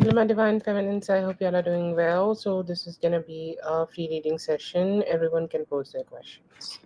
Hello, my divine feminines. I hope you all are doing well. So, this is going to be a free reading session. Everyone can pose their questions.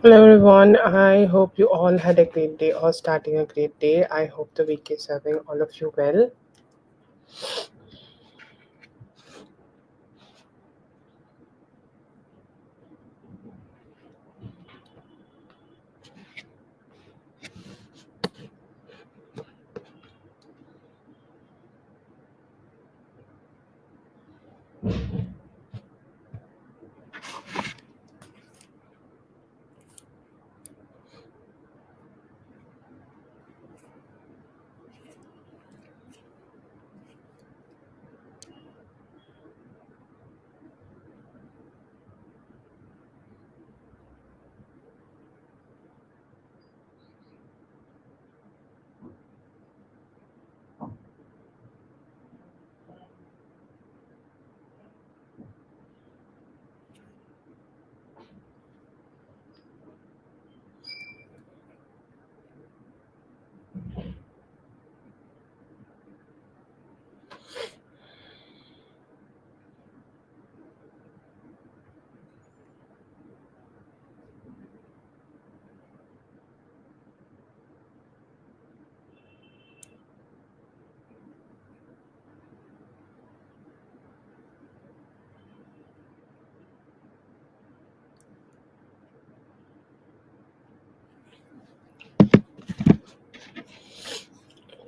Hello, everyone. I hope you all had a great day or starting a great day. I hope the week is serving all of you well.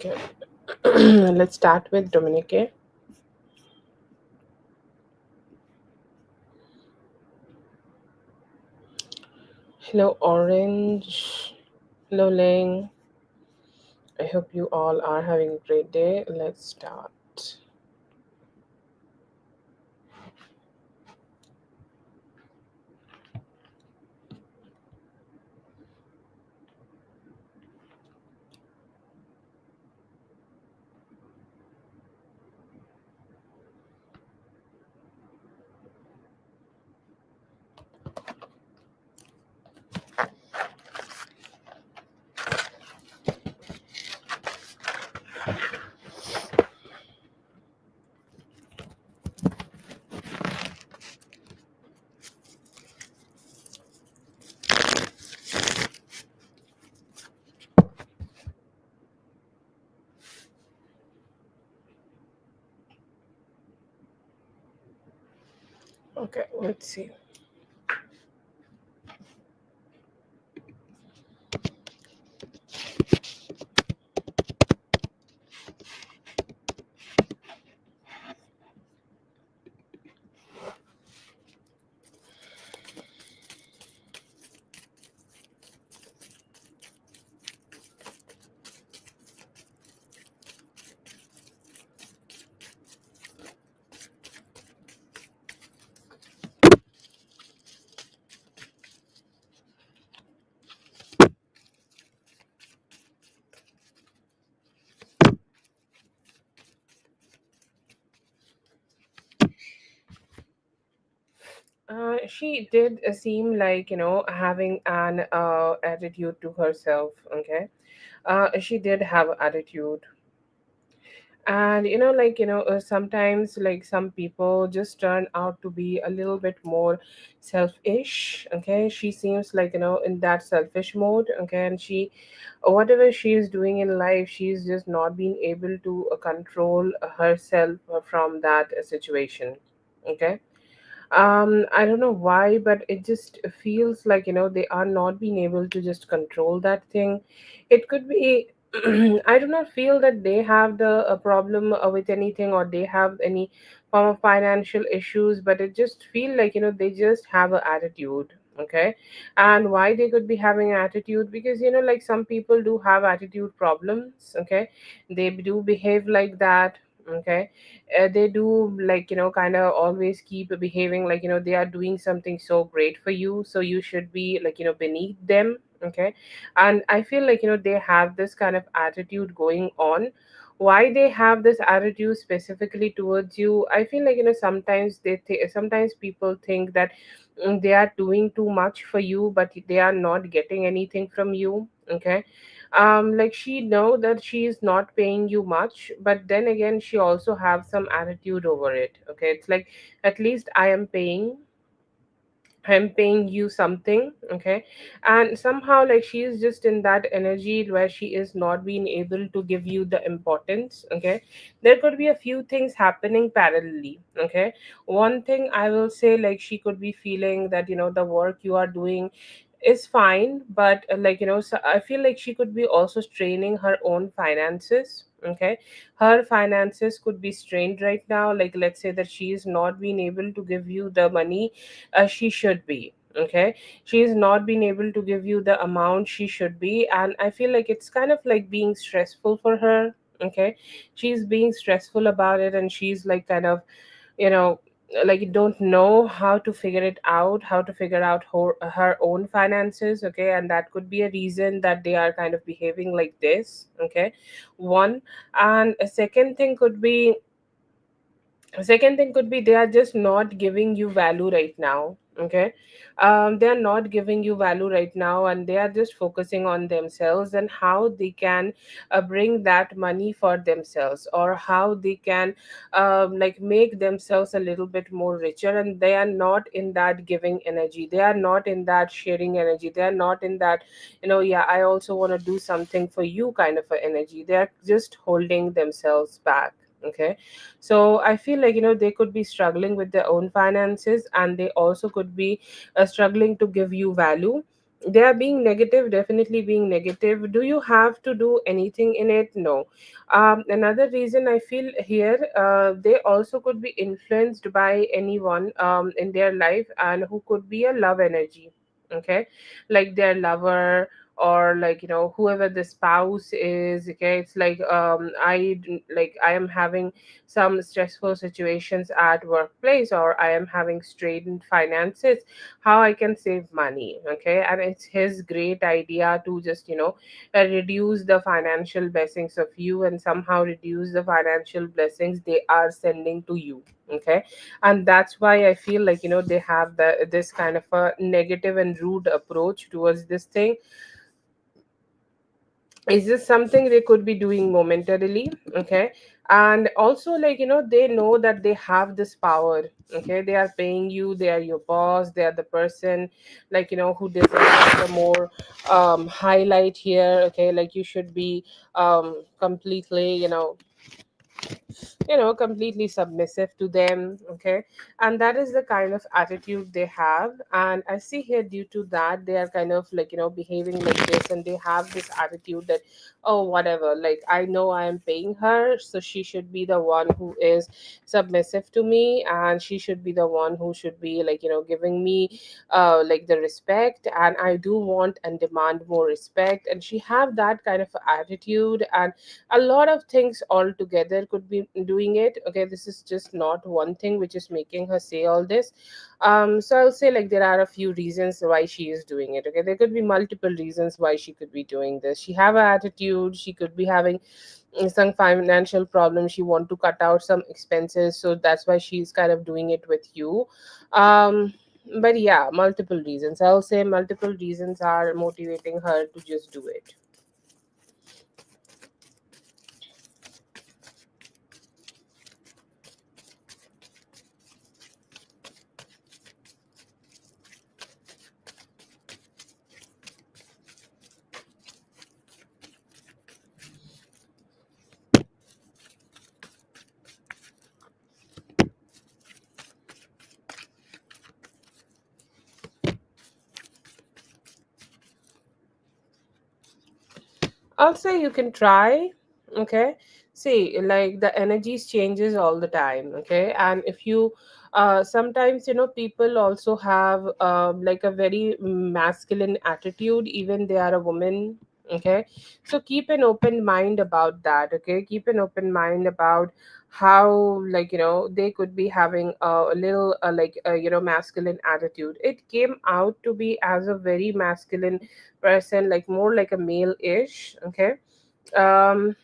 Okay. Let's start with Dominique. Hello, Orange. Hello, Ling. I hope you all are having a great day. Let's start. Okay, let's see. She did seem like, having an attitude to herself. Okay. She did have attitude. And sometimes like some people just turn out to be a little bit more selfish. Okay, she seems like, in that selfish mode. Okay, and she, whatever she is doing in life, she's just not being able to control herself from that situation. Okay. I don't know why, but it just feels like, they are not being able to just control that thing. It could be I do not feel that they have the problem with anything, or they have any form of financial issues, but it just feel like, they just have an attitude. Okay. And why they could be having attitude? Because, like some people do have attitude problems. Okay, they do behave like that. Okay. They do, like, kind of always keep behaving like, they are doing something so great for you, so you should be like, beneath them. Okay. And I feel like, they have this kind of attitude going on. Why they have this attitude specifically towards you? I feel like, sometimes sometimes people think that they are doing too much for you, but they are not getting anything from you. Okay. Like she know that she is not paying you much, but then again she also have some attitude over it. Okay, it's like, at least I'm paying you something. Okay. And somehow like she is just in that energy where she is not being able to give you the importance. Okay. There could be a few things happening parallelly. Okay. One thing I will say, like, she could be feeling that, the work you are doing is fine, but so I feel like she could be also straining her own finances. Okay. Her finances could be strained right now. Like, let's say that she is not being able to give you the money she should be. Okay. She is not being able to give you the amount she should be, and I feel like it's kind of like being stressful for her. Okay. She's being stressful about it, and she's like kind of, you know like, don't know how to figure it out, how to figure out her own finances. Okay. And that could be a reason that they are kind of behaving like this. Okay. One. And a second thing could be they are just not giving you value right now. Okay. They are not giving you value right now, and they are just focusing on themselves and how they can bring that money for themselves, or how they can like make themselves a little bit more richer. And they are not in that giving energy, they are not in that sharing energy, they are not in that, yeah, I also want to do something for you kind of a energy. They are just holding themselves back. Okay. So I feel like, they could be struggling with their own finances, and they also could be struggling to give you value. They are being negative, definitely being negative. Do you have to do anything in it? No. Another reason I feel here, they also could be influenced by anyone in their life, and who could be a love energy. Okay. Like their lover, or like, whoever the spouse is. Okay. It's like, I am having some stressful situations at workplace, or I am having strained finances, how I can save money. Okay. And it's his great idea to just, reduce the financial blessings of you, and somehow reduce the financial blessings they are sending to you. Okay. And that's why I feel like, they have this kind of a negative and rude approach towards this thing. Is this something they could be doing momentarily? Okay. And also, like, they know that they have this power. Okay. They are paying you, they are your boss, they are the person, like, who deserves the more highlight here. Okay. Like, you should be completely, completely submissive to them. Okay. And that is the kind of attitude they have. And I see here, due to that, they are kind of like, behaving like this, and they have this attitude that, oh, whatever, like, I know I am paying her, so she should be the one who is submissive to me, and she should be the one who should be like, giving me like the respect, and I do want and demand more respect. And she have that kind of attitude, and a lot of things all together could be doing it. Okay, this is just not one thing which is making her say all this. So I'll say, like, there are a few reasons why she is doing it. Okay, there could be multiple reasons why she could be doing this. She have an attitude, she could be having some financial problem, she want to cut out some expenses, so that's why she's kind of doing it with you. um But yeah, multiple reasons. I'll say multiple reasons are motivating her to just do it. I'll say you can try. Okay. See, like the energies changes all the time. Okay. And if you, sometimes, people also have like a very masculine attitude, even they are a woman. Okay. So keep an open mind about that. Okay. Keep an open mind about how, like, they could be having a little, like, masculine attitude. It came out to be as a very masculine person, like more like a male-ish. Okay. um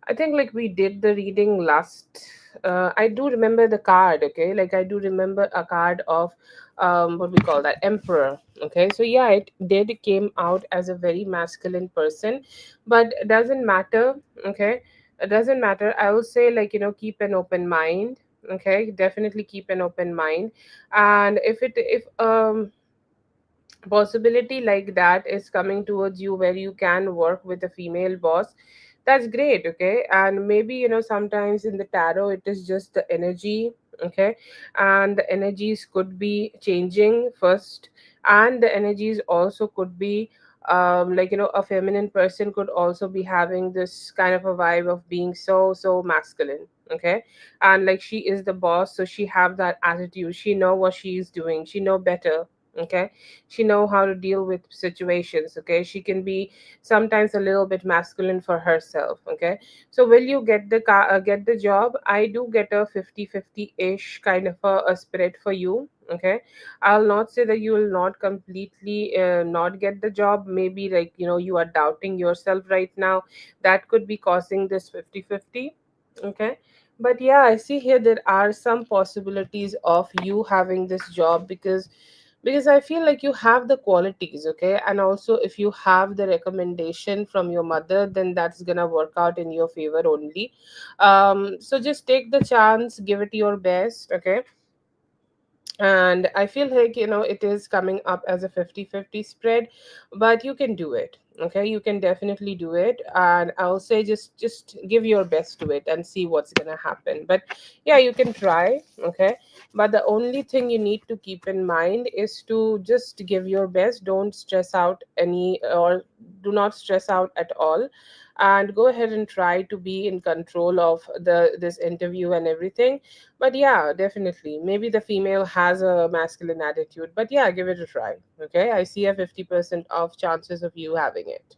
I think like we did the reading last. I do remember the card. Okay, like I do remember a card of what we call that, emperor. Okay, so yeah, it did came out as a very masculine person, but it doesn't matter. Okay, it doesn't matter. I will say, like, keep an open mind. Okay, definitely keep an open mind. And if possibility like that is coming towards you where you can work with a female boss, that's great. Okay, and maybe, sometimes in the tarot it is just the energy. Okay, and the energies could be changing first, and the energies also could be like, a feminine person could also be having this kind of a vibe of being so masculine. Okay, and like she is the boss, so she have that attitude, she know what she is doing, she know better. Okay, she know how to deal with situations. Okay, she can be sometimes a little bit masculine for herself. Okay, so will you get the get the job? I do get a 50-50 ish kind of a spirit for you. Okay, I'll not say that you will not completely not get the job. Maybe, like, you are doubting yourself right now, that could be causing this 50-50. Okay, but yeah, I see here there are some possibilities of you having this job, because I feel like you have the qualities. Okay, and also if you have the recommendation from your mother, then that's gonna work out in your favor only. So just take the chance, give it your best. Okay, and I feel like, it is coming up as a 50-50 spread, but you can do it. Okay, you can definitely do it, and I'll say just give your best to it and see what's gonna happen. But yeah, you can try. Okay, but the only thing you need to keep in mind is to just give your best. Don't stress out any, or do not stress out at all, and go ahead and try to be in control of the this interview and everything. But yeah, definitely. Maybe the female has a masculine attitude, but yeah, give it a try. Okay, I see a 50% of chances of you having it.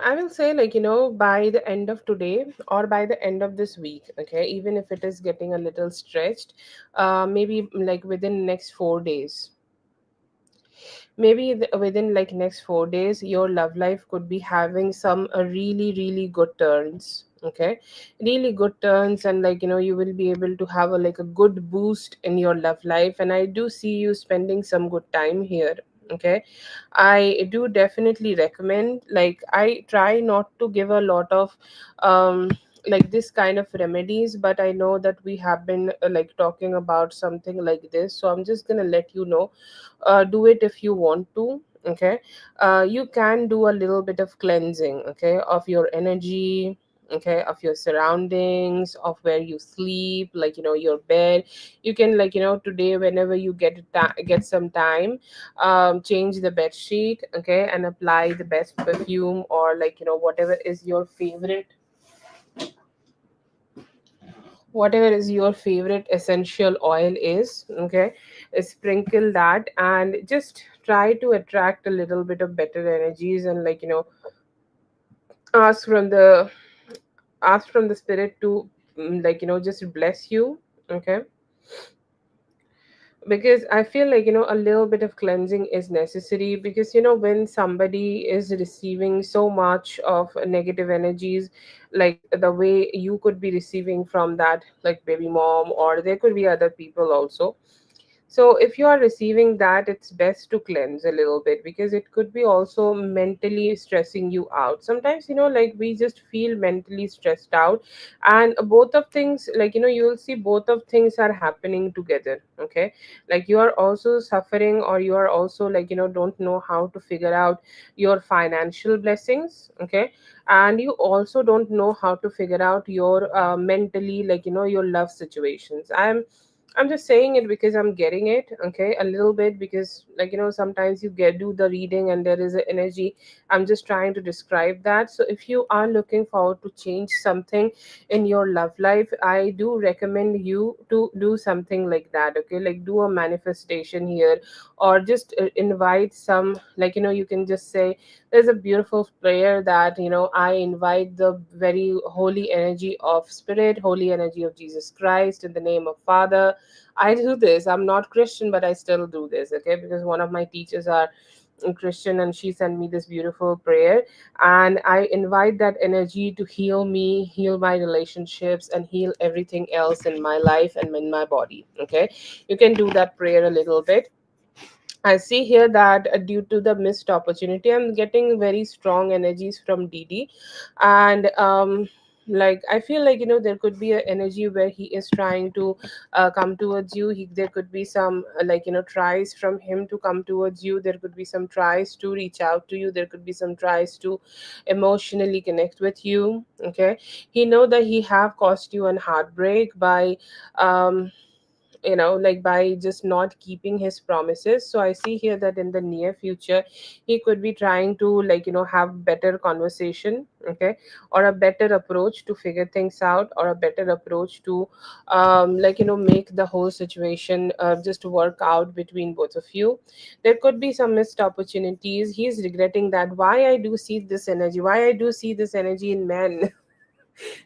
I will say, like, by the end of today or by the end of this week. Okay, even if it is getting a little stretched, maybe like within next 4 days, maybe within like next 4 days, your love life could be having some really good turns. Okay, really good turns, and like, you will be able to have a like a good boost in your love life, and I do see you spending some good time here. Okay, I do definitely recommend, like, I try not to give a lot of um like this kind of remedies, but I know that we have been like talking about something like this, so I'm just gonna let you know. Do it if you want to. Okay. You can do a little bit of cleansing, okay, of your energy, okay, of your surroundings, of where you sleep, like your bed. You can, like today, whenever you get some time, change the bed sheet, okay, and apply the best perfume, or like whatever is your favorite, whatever is your favorite essential oil is, okay. Sprinkle that and just try to attract a little bit of better energies, and like ask from the ask from the spirit to like just bless you, okay. Because I feel like a little bit of cleansing is necessary, because when somebody is receiving so much of negative energies, like the way you could be receiving from that, like baby mom, or there could be other people also. So if you are receiving that, it's best to cleanse a little bit, because it could be also mentally stressing you out. Sometimes, like we just feel mentally stressed out, and both of things, like you will see both of things are happening together, okay. Like you are also suffering, or you are also like don't know how to figure out your financial blessings, okay. And you also don't know how to figure out your mentally, like your love situations. I'm just saying it because I'm getting it, okay, a little bit, because like sometimes you get do the reading and there is an energy. I'm just trying to describe that. So if you are looking forward to change something in your love life, I do recommend you to do something like that, okay, like do a manifestation here, or just invite some, like you can just say, there's a beautiful prayer that I invite the very holy energy of spirit, holy energy of Jesus Christ, in the name of Father. I do this. I'm not Christian, but I still do this, okay? Because one of my teachers are Christian, and she sent me this beautiful prayer. And I invite that energy to heal me, heal my relationships, and heal everything else in my life and in my body, okay? You can do that prayer a little bit. I see here that due to the missed opportunity, I'm getting very strong energies from DD, and like I feel like there could be an energy where he is trying to come towards you. There could be some like tries from him to come towards you. There could be some tries to reach out to you. There could be some tries to emotionally connect with you. Okay, he know that he have caused you an heartbreak by um like by just not keeping his promises. So I see here that in the near future he could be trying to like have better conversation, okay, or a better approach to figure things out, or a better approach to like make the whole situation just work out between both of you. There could be some missed opportunities. He's regretting that, why I do see this energy, why I do see this energy in men.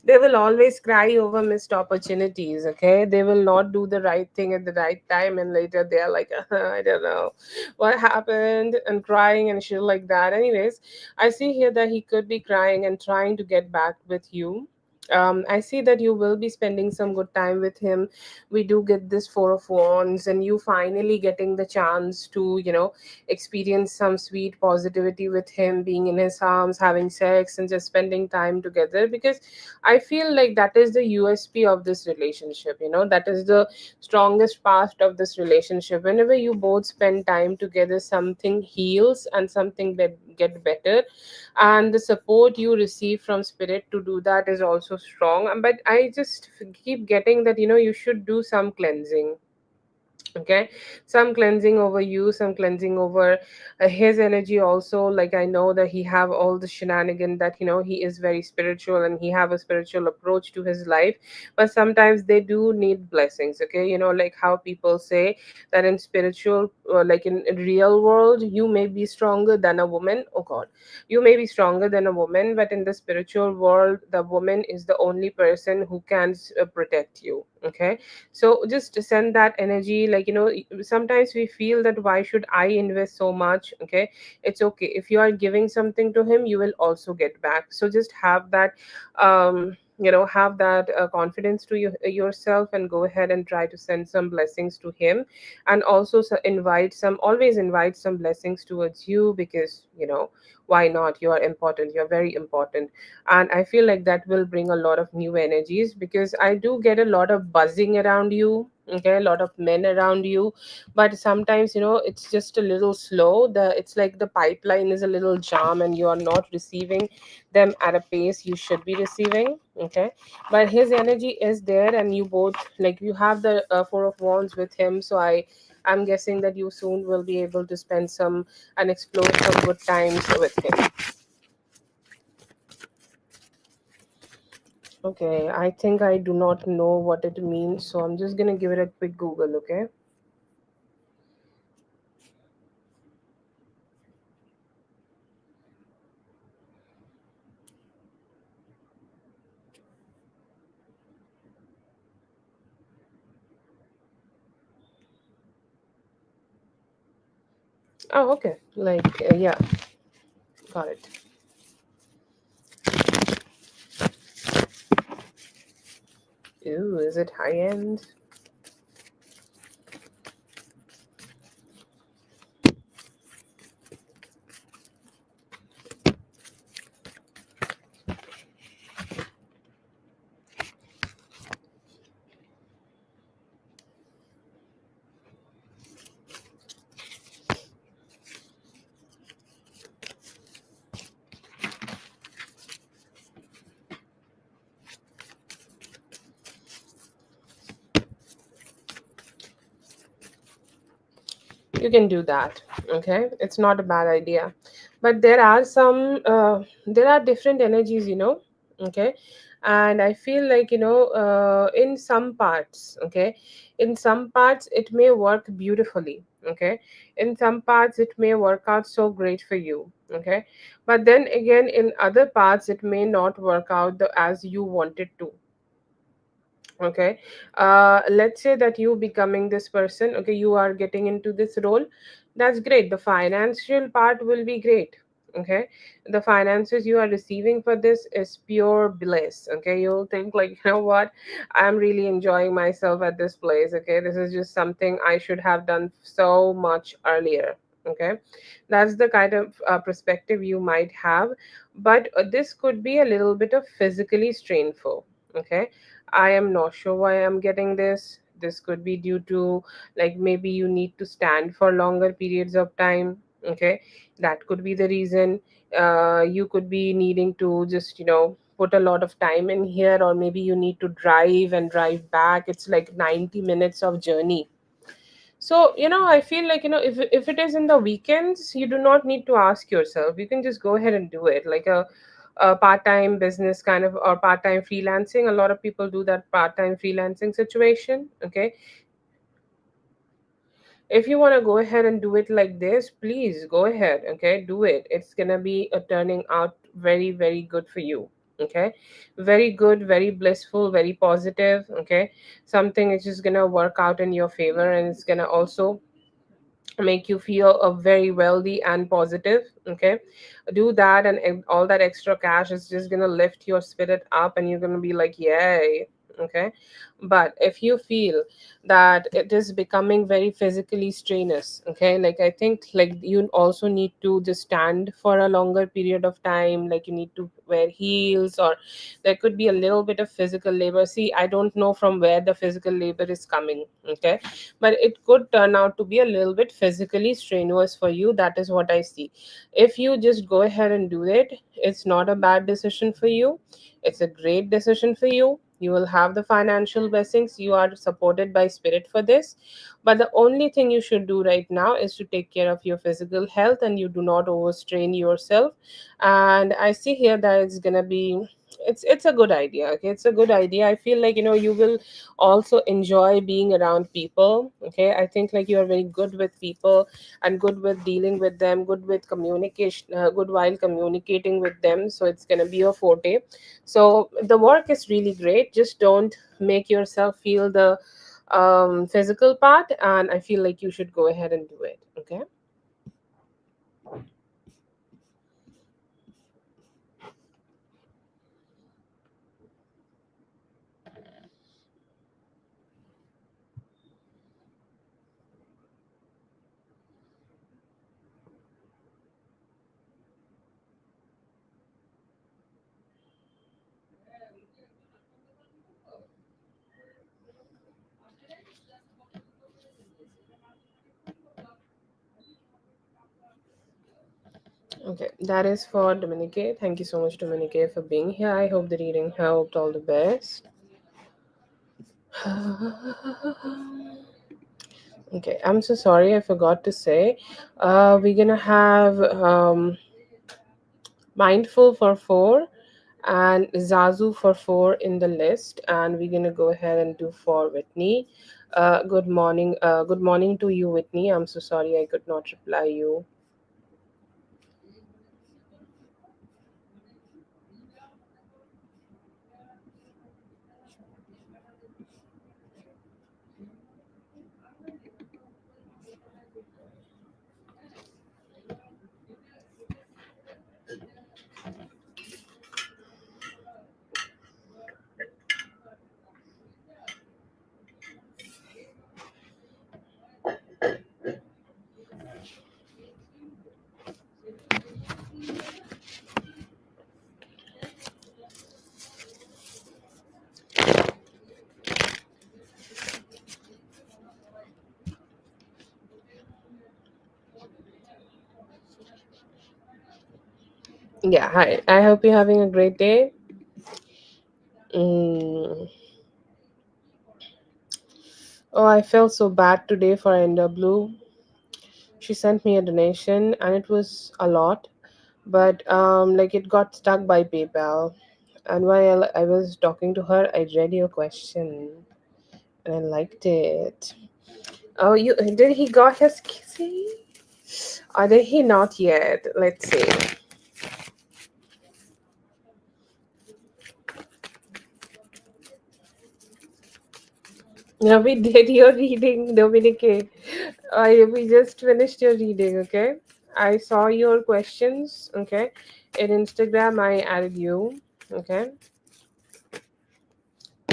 They will always cry over missed opportunities, okay. They will not do the right thing at the right time, and later they are like, I don't know what happened, and crying and shit like that. Anyways, I see here that he could be crying and trying to get back with you. I see that you will be spending some good time with him. We do get this four of wands, and you finally getting the chance to experience some sweet positivity with him, being in his arms, having sex, and just spending time together. Because I feel like that is the USP of this relationship. That is the strongest part of this relationship. Whenever you both spend time together, something heals and something get better, and the support you receive from spirit to do that is also strong. But I just keep getting that you should do some cleansing, okay, some cleansing over you, some cleansing over his energy also. Like I know that he have all the shenanigan, that he is very spiritual and he have a spiritual approach to his life, but sometimes they do need blessings, okay. Like how people say that in spiritual like in real world, you may be stronger than a woman. Oh god, you may be stronger than a woman, but in the spiritual world, the woman is the only person who can protect you, okay. So just send that energy, like sometimes we feel that why should I invest so much, okay. It's okay, if you are giving something to him, you will also get back. So just have that have that confidence to yourself, and go ahead and try to send some blessings to him. And also, always invite some blessings towards you, because why not? You are important, you're very important. And I feel like that will bring a lot of new energies, because I do get a lot of buzzing around you, okay, a lot of men around you. But sometimes it's just a little slow. It's like the pipeline is a little jam, and you are not receiving them at a pace you should be receiving, okay. But his energy is there, and you both, like, you have the four of wands with him, so I'm guessing that you soon will be able to spend some and explore some good times with him. Okay, I think I do not know what it means, so I'm just gonna give it a quick Google, okay? Oh, okay. Like, yeah, got it. Ooh, is it high end? You can do that, okay? It's not a bad idea. But there are different energies, okay? And I feel like, in some parts, okay, in some parts it may work beautifully, okay, in some parts it may work out so great for you, okay, but then again in other parts it may not work out as you wanted to. Okay, let's say that you becoming this person, okay, you are getting into this role. That's great, the financial part will be great, okay. The finances you are receiving for this is pure bliss, okay. You'll think like, what, I'm really enjoying myself at this place, okay. This is just something I should have done so much earlier, okay. That's the kind of perspective you might have. But this could be a little bit of physically strainful, okay. I am not sure why I'm getting this. This could be due to, like, maybe you need to stand for longer periods of time. Okay, that could be the reason. You could be needing to just, put a lot of time in here, or maybe you need to drive and drive back. It's like 90 minutes of journey. So, I feel like, if it is in the weekends, you do not need to ask yourself. You can just go ahead and do it. Like a part-time business kind of, or part-time freelancing. A lot of people do that part-time freelancing situation. Okay. If you want to go ahead and do it like this, please go ahead. Okay. Do it. It's going to be turning out very, very good for you. Okay. Very good, very blissful, very positive. Okay. Something is just going to work out in your favor, and it's going to also make you feel very wealthy and positive, okay. Do that, and all that extra cash is just gonna lift your spirit up, and you're gonna be like, yay, okay. But if you feel that it is becoming very physically strenuous, okay, like, I think, like, you also need to just stand for a longer period of time, like you need to wear heels, or there could be a little bit of physical labor. See, I don't know from where the physical labor is coming, okay, but it could turn out to be a little bit physically strenuous for you. That is what I see. If you just go ahead and do it, it's not a bad decision for you. It's a great decision for you. You will have the financial blessings. You are supported by spirit for this. But the only thing you should do right now is to take care of your physical health, and you do not overstrain yourself. And I see here that it's gonna be, it's a good idea, okay. It's a good idea. I feel like, you will also enjoy being around people, okay. I think like you are very good with people, and good with dealing with them, good with communication, good while communicating with them, so it's going to be a forte. So the work is really great. Just don't make yourself feel the physical part, and I feel like you should go ahead and do it, okay. Okay, that is for Dominique. Thank you so much, Dominique, for being here. I hope the reading helped. All the best. Okay, I'm so sorry, I forgot to say. We're gonna have Mindful for four and Zazu for four in the list, and we're gonna go ahead and do for Whitney. Good morning. Good morning to you, Whitney. I'm so sorry I could not reply you. Yeah, hi. I hope you're having a great day. Mm. Oh, I felt so bad today for NW. She sent me a donation, and it was a lot, but like it got stuck by PayPal. And while I was talking to her, I read your question, and I liked it. Oh, you did he got his kissy? Or did he not yet? Let's see. Yeah, we did your reading, Dominique. We just finished your reading, okay? I saw your questions, okay? In Instagram, I added you, okay?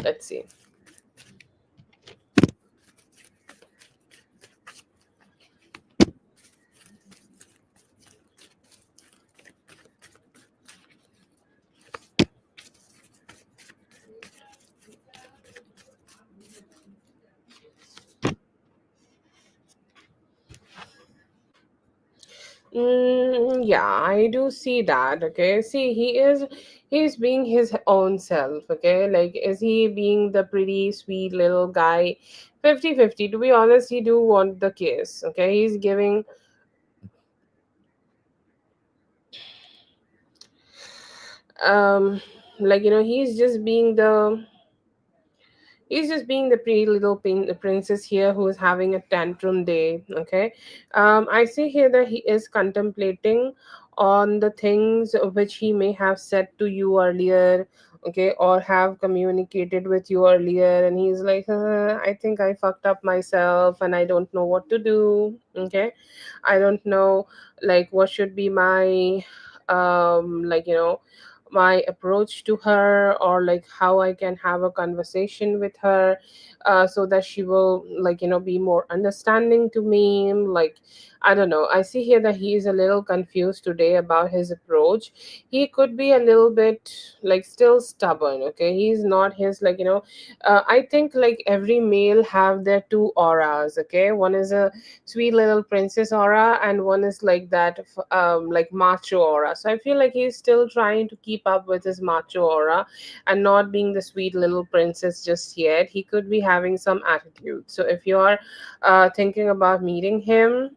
Let's see. Yeah, I do see that. Okay, see, he's being his own self. Okay, like is he being the pretty sweet little guy? 50-50. To be honest, he do want the kiss. Okay, he's giving um like he's just being the pretty little princess here who is having a tantrum day. Okay, I see here that he is contemplating on the things which he may have said to you earlier, okay, or have communicated with you earlier, and he's like, I think I fucked up myself, and I don't know what to do. Okay, I don't know like what should be my like my approach to her, or like how I can have a conversation with her, so that she will like be more understanding to me. Like I don't know, I see here that he is a little confused today about his approach. He could be a little bit like still stubborn. Okay, he's not his I think like every male have their two auras. Okay, one is a sweet little princess aura, and one is like that like macho aura. So I feel like he's still trying to keep up with his macho aura and not being the sweet little princess just yet. He could be having some attitude. So if you're thinking about meeting him,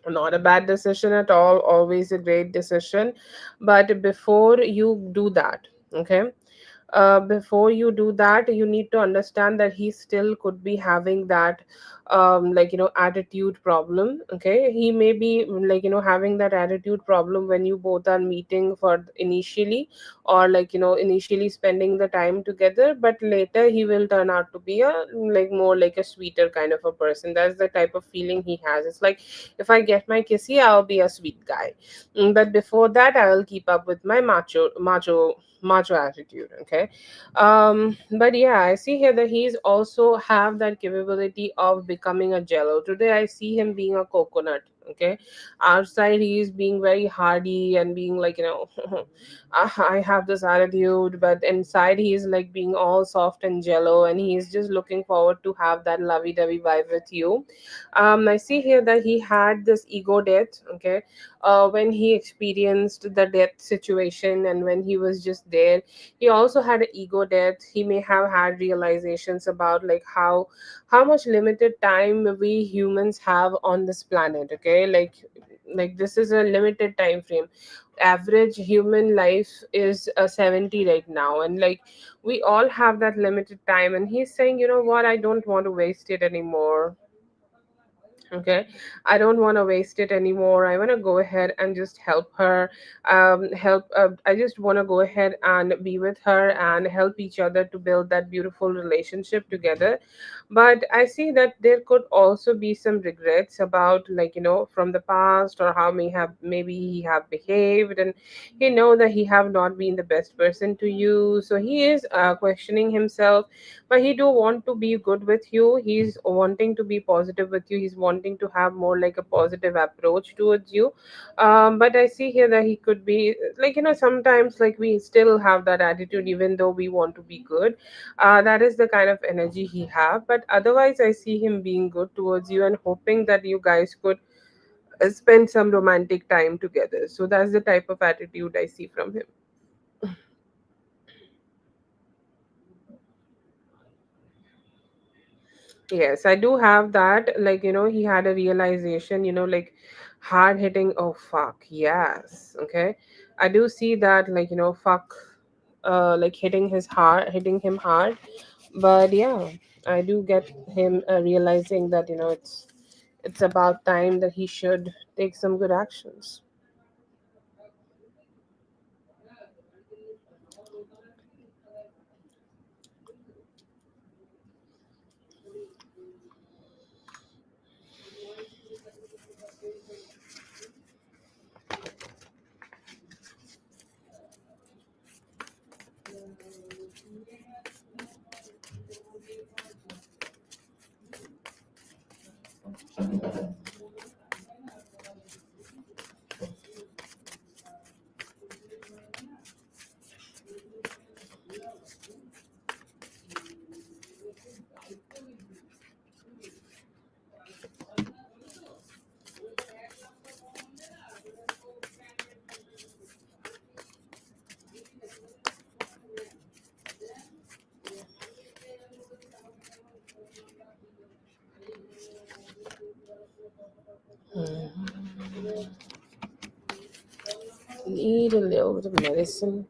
not a bad decision at all, always a great decision. But before you do that, okay, before you do that, you need to understand that he still could be having that attitude problem. Okay, he may be having that attitude problem when you both are meeting for initially, or initially spending the time together, but later he will turn out to be a like more like a sweeter kind of a person. That's the type of feeling he has. It's like, if I get my kissy, I'll be a sweet guy. But before that, I'll keep up with my macho attitude. Okay, but yeah, I see here that he's also have that capability of becoming a jello. Today I see him being a coconut. Okay, outside he is being very hardy and being like, I have this attitude, but inside he is like being all soft and jello, and he is just looking forward to have that lovey-dovey vibe with you. I see here that he had this ego death. Okay, when he experienced the death situation and when he was just there, he also had an ego death. He may have had realizations about like how much limited time we humans have on this planet. Okay, like this is a limited time frame. Average human life is 70 right now, and like we all have that limited time, and he's saying, you know what, I don't want to waste it anymore. Okay, I don't want to waste it anymore. I want to go ahead and just help her. I just want to go ahead and be with her and help each other to build that beautiful relationship together. But I see that there could also be some regrets about, like, from the past, or how maybe he have behaved, and he know that he have not been the best person to you, so he is questioning himself. But he do want to be good with you. He's wanting to be positive with you. He's wanting to have more like a positive approach towards you. But I see here that he could be like, sometimes like we still have that attitude even though we want to be good. That is the kind of energy he have. But otherwise I see him being good towards you and hoping that you guys could spend some romantic time together. So that's the type of attitude I see from him. Yes, I do have that. Like, he had a realization, like hard hitting. Oh, fuck. Yes. Okay. I do see that, like, fuck, like hitting him hard. But yeah, I do get him realizing that, it's about time that he should take some good actions. Need a little bit of medicine.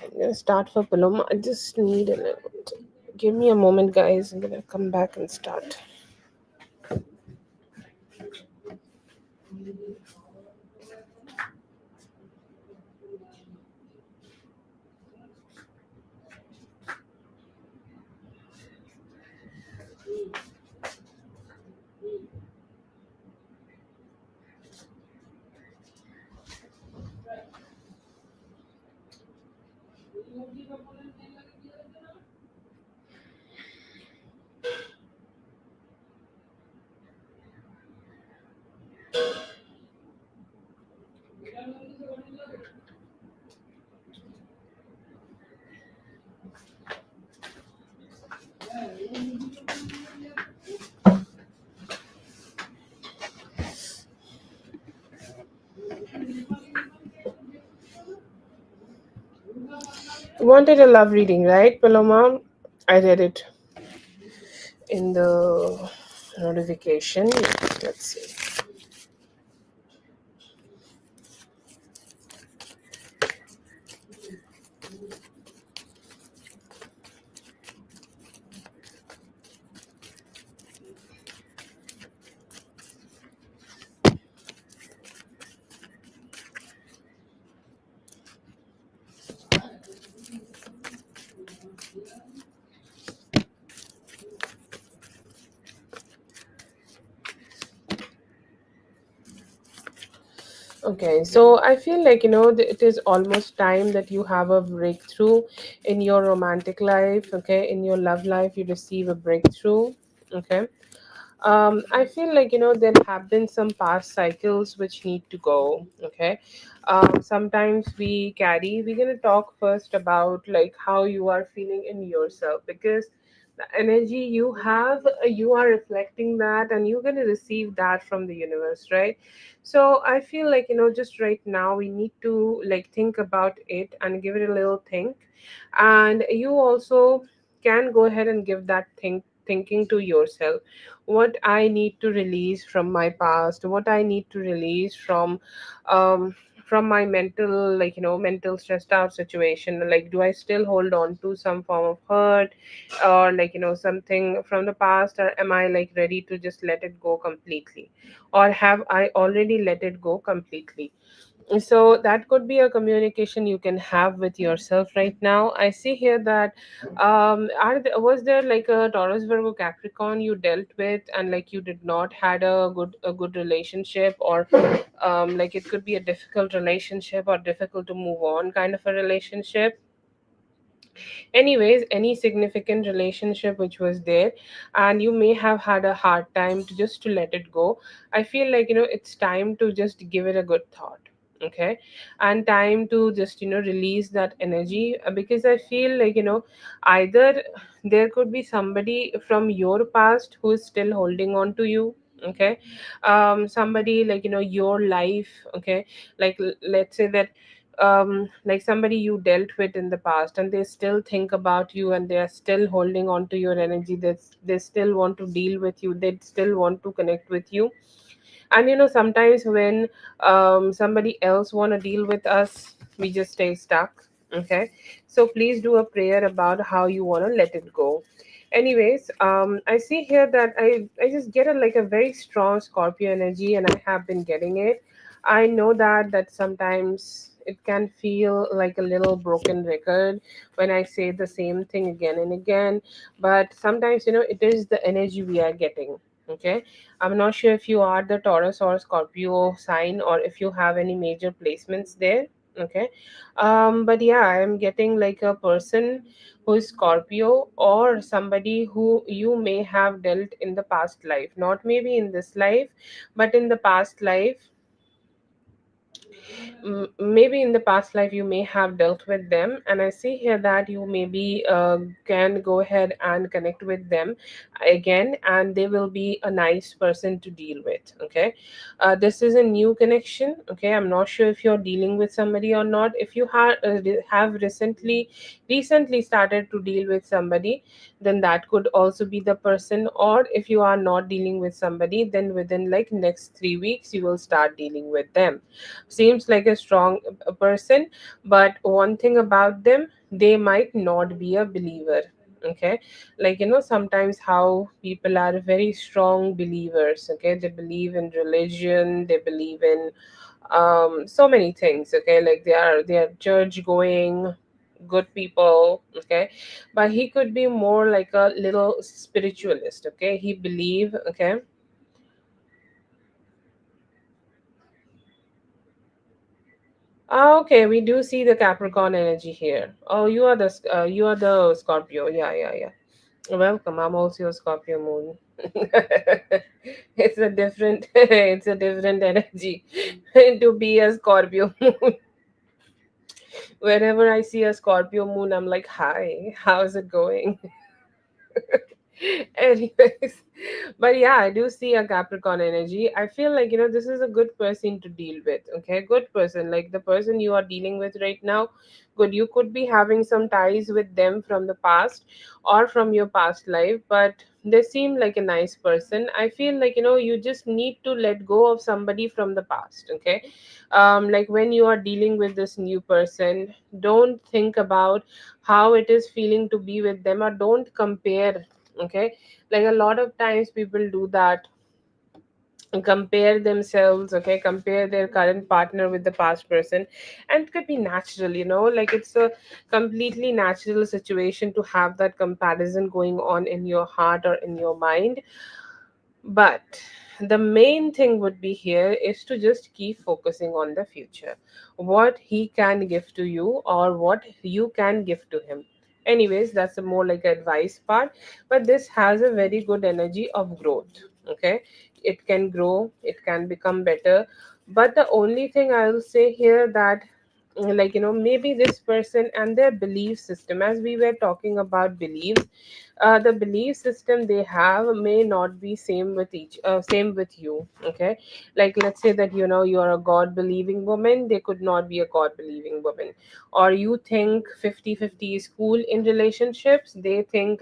I'm gonna start for Paloma. I just need a little bit. Give me a moment, guys. I'm gonna come back and start. Wanted a love reading, right, Paloma? I read it in the notification. Let's see. Okay, so I feel like, it is almost time that you have a breakthrough in your romantic life. Okay, in your love life, you receive a breakthrough. Okay, I feel like, there have been some past cycles which need to go. Okay. Sometimes we're going to talk first about like how you are feeling in yourself, because the energy you have, you are reflecting that and you're going to receive that from the universe, right? So I feel like, just right now we need to like think about it and give it a little think. And you also can go ahead and give that thinking to yourself. What I need to release from my past, what I need to release um from my mental, like, mental stressed out situation. Like, do I still hold on to some form of hurt, or like, something from the past, or am I like ready to just let it go completely, or have I already let it go completely? So that could be a communication you can have with yourself right now. I see here that was there like a Taurus, Virgo, Capricorn you dealt with, and like you did not had a good relationship, or like it could be a difficult relationship or difficult to move on kind of a relationship. Anyways, any significant relationship which was there and you may have had a hard time to let it go, I feel like, it's time to just give it a good thought. Okay. And time to just, release that energy, because I feel like, either there could be somebody from your past who is still holding on to you. Okay. Somebody like, your life. Okay. Like, let's say that like somebody you dealt with in the past, and they still think about you, and they are still holding on to your energy. They still want to deal with you, they still want to connect with you. And sometimes when somebody else want to deal with us, we just stay stuck. Okay. So please do a prayer about how you want to let it go. Anyways, I see here that I just get a like a very strong Scorpio energy, and I have been getting it. I know that sometimes it can feel like a little broken record when I say the same thing again and again, but sometimes, it is the energy we are getting. Okay. I'm not sure if you are the Taurus or Scorpio sign, or if you have any major placements there. Okay. But yeah, I'm getting like a person who is Scorpio, or somebody who you may have dealt in the past life, not maybe in this life, but in the past life. Maybe in the past life you may have dealt with them, and I see here that you maybe can go ahead and connect with them again, and they will be a nice person to deal with. Okay. This is a new connection. Okay. I'm not sure if you're dealing with somebody or not. If you have recently started to deal with somebody, then that could also be the person. Or if you are not dealing with somebody, then within like next 3 weeks you will start dealing with them. Seems like a strong person, but one thing about them, they might not be a believer. Okay. Like, sometimes how people are very strong believers. Okay. They believe in religion, they believe in so many things. Okay. Like they are church going good people. Okay. But he could be more like a little spiritualist. Okay. He believe. Okay. Ah, okay, we do see the Capricorn energy here. Oh, you are the Scorpio. Yeah, yeah, yeah. Welcome. I'm also a Scorpio moon. It's a different it's a different energy to be a Scorpio moon. Whenever I see a Scorpio moon, I'm like, "Hi, how's it going?" Anyways, but yeah, I do see a Capricorn energy. I feel like, this is a good person to deal with. Okay, good person, like the person you are dealing with right now. Good, you could be having some ties with them from the past or from your past life, but they seem like a nice person. I feel like, you just need to let go of somebody from the past. Okay. Like when you are dealing with this new person, don't think about how it is feeling to be with them, or don't compare. Okay. Like a lot of times people do that, compare themselves. Okay, compare their current partner with the past person, and it could be natural. Like it's a completely natural situation to have that comparison going on in your heart or in your mind. But the main thing would be here is to just keep focusing on the future, what he can give to you or what you can give to him. Anyways, that's a more like advice part, but this has a very good energy of growth. Okay, it can grow, it can become better. But the only thing I'll say here that, maybe this person and their belief system, as we were talking about beliefs, the belief system they have may not be same with you. Okay, like let's say that you're a god believing woman, they could not be a god believing woman. Or you think 50-50 is cool in relationships, they think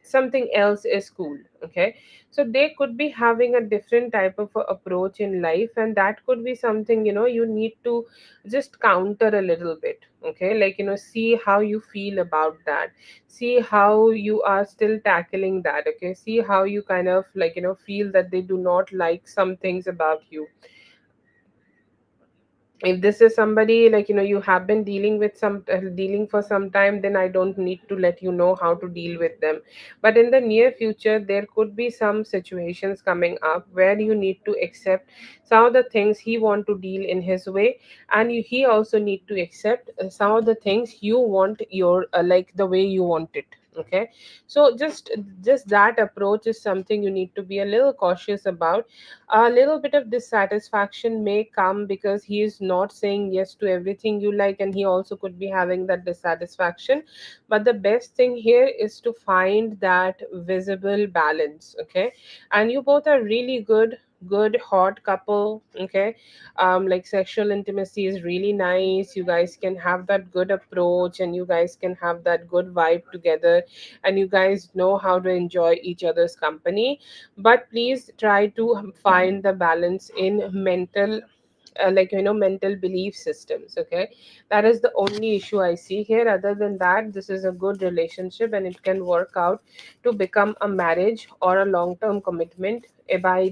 something else is cool. Okay, so they could be having a different type of a approach in life, and that could be something you need to just counter a little bit. Okay, see how you feel about that, see how you are still tackling that. Okay, see how you kind of feel that they do not like some things about you. If this is somebody you have been dealing for some time, then I don't need to let you know how to deal with them. But in the near future there could be some situations coming up where you need to accept some of the things he want to deal in his way, and he also need to accept some of the things you want your like the way you want it. Okay, so just that approach is something you need to be a little cautious about. A little bit of dissatisfaction may come because he is not saying yes to everything you like, and he also could be having that dissatisfaction. But the best thing here is to find that visible balance. Okay, and you both are really good hot couple. Okay, like sexual intimacy is really nice, you guys can have that good approach, and you guys can have that good vibe together, and you guys know how to enjoy each other's company. But please try to find the balance in mental mental belief systems. Okay, that is the only issue I see here. Other than that, this is a good relationship, and it can work out to become a marriage or a long term commitment by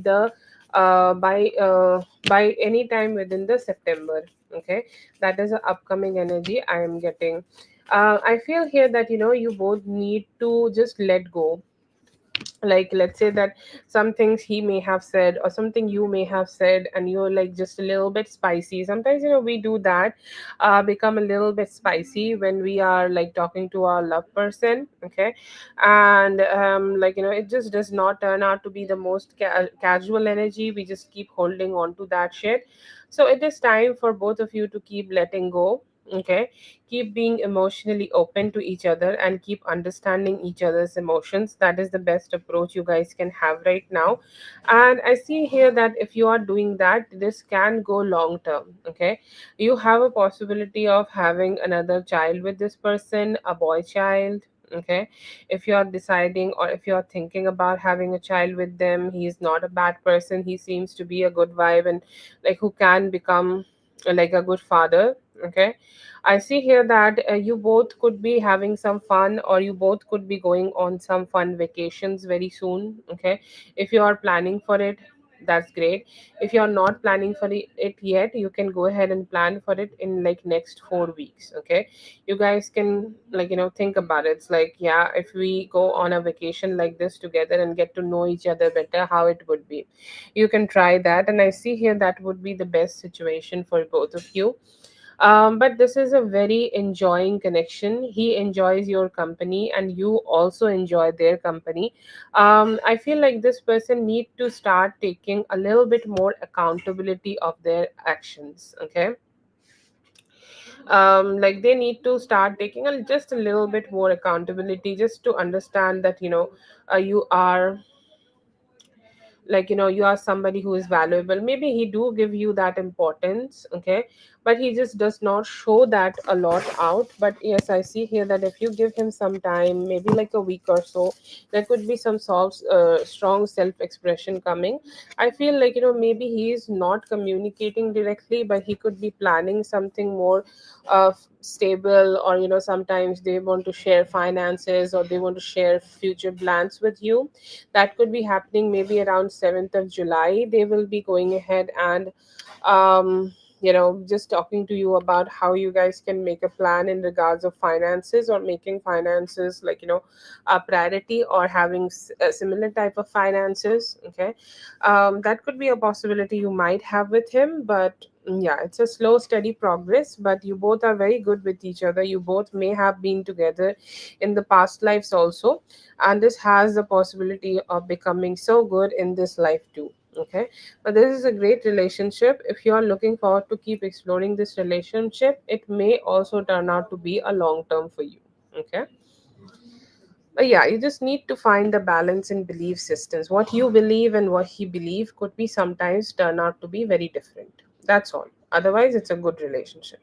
any time within the September. Okay, that is the upcoming energy I am getting. I feel here that you both need to just let go. Like let's say that some things he may have said or something you may have said, and you're like just a little bit spicy. Sometimes we do that, become a little bit spicy when we are like talking to our love person. Okay, and it just does not turn out to be the most casual energy. We just keep holding on to that shit. So it is time for both of you to keep letting go. Okay, keep being emotionally open to each other and keep understanding each other's emotions. That is the best approach you guys can have right now. And I see here that if you are doing that, this can go long term. Okay, you have a possibility of having another child with this person, a boy child. Okay, if you are deciding or if you are thinking about having a child with them, he is not a bad person, he seems to be a good vibe, and like who can become like a good father. Okay, I see here that you both could be having some fun, or you both could be going on some fun vacations very soon. Okay, if you are planning for it, that's great. If you are not planning for it yet, you can go ahead and plan for it in like next 4 weeks. Okay, you guys can think about it. It's like, yeah, if we go on a vacation like this together and get to know each other better, how it would be. You can try that, and I see here that would be the best situation for both of you. But this is a very enjoying connection. He enjoys your company, and you also enjoy their company. I feel like this person need to start taking a little bit more accountability of their actions. Okay, like they need to start taking just a little bit more accountability, just to understand that you are you are somebody who is valuable. Maybe he do give you that importance. Okay, but he just does not show that a lot out. But yes, I see here that if you give him some time, maybe like a week or so, there could be some strong self expression coming. I feel like maybe he is not communicating directly, but he could be planning something more stable. Or sometimes they want to share finances, or they want to share future plans with you. That could be happening maybe around 7th of July. They will be going ahead and just talking to you about how you guys can make a plan in regards of finances, or making finances like a priority, or having a similar type of finances. Okay, that could be a possibility you might have with him, but yeah, it's a slow steady progress. But you both are very good with each other. You both may have been together in the past lives also, and this has the possibility of becoming so good in this life too. Okay, but this is a great relationship. If you are looking forward to keep exploring this relationship, it may also turn out to be a long term for you. Okay, but yeah, you just need to find the balance in belief systems. What you believe and what he believes could be sometimes turn out to be very different. That's all. Otherwise, it's a good relationship.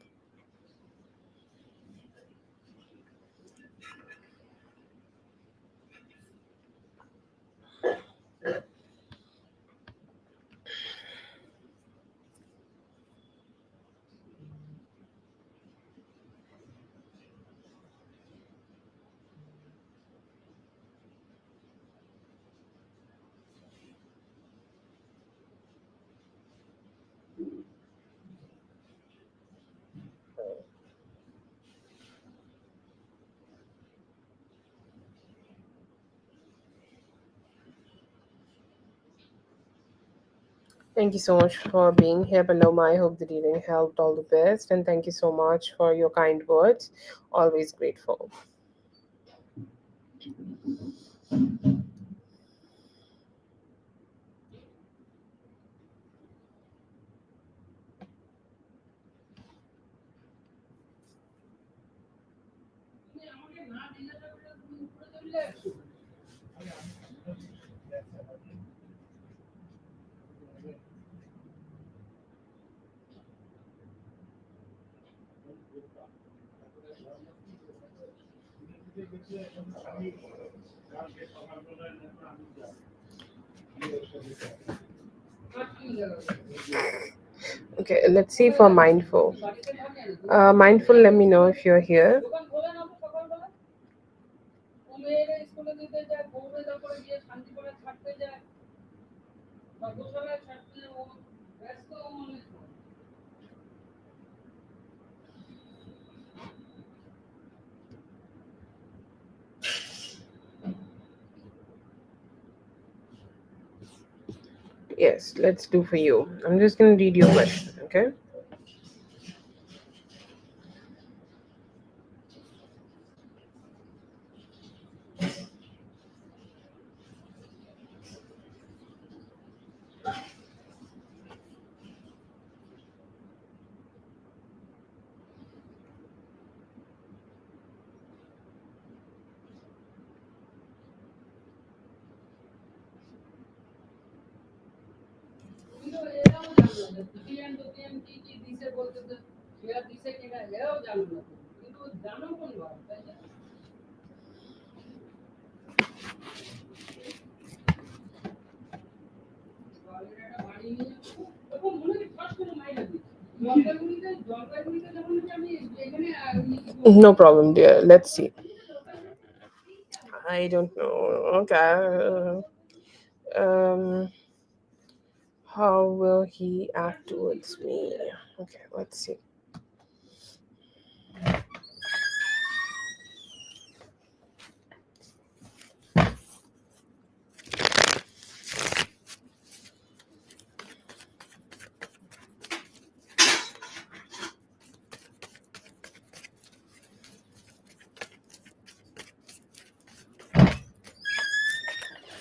Thank you so much for being here, Paloma. I hope the reading helped. All the best, and thank you so much for your kind words. Always grateful. Okay, let's see for mindful. Mindful, let me know if you're here. Yes, let's do for you. I'm just gonna read your question, okay? No problem, dear. Let's see. I don't know. Okay. Um, how will he act towards me? Okay, let's see.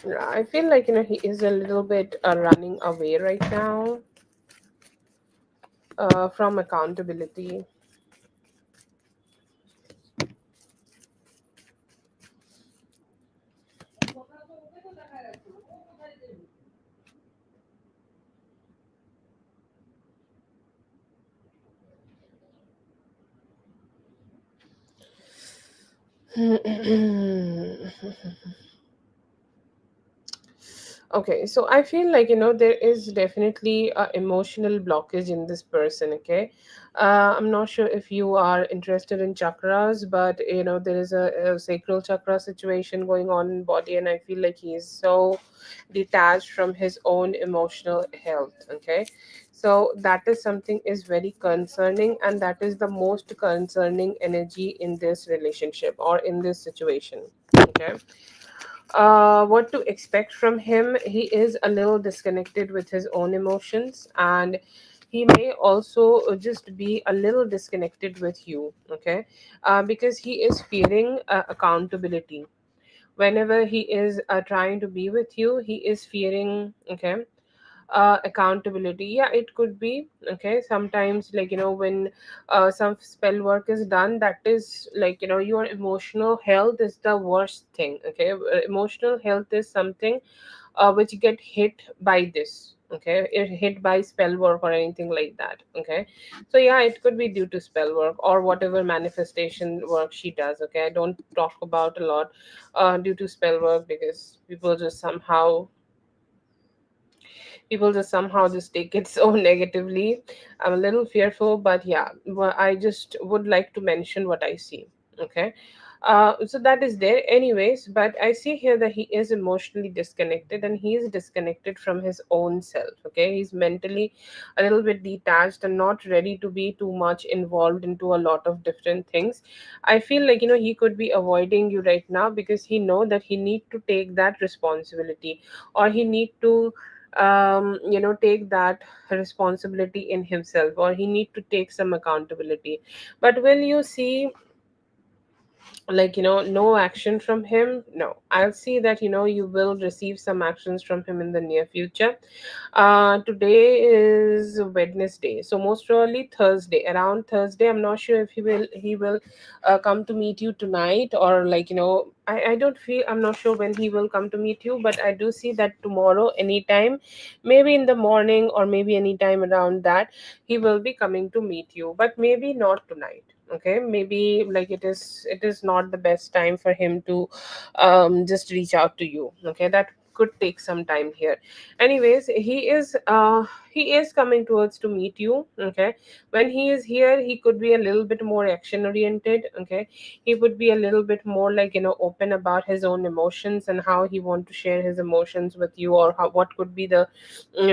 Yeah, I feel like he is a little bit running away right now from accountability. Okay, so I feel like there is definitely a emotional blockage in this person. Okay, I'm not sure if you are interested in chakras, but there is a sacral chakra situation going on in body, and I feel like he is so detached from his own emotional health. Okay, So that is something is very concerning, and that is the most concerning energy in this relationship or in this situation. Okay. What to expect from him? He is a little disconnected with his own emotions, and he may also just be a little disconnected with you. Okay. Because he is fearing accountability. Whenever he is trying to be with you, he is fearing, okay, accountability. Yeah, it could be. Okay, sometimes, like, when some spell work is done, that is like, your emotional health is the worst thing. Okay. Emotional health is something which get hit by this. Okay, it hit by spell work or anything like that. Okay. So yeah, it could be due to spell work or whatever manifestation work she does. Okay, I don't talk about a lot due to spell work, because people just somehow just take it so negatively. I'm a little fearful, but yeah, I just would like to mention what I see. Okay. So that is there anyways, but I see here that he is emotionally disconnected, and he is disconnected from his own self. Okay, he's mentally a little bit detached and not ready to be too much involved into a lot of different things. I feel like, he could be avoiding you right now because he know that he need to take that responsibility, or he need to take that responsibility in himself, or he need to take some accountability. But will you see, like, no action from him? No, I'll see that, you will receive some actions from him in the near future. Today is Wednesday, so most probably Thursday, around Thursday. I'm not sure if he will come to meet you tonight, or like, I don't feel, I'm not sure when he will come to meet you, but I do see that tomorrow anytime, maybe in the morning or maybe anytime around that, he will be coming to meet you, but maybe not tonight. Okay, maybe like it is not the best time for him to just reach out to you. Okay, that could take some time here. Anyways, he is coming towards to meet you. Okay, when he is here, he could be a little bit more action oriented. Okay, he would be a little bit more, like, open about his own emotions and how he want to share his emotions with you, or what could be the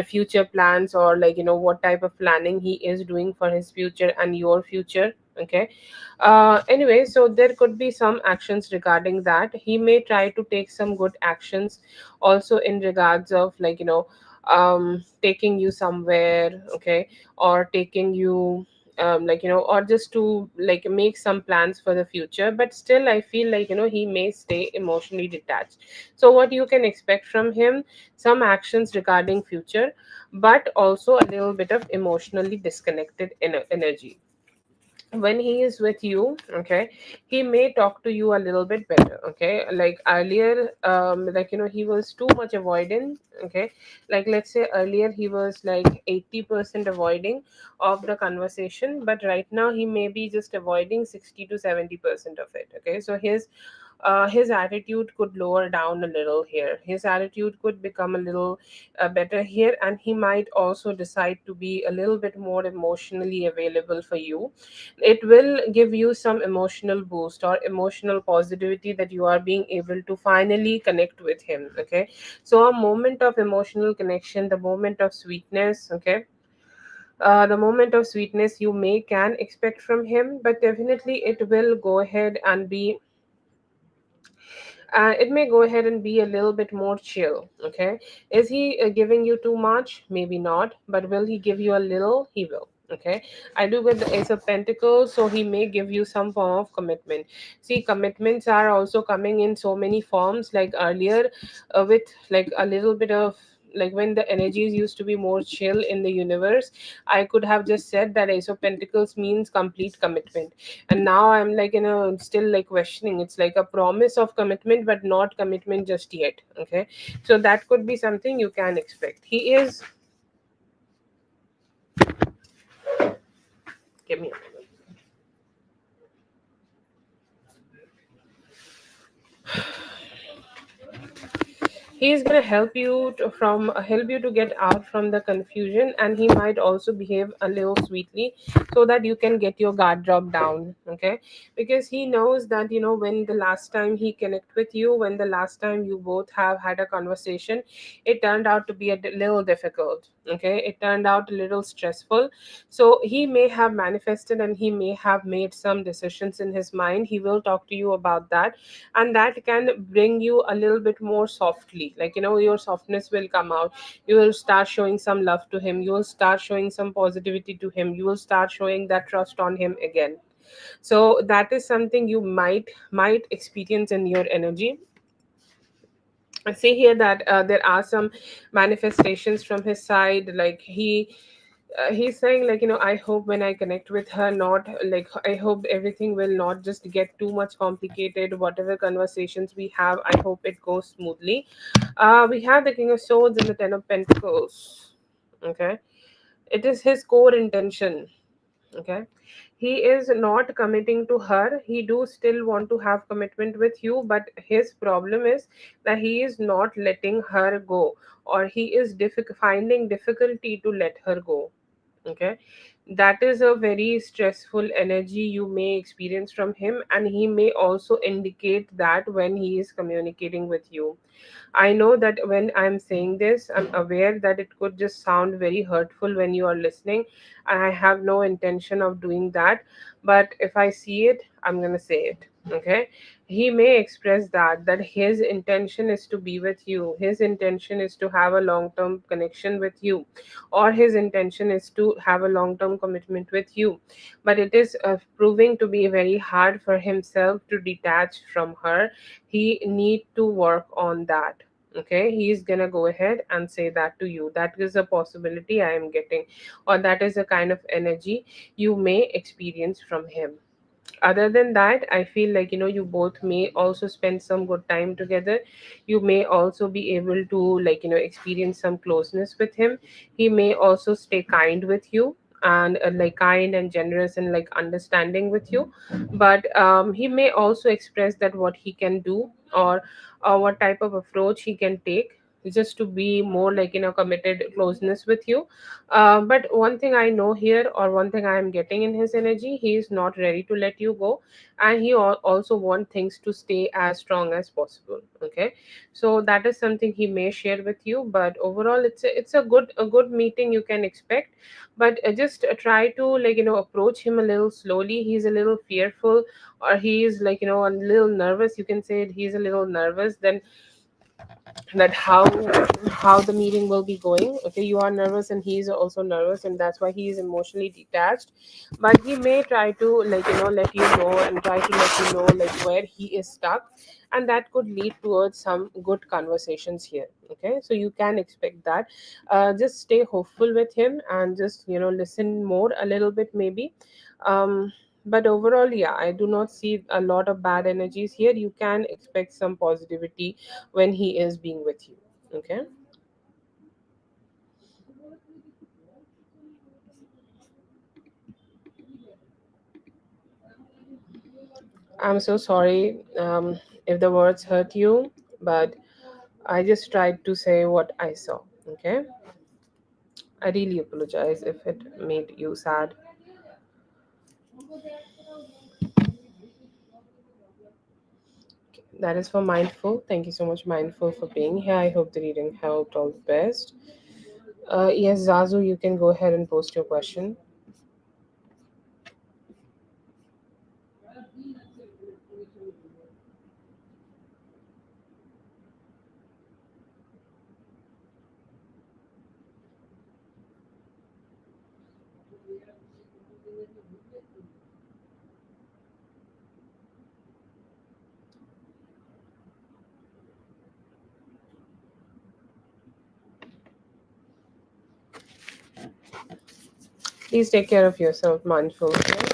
future plans, or like, what type of planning he is doing for his future and your future. Okay. Anyway, so there could be some actions regarding that. He may try to take some good actions also in regards of, like, taking you somewhere. Okay, or taking you, like, or just to like make some plans for the future. But still, I feel like, he may stay emotionally detached. So what you can expect from him: some actions regarding future, but also a little bit of emotionally disconnected energy. When he is with you, okay, he may talk to you a little bit better. Okay, like earlier, like, he was too much avoiding. Okay, like, let's say earlier he was like 80% avoiding of the conversation, but right now he may be just avoiding 60 to 70% of it. Okay, so his attitude could lower down a little here. His attitude could become a little better here, and he might also decide to be a little bit more emotionally available for you. It will give you some emotional boost or emotional positivity that you are being able to finally connect with him. Okay, so a moment of emotional connection, the moment of sweetness. Okay, the moment of sweetness you may can expect from him, but definitely it will go ahead and be, it may go ahead and be a little bit more chill. Okay, is he giving you too much? Maybe not, but will he give you a little? He will. Okay, I do get the Ace of Pentacles, so he may give you some form of commitment. See, commitments are also coming in so many forms. Like earlier, with like a little bit of, like, when the energies used to be more chill in the universe, I could have just said that Ace of Pentacles means complete commitment. And now I'm like, still like questioning. It's like a promise of commitment, but not commitment just yet. Okay, so that could be something you can expect. Give me a moment. He's going to help you to get out from the confusion, and he might also behave a little sweetly, so that you can get your guard drop down. Okay, because he knows that, when the last time he connect with you, when the last time you both have had a conversation, it turned out to be a little difficult. Okay, it turned out a little stressful. So he may have manifested and he may have made some decisions in his mind. He will talk to you about that, and that can bring you a little bit more softly. Like, your softness will come out. You will start showing some love to him. You will start showing some positivity to him. You will start showing that trust on him again. So that is something you might experience in your energy. I see here that there are some manifestations from his side. Like he's saying, like, I hope when I connect with her, not like, I hope everything will not just get too much complicated. Whatever conversations we have, I hope it goes smoothly. We have the King of Swords and the Ten of Pentacles. Okay, it is his core intention. Okay, he is not committing to her. He do still want to have commitment with you, but his problem is that he is not letting her go, or he is finding difficulty to let her go. Okay, that is a very stressful energy you may experience from him, and he may also indicate that when he is communicating with you. I know that when I'm saying this, I'm aware that it could just sound very hurtful when you are listening, and I have no intention of doing that. But if I see it, I'm going to say it. Okay. He may express that his intention is to be with you. His intention is to have a long-term connection with you, or his intention is to have a long-term commitment with you. But it is proving to be very hard for himself to detach from her. He need to work on that. Okay, he's gonna go ahead and say that to you. That is a possibility I am getting, or that is a kind of energy you may experience from him. Other than that, I feel like, you both may also spend some good time together. You may also be able to, like, experience some closeness with him. He may also stay kind with you, and like kind and generous and like understanding with you. But he may also express that what he can do, or what type of approach he can take, just to be more like, committed closeness with you. But one thing I know here, or one thing I am getting in his energy, he is not ready to let you go, and he also want things to stay as strong as possible. Okay, so that is something he may share with you. But overall, it's a good meeting you can expect. But just try to, like, approach him a little slowly. He's a little fearful, or he is, like, a little nervous. You can say he's a little nervous. Then that how the meeting will be going. Okay, you are nervous and he's also nervous, and that's why he is emotionally detached. But he may try to, like, let you know, and try to let you know, like, where he is stuck, and that could lead towards some good conversations here. Okay, so you can expect that. Just stay hopeful with him, and just, listen more a little bit maybe. But overall, yeah, I do not see a lot of bad energies here. You can expect some positivity when he is being with you. Okay, I'm so sorry if the words hurt you, but I just tried to say what I saw. Okay, I really apologize if it made you sad. That is for Mindful. Thank you so much, Mindful, for being here. I hope the reading helped. All the best. Yes, Zazu, you can go ahead and post your question. Please take care of yourself, Mindful. Okay?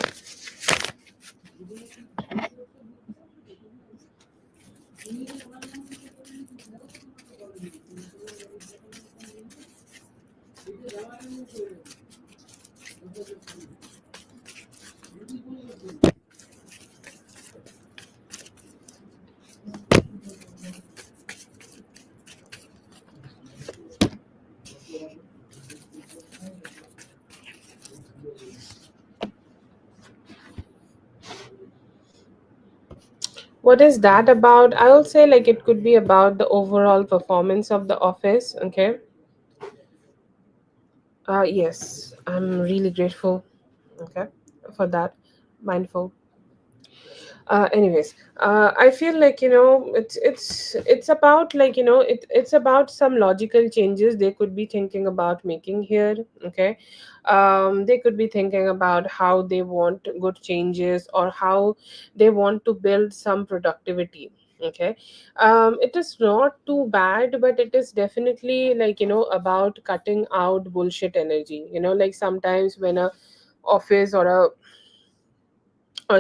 What is that about? I will say, like, it could be about the overall performance of the office. Okay, Yes, I'm really grateful, okay, for that. Mindful. Anyways, I feel like, it's about, like, it's about some logical changes they could be thinking about making here. Okay. They could be thinking about how they want good changes, or how they want to build some productivity. Okay. It is not too bad, but it is definitely, like, about cutting out bullshit energy. Like, sometimes when a office or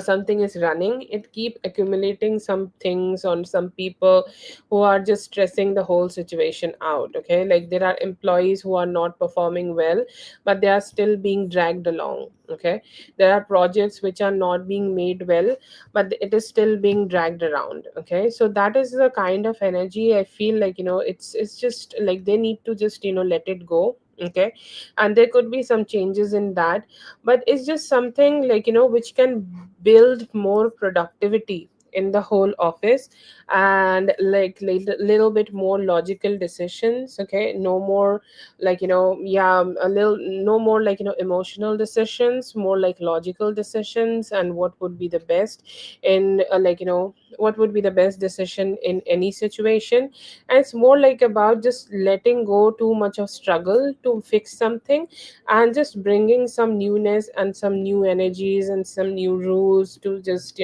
something is running, it keep accumulating some things on some people who are just stressing the whole situation out. Okay, like, there are employees who are not performing well, but they are still being dragged along. Okay, there are projects which are not being made well, but it is still being dragged around. Okay, so that is the kind of energy I feel like, it's just like they need to just, let it go. Okay, and there could be some changes in that, but it's just something, like, which can build more productivity in the whole office, and like little bit more logical decisions. Okay, no more, like, yeah, a little, no more, like, emotional decisions, more like logical decisions, and what would be the best in, like, what would be the best decision in any situation. And it's more like about just letting go too much of struggle to fix something, and just bringing some newness and some new energies and some new rules to just,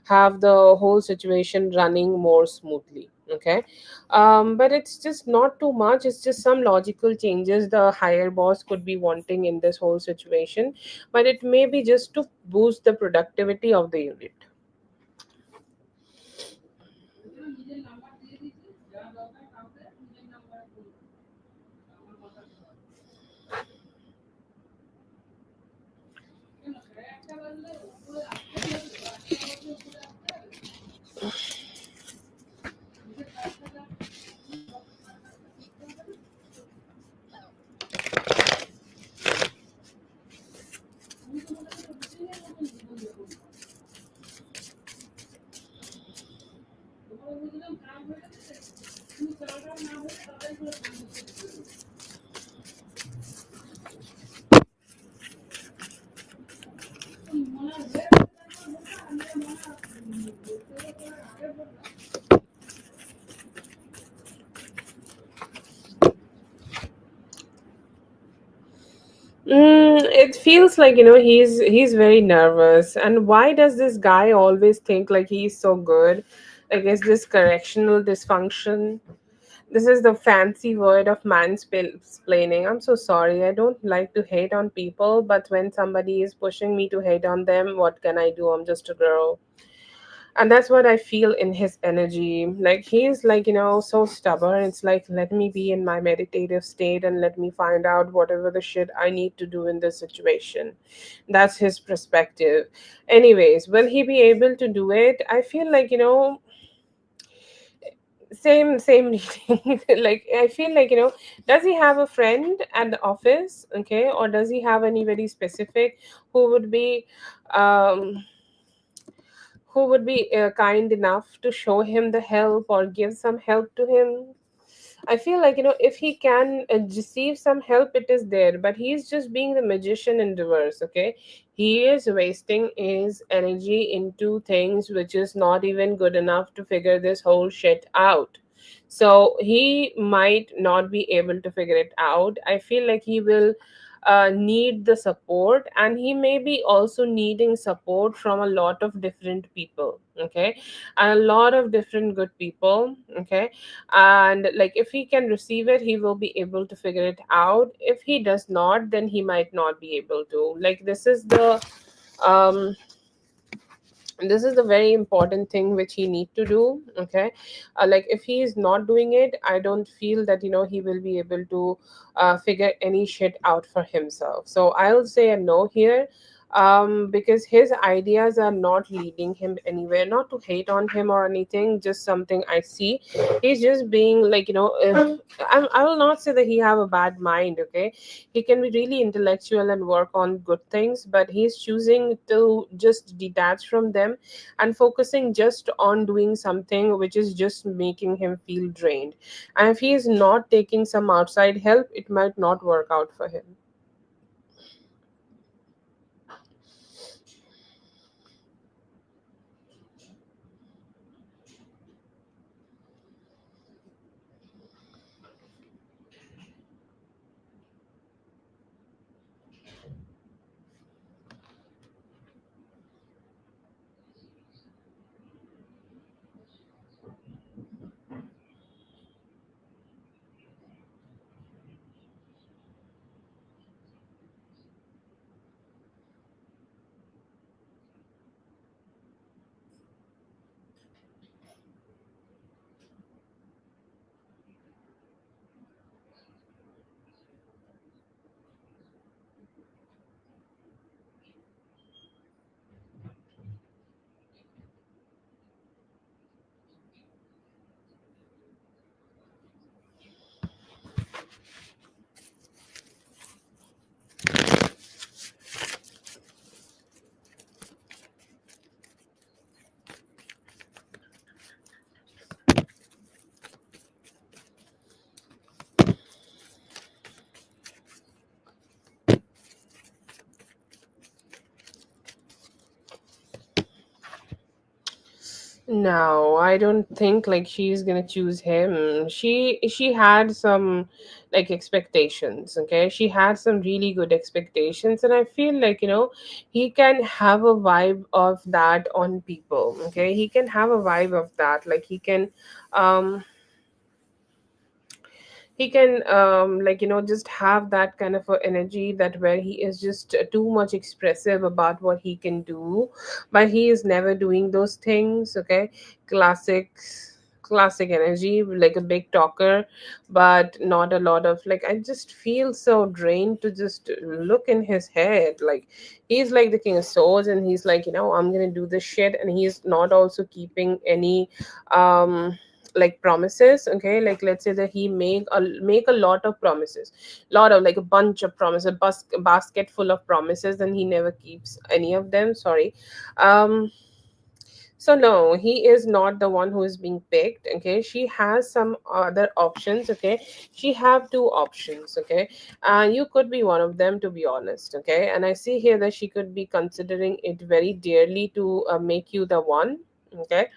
have the whole situation running more smoothly. Okay. But it's just not too much, it's just some logical changes the higher boss could be wanting in this whole situation, but it may be just to boost the productivity of the unit. It feels like, he's very nervous. And why does this guy always think like he's so good? Like, is this correctional dysfunction? This is the fancy word of mansplaining. I'm so sorry. I don't like to hate on people, but when somebody is pushing me to hate on them, what can I do? I'm just a girl. And that's what I feel in his energy. Like, he's like, so stubborn. It's like, let me be in my meditative state and let me find out whatever the shit I need to do in this situation. That's his perspective. Anyways, will he be able to do it? I feel like, same reading. Like, I feel like, does he have a friend at the office? Okay, or does he have anybody specific who would be um kind enough to show him the help or give some help to him? I feel like, if he can receive some help, it is there, but he's just being the magician in reverse. Okay, he is wasting his energy into things which is not even good enough to figure this whole shit out. So he might not be able to figure it out. I feel like he will need the support, and he may be also needing support from a lot of different people. Okay, and a lot of different good people. Okay, and like, if he can receive it, he will be able to figure it out. If he does not, then he might not be able to. Like, um this is the very important thing which he need to do. Okay, like, if he is not doing it, I don't feel that, he will be able to figure any shit out for himself. So I'll say a no here. Because his ideas are not leading him anywhere. Not to hate on him or anything, just something I see. He's just being like, I will not say that he have a bad mind. Okay, he can be really intellectual and work on good things, but he's choosing to just detach from them and focusing just on doing something which is just making him feel drained. And if he is not taking some outside help, it might not work out for him. No, I don't think like she's gonna choose him. She had some like expectations, okay? She had some really good expectations, and I feel like, he can have a vibe of that on people, okay? He can have a vibe of that. Like um he can like just have that kind of a energy, that where he is just too much expressive about what he can do, but he is never doing those things, okay? Classic energy, like a big talker, but not a lot of, like, I just feel so drained to just look in his head. Like, he's like the king of swords, and he's like, I'm gonna do this shit, and he's not also keeping any um like promises, okay? Like, let's say that he make a lot of promises, lot of, like, a bunch of promises, a basket full of promises, and he never keeps any of them. Sorry. Um so no, he is not the one who is being picked, okay? She has some other options, okay? She have two options, okay? You could be one of them, to be honest, okay? And I see here that she could be considering it very dearly to make you the one, okay?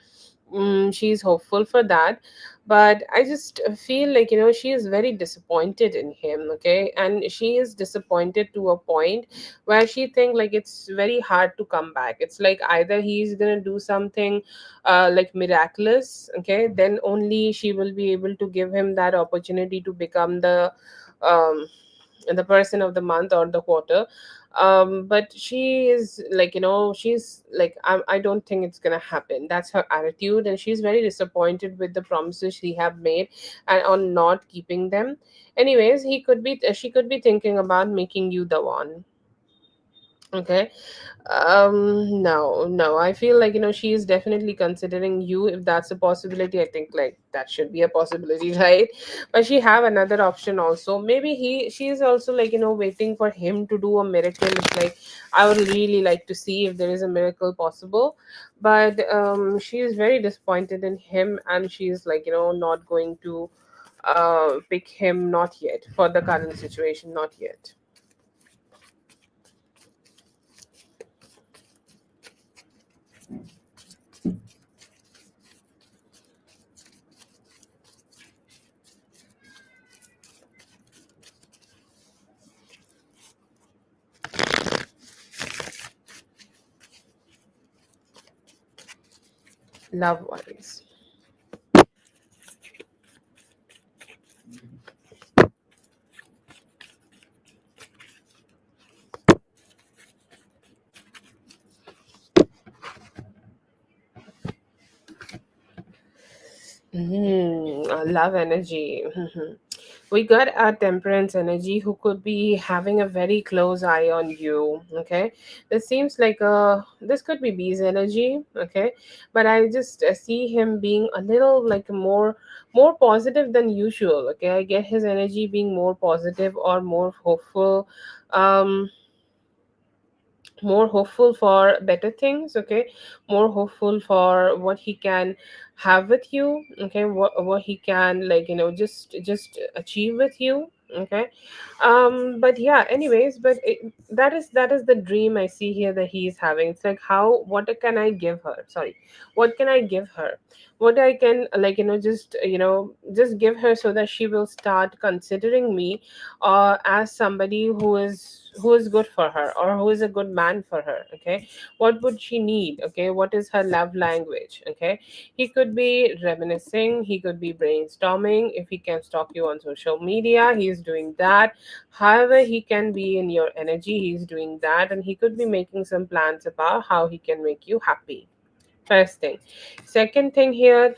She's hopeful for that, but I just feel like, she is very disappointed in him, okay? And she is disappointed to a point where she think like it's very hard to come back. It's like either he's gonna do something like miraculous, okay, then only she will be able to give him that opportunity to become um the person of the month or the quarter. But she is like, she's like, I don't think it's gonna happen. That's her attitude, and she's very disappointed with the promises she have made and on not keeping them. Anyways, she could be thinking about making you the one, okay? No, I feel like, she is definitely considering you. If that's a possibility, I think like that should be a possibility, right? But she have another option also. Maybe she is also like, waiting for him to do a miracle. It's like, I would really like to see if there is a miracle possible. But she is very disappointed in him, and she is like, not going to pick him, not yet, for the current situation, not yet. Love worries. Love energy. We got a temperance energy who could be having a very close eye on you. Okay, this seems like this could be bee's energy. Okay, but I just see him being a little like more positive than usual. Okay, I get his energy being more positive or more hopeful. Um, More hopeful for better things, okay? More hopeful for what he can have with you, okay? What he can, like, just achieve with you, okay? But yeah, anyways, but that is the dream I see here that he's having. It's like, how, what can I give her? Sorry, what can I give her? What I can, like, just give her so that she will start considering me as somebody who is good for her, or who is a good man for her, okay? What would she need? Okay, what is her love language? Okay, he could be reminiscing, he could be brainstorming. If he can stalk you on social media, he's doing that. However he can be in your energy, he's doing that, and he could be making some plans about how he can make you happy. First thing. Second thing here,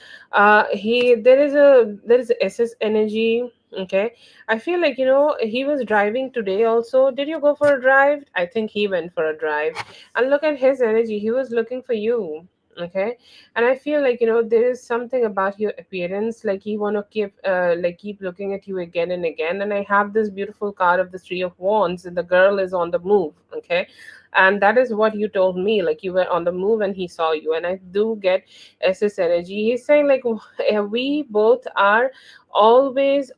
he there is a SS energy. Okay, I feel like, he was driving today. Also, did you go for a drive? I think he went for a drive, and look at his energy. He was looking for you. Okay, and I feel like, there is something about your appearance. Like, he wanna keep looking at you again and again. And I have this beautiful card of the Three of Wands, and the girl is on the move. Okay, And that is what you told me, like you were on the move and he saw you. And I do get SS energy. He's saying like we both are always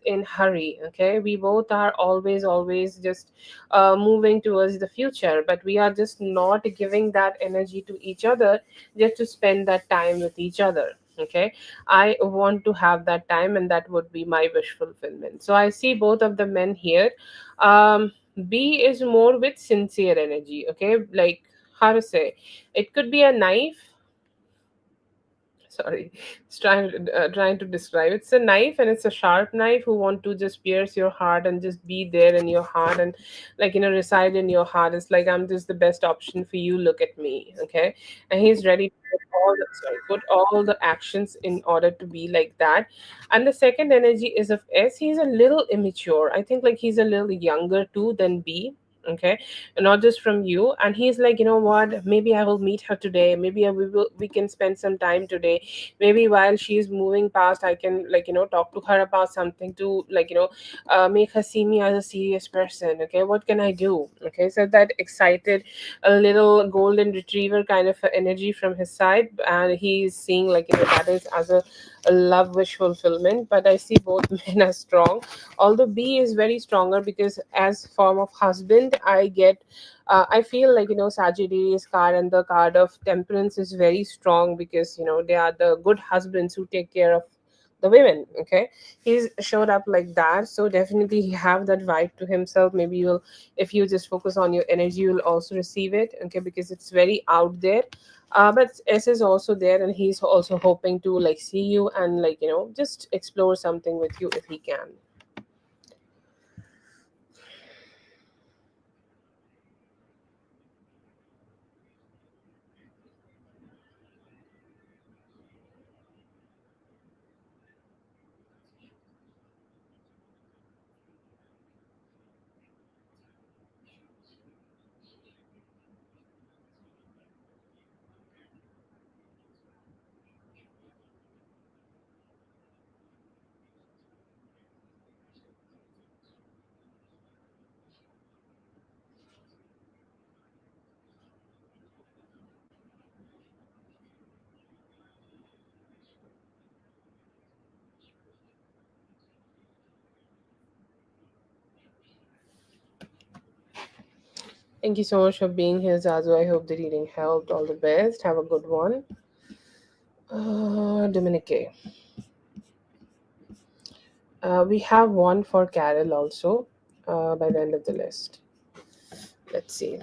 in hurry. Okay, we both are always just moving towards the future, but we are just not giving that energy to each other just to spend that time with each other. Okay, I want to have that time, and that would be my wish fulfillment. So I see both of the men here. um B is more with sincere energy. Okay, like how to say, it could be a knife. Sorry, it's trying to describe. It's a knife, and it's a sharp knife who want to just pierce your heart and just be there in your heart, and like reside in your heart. It's like, I'm just the best option for you, look at me. Okay, and he's ready to put all the actions in order to be like that. And the second energy is of S. He's a little immature. I think like he's a little younger too than B. Okay, not just from you. And he's like, you know what, maybe I will meet her today, maybe we can spend some time today. Maybe while she's moving past, I can like talk to her about something to like make her see me as a serious person. Okay, what can I do? Okay, so that excited, a little golden retriever kind of energy from his side, and he's seeing like that is as a love wish fulfillment. But I see both men are strong, although B is very stronger, because as form of husband I get, I feel like Sagittarius card and the card of temperance is very strong, because they are the good husbands who take care of the women. Okay, he's showed up like that, so definitely he have that vibe to himself. Maybe you'll, if you just focus on your energy, you'll also receive it. Okay, because it's very out there. But S is also there, and he's also hoping to like see you and like just explore something with you if he can. Thank you so much for being here, Zazu. I hope the reading helped. All the best. Have a good one. Dominique. We have one for Carol also by the end of the list. Let's see.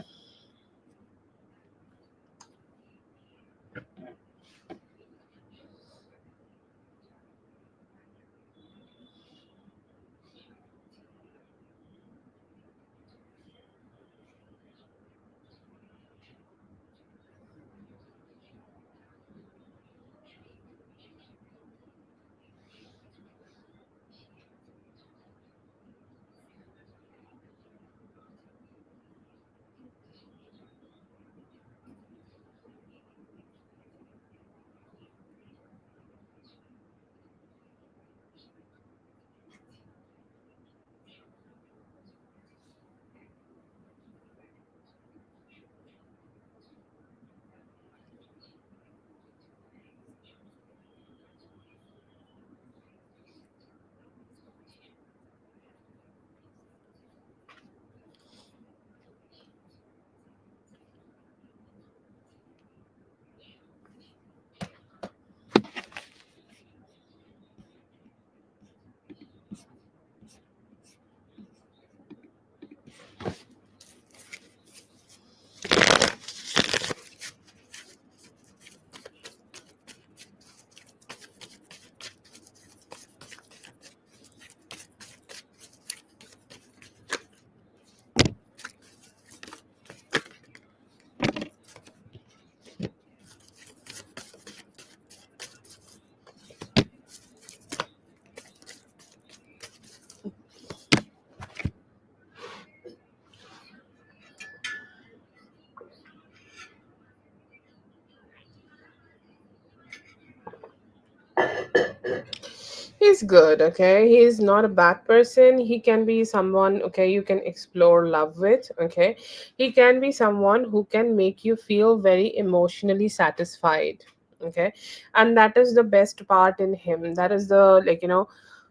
He's good, okay? He's not a bad person. He can be someone, okay, you can explore love with, okay? He can be someone who can make you feel very emotionally satisfied, okay? And that is the best part in him. That is the,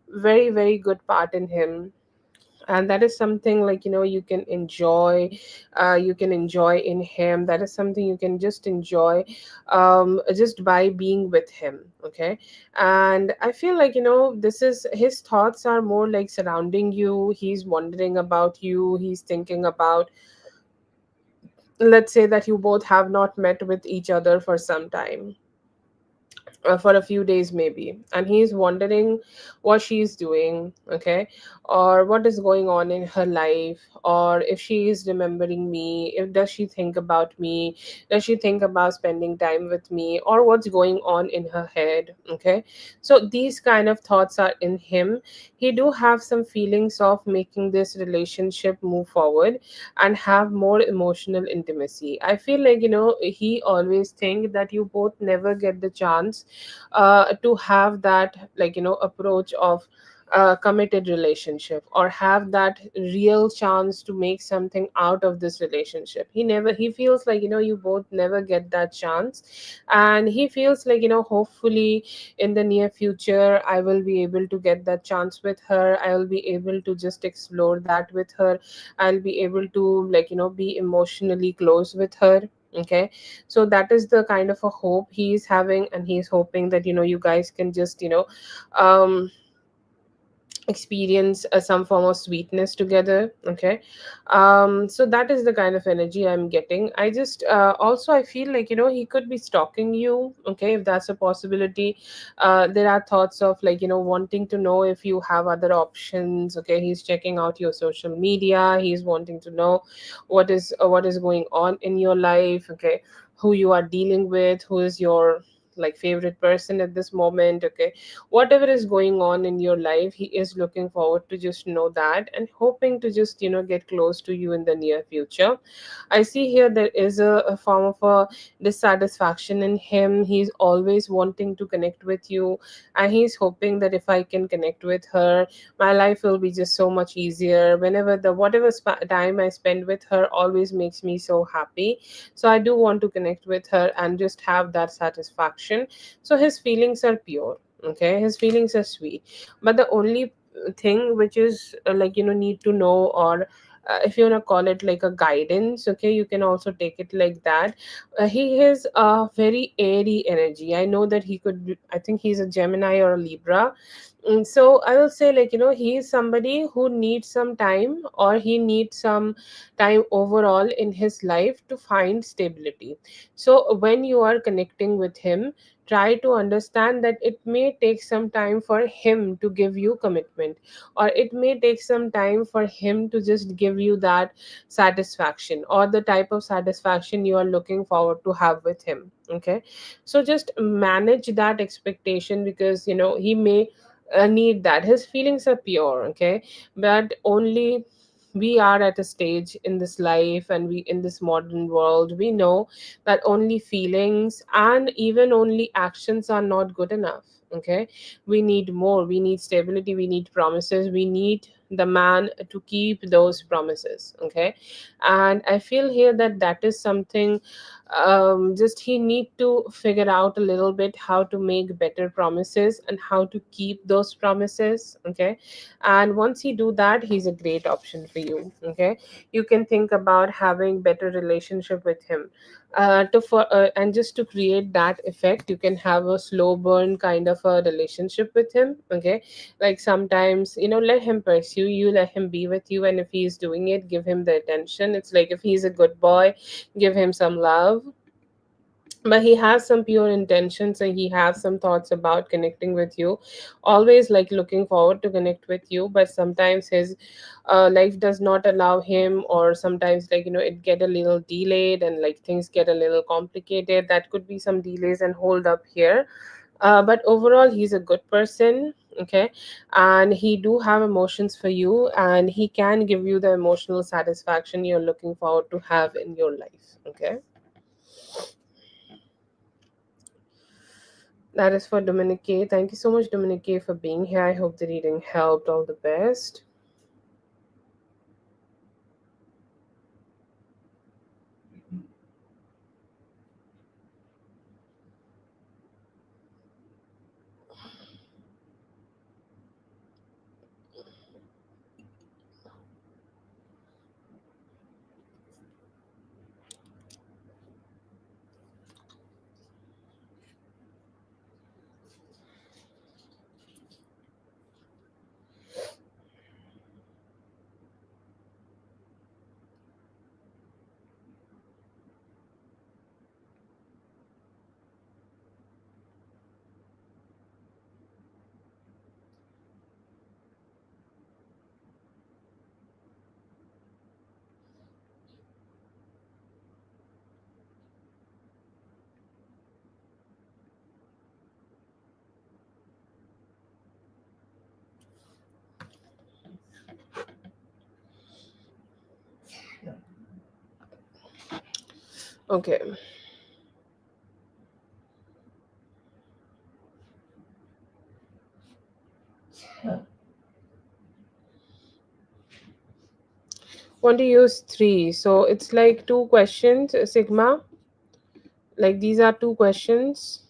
very, very good part in him. And that is something, you can enjoy, you can enjoy in him. That is something you can just enjoy, just by being with him, okay? And I feel like, this is his thoughts are more like surrounding you. He's wondering about you. He's thinking about, let's say that you both have not met with each other for some time, for a few days maybe, and he's wondering what she's doing, okay, or what is going on in her life, or if she is remembering me, if does she think about me, does she think about spending time with me, or what's going on in her head, okay? So these kind of thoughts are in him. He do have some feelings of making this relationship move forward and have more emotional intimacy. I feel like, he always think that you both never get the chance to have that, approach of committed relationship, or have that real chance to make something out of this relationship. He feels like, you both never get that chance. And he feels like, hopefully in the near future I will be able to get that chance with her. I will be able to just explore that with her. I'll be able to, be emotionally close with her, okay? So that is the kind of a hope he is having, and he's hoping that, you guys can just, um experience some form of sweetness together, okay? So that is the kind of energy I'm getting. I just also I feel like, he could be stalking you, okay, if that's a possibility. There are thoughts of, wanting to know if you have other options, okay? He's checking out your social media. He's wanting to know what is going on in your life, okay? Who you are dealing with, who is your favorite person at this moment, okay? Whatever is going on in your life, he is looking forward to just know that, and hoping to just, get close to you in the near future. I see here there is a form of a dissatisfaction in him. He's always wanting to connect with you, and he's hoping that if I can connect with her, my life will be just so much easier. Whenever the whatever time I spend with her always makes me so happy. So I do want to connect with her and just have that satisfaction. So his feelings are pure, okay? His feelings are sweet. But the only thing which is, need to know, or if you want to call it like a guidance, okay, you can also take it like that. He has a very airy energy. I know that he could I think he's a Gemini or a Libra. So I will say, he is somebody who needs some time, or he needs some time overall in his life to find stability. So when you are connecting with him, try to understand that it may take some time for him to give you commitment, or it may take some time for him to just give you that satisfaction, or the type of satisfaction you are looking forward to have with him, okay? So just manage that expectation, because he may need that. His feelings are pure, okay? But only we are at a stage in this life, and we in this modern world, we know that only feelings and even only actions are not good enough, okay? We need more. We need stability. We need promises. We need the man to keep those promises, okay? And I feel here that that is something, just he need to figure out a little bit how to make better promises and how to keep those promises, okay? And once he do that, he's a great option for you, okay? You can think about having better relationship with him, and just to create that effect, you can have a slow burn kind of a relationship with him, okay? Like sometimes, let him pursue you, let him be with you, and if he's doing it, give him the attention. It's like if he's a good boy, give him some love. But he has some pure intentions, and he has some thoughts about connecting with you, always like looking forward to connect with you. But sometimes his life does not allow him, or sometimes, it get a little delayed, and things get a little complicated. That could be some delays and hold up here. But overall, he's a good person, okay? And he do have emotions for you, and he can give you the emotional satisfaction you're looking forward to have in your life, okay? That is for Dominique. Thank you so much, Dominique, for being here. I hope the reading helped. All the best. Okay. Want to use three. So it's like two questions, Sigma. Like these are two questions.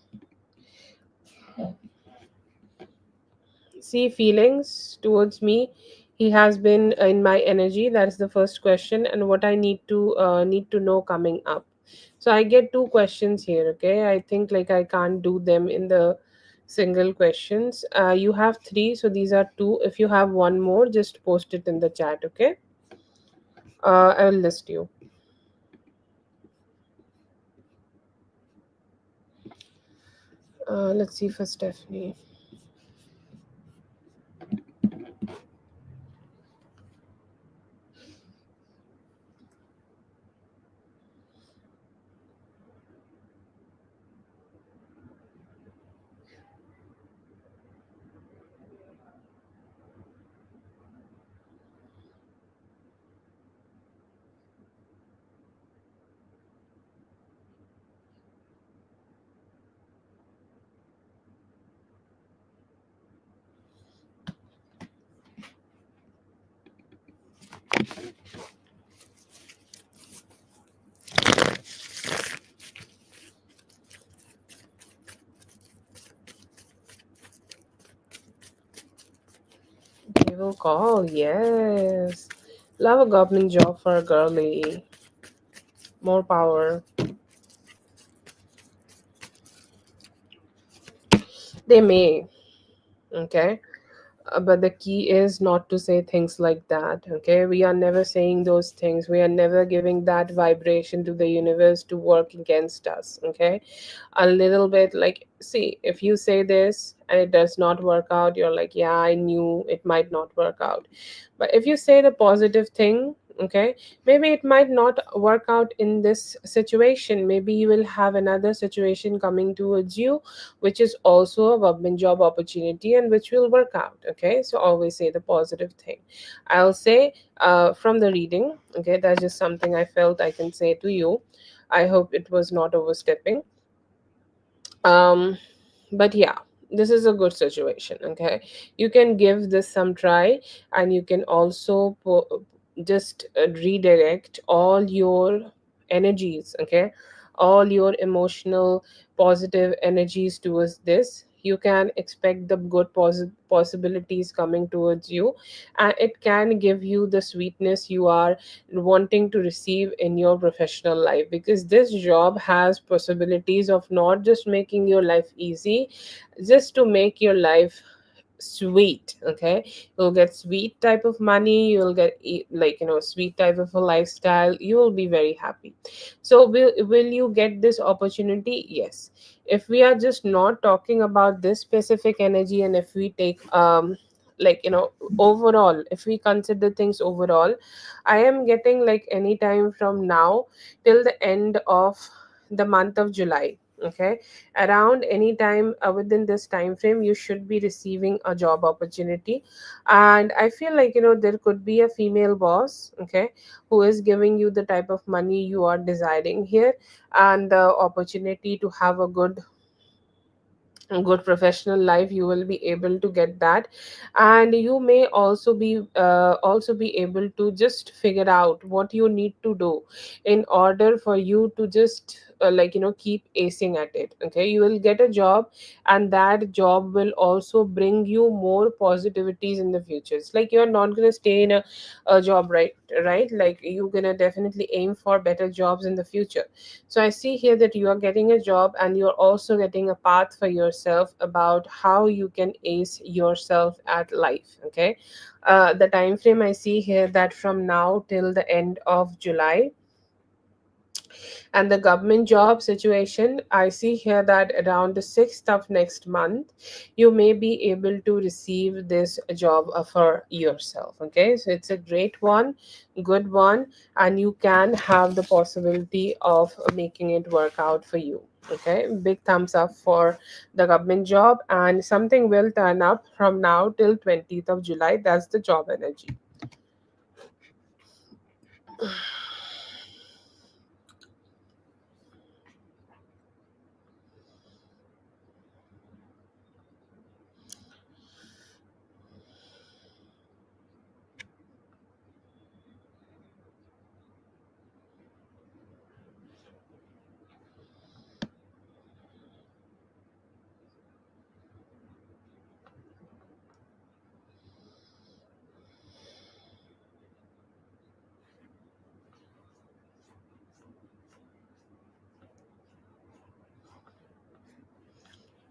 See, feelings towards me. He has been in my energy. That's the first question, and what I need to know coming up. So I get two questions here. Okay, I think like I can't do them in the single questions. You have three, so these are two. If you have one more, just post it in the chat. Okay, I will list you. Let's see for Stephanie. They will call. Yes, love a government job for a girly. More power. They may. Okay. But the key is not to say things like that. Okay, we are never saying those things. We are never giving that vibration to the universe to work against us. Okay, a little bit like, see, if you say this and it does not work out, you're like, yeah, I knew it might not work out. But if you say the positive thing, okay, maybe it might not work out in this situation. Maybe you will have another situation coming towards you, which is also a government job opportunity and which will work out. Okay, so always say the positive thing. I'll say from the reading, okay, that's just something I felt I can say to you. I hope it was not overstepping. um but yeah, this is a good situation. Okay, you can give this some try, and you can also just redirect all your energies. Okay, all your emotional positive energies towards this. You can expect the good possibilities coming towards you, and it can give you the sweetness you are wanting to receive in your professional life, because this job has possibilities of not just making your life easy, just to make your life sweet. Okay, you'll get sweet type of money, you'll get like, sweet type of a lifestyle, you will be very happy. So will you get this opportunity? Yes. If we are just not talking about this specific energy, and if we take like, overall, if we consider things overall, I am getting like any time from now till the end of the month of July. Okay, around any time within this time frame, you should be receiving a job opportunity. And I feel like, there could be a female boss, okay, who is giving you the type of money you are desiring here, and the opportunity to have a good good professional life, you will be able to get that. And you may also be able to just figure out what you need to do in order for you to just keep acing at it. Okay, you will get a job, and that job will also bring you more positivities in the future. It's like you're not going to stay in a job, right? Like you're going to definitely aim for better jobs in the future. So I see here that you are getting a job, and you're also getting a path for yourself about how you can ace yourself at life. Okay. The time frame I see here, that from now till the end of July. And the government job situation, I see here that around the 6th of next month, you may be able to receive this job for yourself. Okay, so it's a great one, good one, and you can have the possibility of making it work out for you. Okay, big thumbs up for the government job, and something will turn up from now till 20th of July. That's the job energy.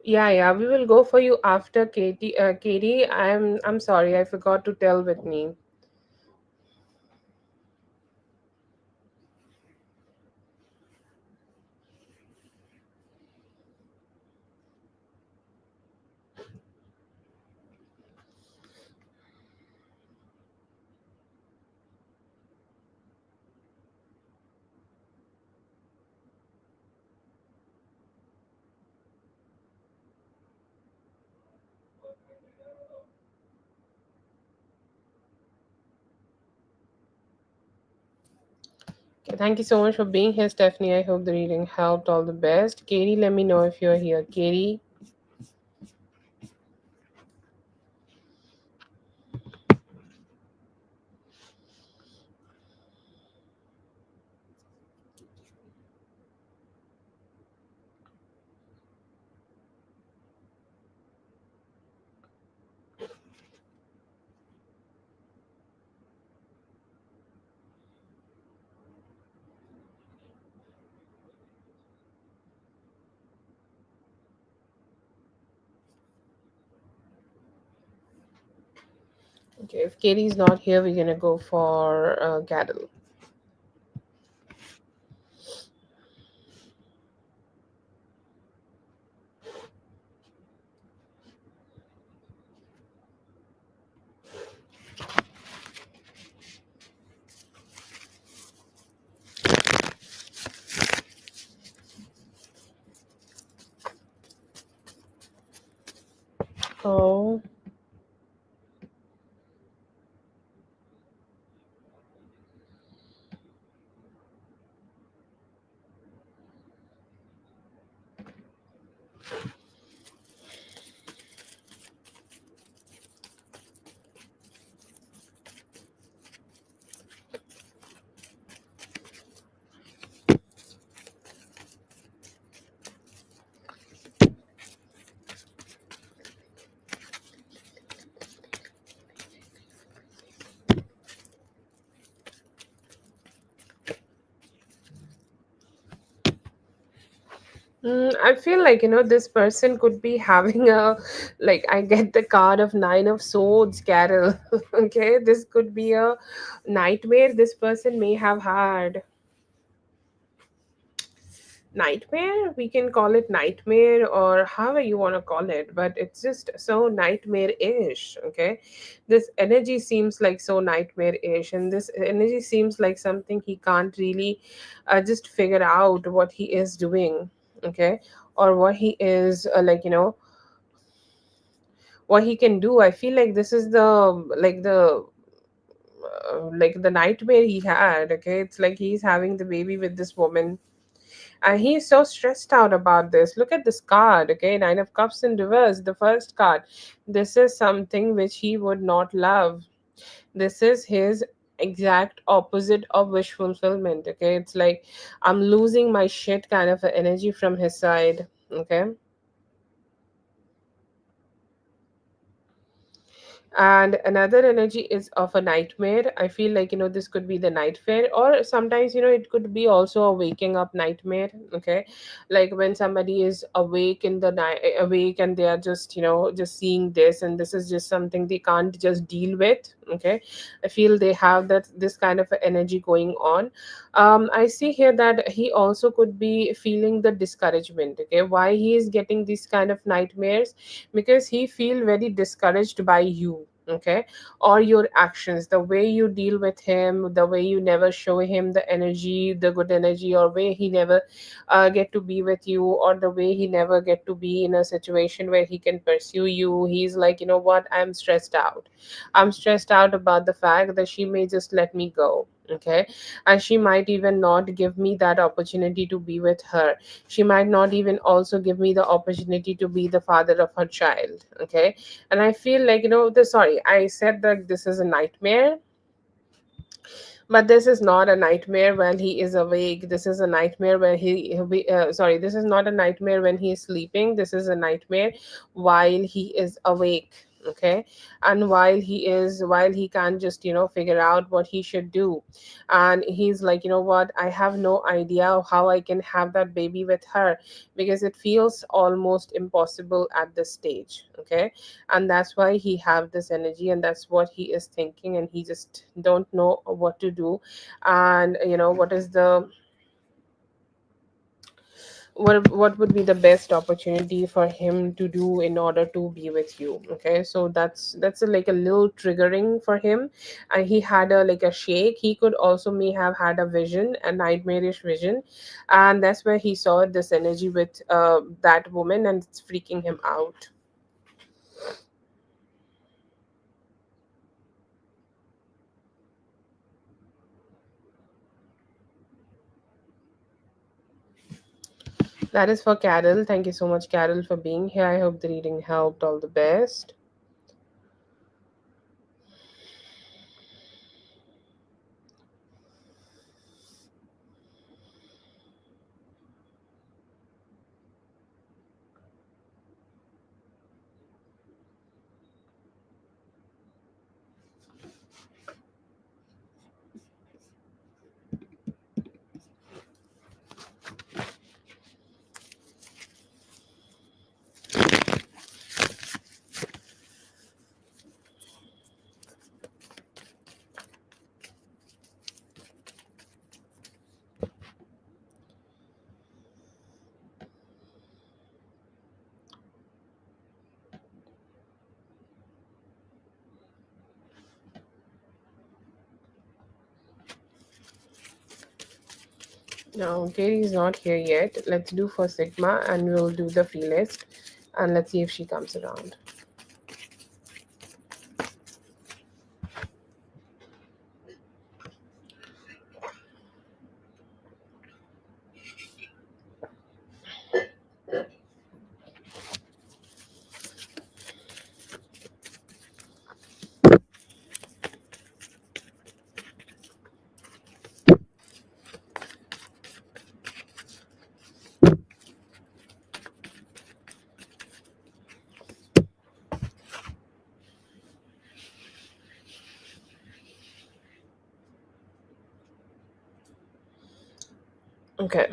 Yeah, we will go for you after Katie. Katie, I'm sorry, I forgot to tell with me. Okay, thank you so much for being here, Stephanie. I hope the reading helped. All the best. Katie, let me know if you're here. Katie. Okay, if Katie's not here, we're gonna go for Gadel. Oh. I feel like, this person could be having like, I get the card of Nine of Swords, Carol. Okay, this could be a nightmare this person may have had. Nightmare, we can call it nightmare or however you want to call it, but it's just so nightmare-ish. Okay, this energy seems like so nightmare-ish, and this energy seems like something he can't really just figure out what he is doing. Okay, or what he is what he can do. I feel like this is the nightmare he had. Okay, it's like he's having the baby with this woman, And he's so stressed out about this. Look at this card, okay? Nine of Cups in reverse, the first card. This is something which he would not love. This is his exact opposite of wish fulfillment, okay? It's like I'm losing my shit kind of a energy from his side, okay? And another energy is of a nightmare. I feel like, this could be the nightmare, or sometimes, it could be also a waking up nightmare, okay? Like when somebody is awake in the night, awake, and they are just, just seeing this, and this is just something they can't just deal with, okay? I feel they have that this kind of a energy going on. I see here that he also could be feeling the discouragement, okay? Why he is getting these kind of nightmares? Because he feel very discouraged by you, okay? Or your actions, the way you deal with him, the way you never show him the energy, the good energy, or way he never get to be with you, or the way he never get to be in a situation where he can pursue you. He's like, you know what, I'm stressed out about the fact that she may just let me go, okay? And she might even not give me that opportunity to be with her. She might not even also give me the opportunity to be the father of her child, okay? And I feel like, sorry, I said that this is a nightmare, but this is not a nightmare when he is awake. This is a nightmare when sorry, this is not a nightmare when he is sleeping. This is a nightmare while he is awake, okay? And while he can't just, figure out what he should do. And he's like, you know what, I have no idea how I can have that baby with her, because it feels almost impossible at this stage, okay? And that's why he have this energy, and that's what he is thinking, and he just don't know what to do. And what would be the best opportunity for him to do in order to be with you, okay? So that's like a little triggering for him. And he had a like a shake. He could also may have had a vision, a nightmarish vision, and that's where he saw this energy with that woman, and it's freaking him out. That is for Carol. Thank you so much, Carol, for being here. I hope the reading helped. All the best. Now, Katie is not here yet. Let's do for Sigma, and we'll do the free list, and let's see if she comes around. Okay.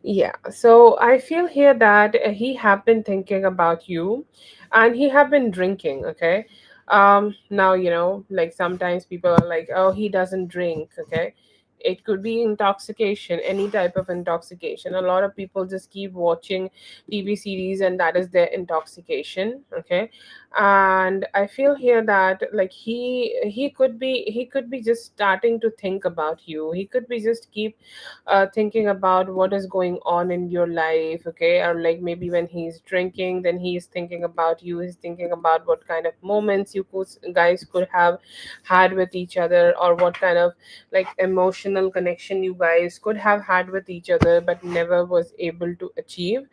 Yeah, so I feel here that he have been thinking about you, and he have been drinking, okay? Now, like sometimes people are like, oh, he doesn't drink, okay? It could be intoxication, any type of intoxication. A lot of people just keep watching TV series, and that is their intoxication, okay? And I feel here that like he could be just starting to think about you. He could be just keep thinking about what is going on in your life, okay? Or like maybe when he's drinking, then he's thinking about you. He's thinking about what kind of moments guys could have had with each other, or what kind of like emotional connection you guys could have had with each other but never was able to achieve.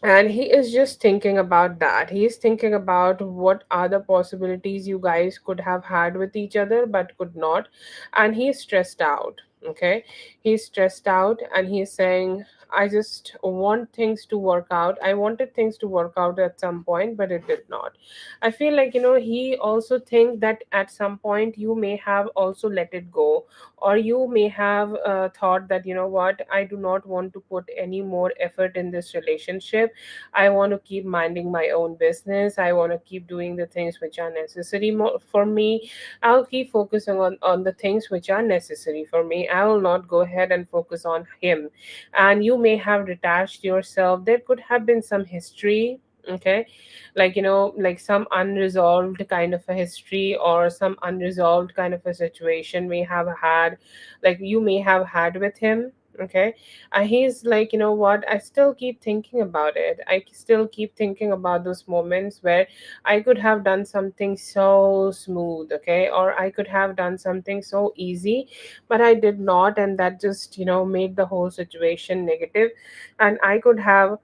And he is just thinking about that. He is thinking about what are the possibilities you guys could have had with each other but could not. And he's stressed out, okay? He's stressed out and he's saying, I just want things to work out. I wanted things to work out at some point, but it did not. I feel like, he also think that at some point you may have also let it go, or you may have thought that, what, I do not want to put any more effort in this relationship. I want to keep minding my own business. I want to keep doing the things which are necessary for me. I'll keep focusing on the things which are necessary for me. I will not go ahead and focus on him. And you may have detached yourself. There could have been some history, okay? Like, like some unresolved kind of a history, or some unresolved kind of a situation may have had, like you may have had with him, okay? And he's like, what, I still keep thinking about it. I still keep thinking about those moments where I could have done something so smooth, okay? Or I could have done something so easy, but I did not. And that just, made the whole situation negative. And I could have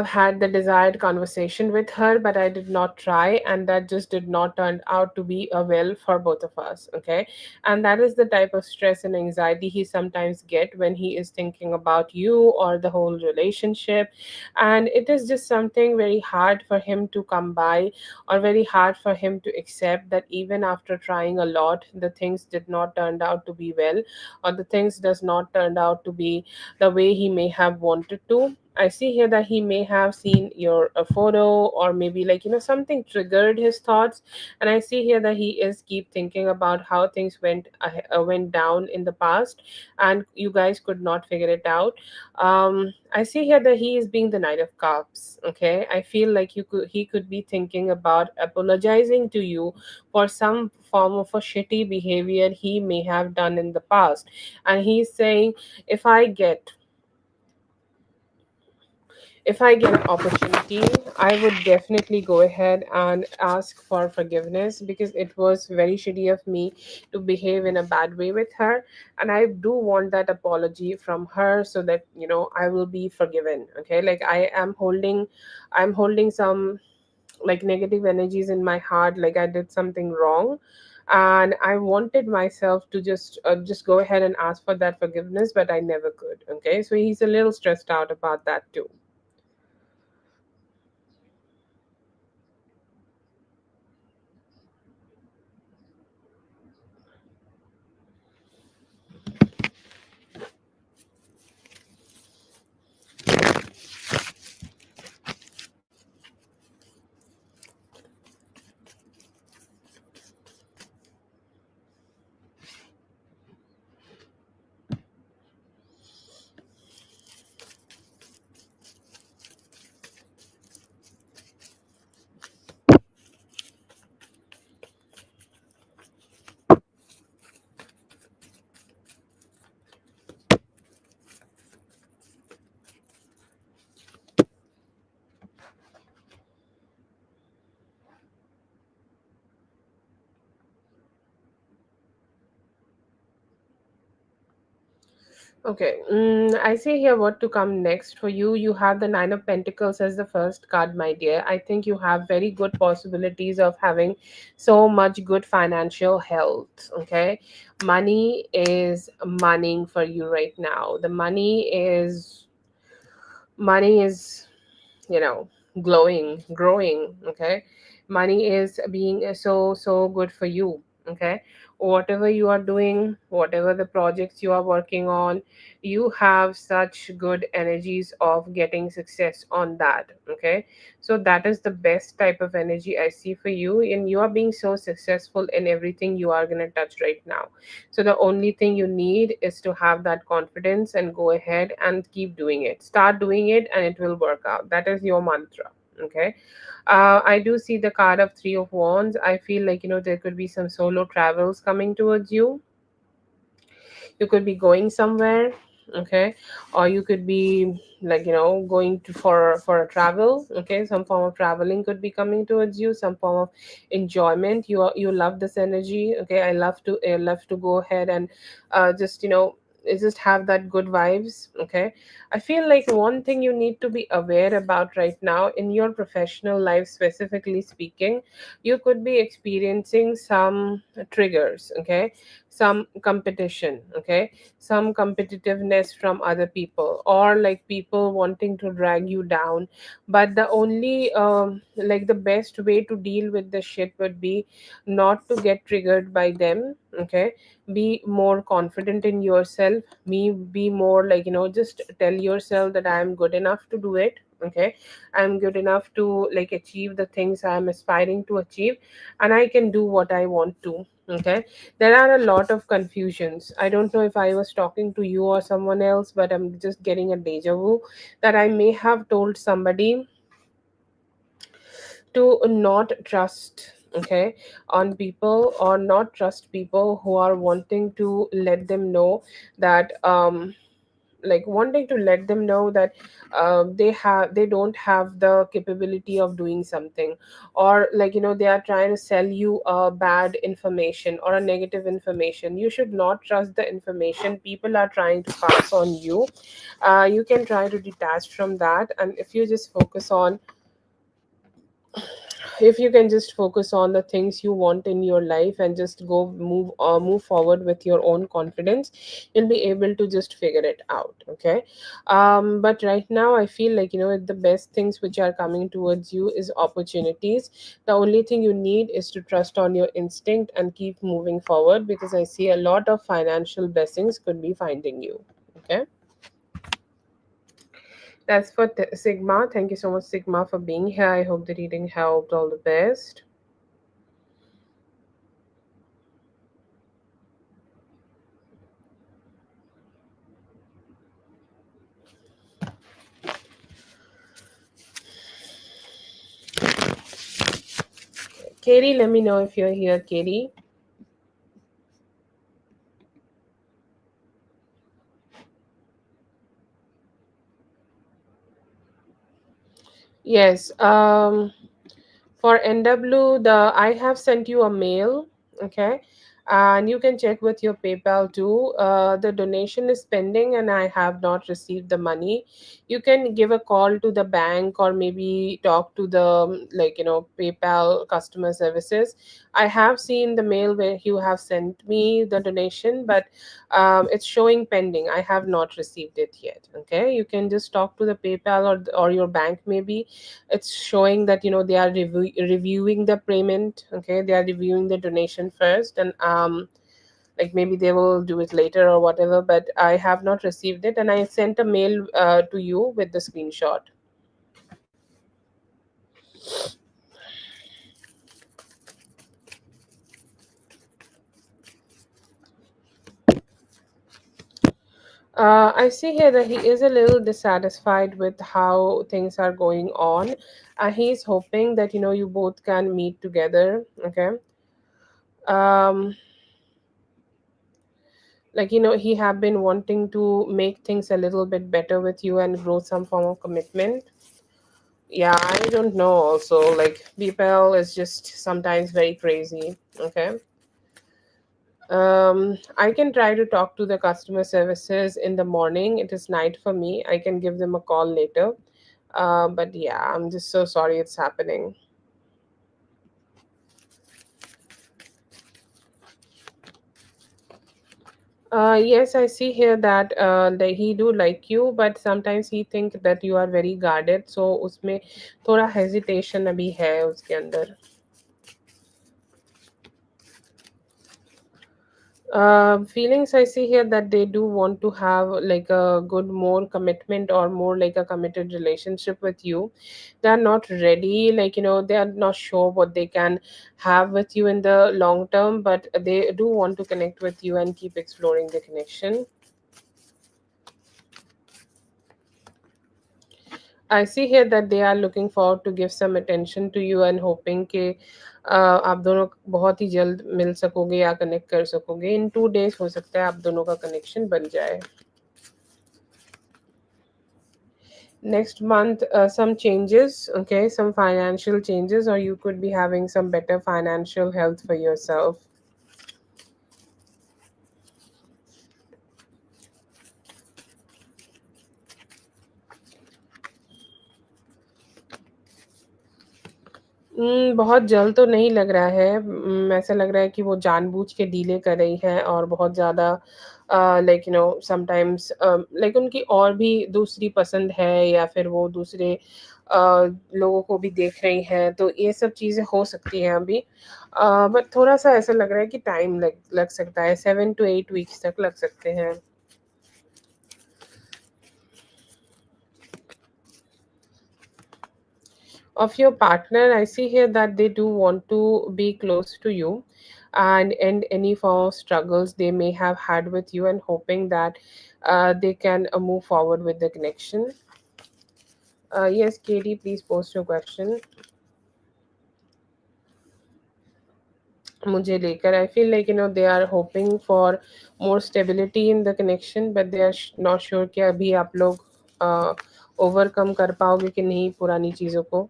had the desired conversation with her, but I did not try, and that just did not turn out to be a well for both of us. Okay, and that is the type of stress and anxiety he sometimes get when he is thinking about you or the whole relationship, and it is just something very hard for him to come by, or very hard for him to accept that even after trying a lot, the things did not turn out to be well, or the things does not turn out to be the way he may have wanted to. I see here that he may have seen your a photo, or maybe like something triggered his thoughts, and I see here that he is keep thinking about how things went down in the past, and you guys could not figure it out. I see here that he is being the Knight of Cups. Okay, I feel like he could be thinking about apologizing to you for some form of a shitty behavior he may have done in the past, and he's saying, if I get if I get an opportunity, I would definitely go ahead and ask for forgiveness, because it was very shitty of me to behave in a bad way with her. And I do want that apology from her, so that, I will be forgiven. Okay. Like I'm holding some like negative energies in my heart, like I did something wrong. And I wanted myself to just go ahead and ask for that forgiveness, but I never could. Okay. So he's a little stressed out about that too. Okay, I see here what to come next for you. You have the Nine of Pentacles as the first card, my dear. I think you have very good possibilities of having so much good financial health. Okay, money is money for you right now. The money is you know glowing, growing. Okay, money is being so good for you. Okay, whatever you are doing, whatever the projects you are working on, you have such good energies of getting success on that. Okay, so that is the best type of energy I see for you, and you are being so successful in everything you are going to touch right now. So the only thing you need is to have that confidence and go ahead and keep doing it. Start doing it and it will work out. That is your mantra. Okay. I do see the card of Three of Wands. I feel like, there could be some solo travels coming towards you. You could be going somewhere. Okay, or you could be like, going to for a travel. Okay, some form of traveling could be coming towards you, some form of enjoyment. You love this energy. Okay, I love to go ahead and just just have that good vibes. Okay, I feel like one thing you need to be aware about right now in your professional life, specifically speaking, you could be experiencing some triggers. Okay, some competition. Okay, some competitiveness from other people, or like people wanting to drag you down. But the only like the best way to deal with the shit would be not to get triggered by them. Okay, be more confident in yourself. Be more like, just tell yourself that I am good enough to do it. Okay, I'm good enough to like achieve the things I'm aspiring to achieve, and I can do what I want to. Okay, there are a lot of confusions. I don't know if I was talking to you or someone else, but I'm just getting a deja vu that I may have told somebody to not trust, okay, on people, or not trust people who are wanting to let them know that like wanting to let them know that they don't have the capability of doing something, or like, they are trying to sell you a bad information or a negative information. You should not trust the information people are trying to pass on you. You can try to detach from that, and if you can just focus on the things you want in your life and just go move forward with your own confidence, you'll be able to just figure it out. Okay, but right now I feel like, the best things which are coming towards you is opportunities. The only thing you need is to trust on your instinct and keep moving forward, because I see a lot of financial blessings could be finding you. Okay, that's for Sigma. Thank you so much, Sigma, for being here. I hope the reading helped. All the best. Katie, let me know if you're here, Katie. Yes. For NW, I have sent you a mail. Okay, and you can check with your PayPal too. The donation is pending, and I have not received the money. You can give a call to the bank, or maybe talk to the like, PayPal customer services. I have seen the mail where you have sent me the donation, but it's showing pending. I have not received it yet. Okay, you can just talk to the PayPal, or your bank maybe. It's showing that, they are reviewing the payment. Okay, they are reviewing the donation first, and like maybe they will do it later or whatever, but I have not received it, and I sent a mail to you with the screenshot. I see here that he is a little dissatisfied with how things are going on. He's hoping that, you both can meet together. Okay, um like, he have been wanting to make things a little bit better with you and grow some form of commitment. Yeah, I don't know also, like, people is just sometimes very crazy. Okay, I can try to talk to the customer services in the morning. It is night for me. I can give them a call later. But yeah, I'm just so sorry it's happening. Yes, I see here that he do like you, but sometimes he think that you are very guarded, so उसमें थोड़ा hesitation अभी है उसके अंदर. Feelings I see here that they do want to have like a good more commitment or more like a committed relationship with you. They are not ready, like they are not sure what they can have with you in the long term, but they do want to connect with you and keep exploring the connection. I see here that they are looking forward to give some attention to you and hoping कि आप दोनों बहुत ही जल्द मिल सकोगे या connect कर सकोगे। इन 2 days हो सकता है आप दोनों का कनेक्शन बन जाए। Next month, some changes, okay, some financial changes, or you could be having some better financial health for yourself. बहुत जल्द तो नहीं लग रहा है। ऐसा लग रहा है कि वो जानबूझ के डिले कर रही हैं और बहुत ज़्यादा लाइक समटाइम्स लाइक उनकी और भी दूसरी पसंद है या फिर वो दूसरे लोगों को भी देख रही हैं, तो ये सब चीज़ें हो सकती हैं अभी। बट थोड़ा-सा ऐसा लग रहा है कि टाइम लग लग सकता है, 7 टू 8 वीक्स तक लग सकते हैं। Of your partner, I see here that they do want to be close to you and end any form of struggles they may have had with you, and hoping that they can move forward with the connection. Yes, Katie, please post your question. मुझे लेकर I feel like they are hoping for more stability in the connection, but they are not sure कि अभी आप लोग overcome कर पाओगे कि नहीं पुरानी चीज़ों को।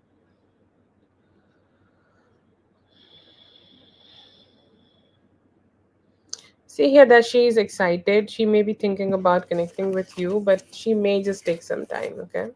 See here that she is excited. She may be thinking about connecting with you, but she may just take some time, okay?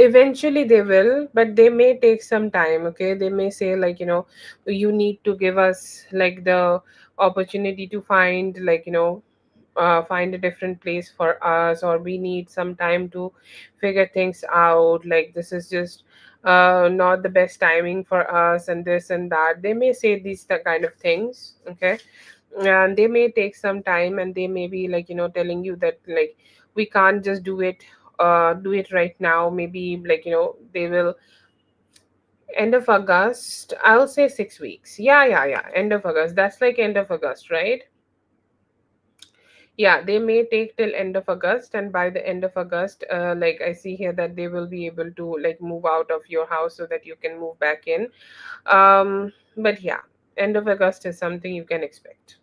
Eventually they will, but they may take some time, okay? They may say, like, you need to give us like the opportunity to find, like, find a different place for us, or we need some time to figure things out. Like, this is just not the best timing for us, and this and that. They may say these the kind of things, okay? And they may take some time, and they may be like telling you that like we can't just do it right now. Maybe like they will end of August. I'll say 6 weeks. Yeah, yeah, yeah, end of August. That's like end of August, right? Yeah, they may take till end of August, and by the end of August, like I see here that they will be able to like move out of your house so that you can move back in. But yeah, end of August is something you can expect.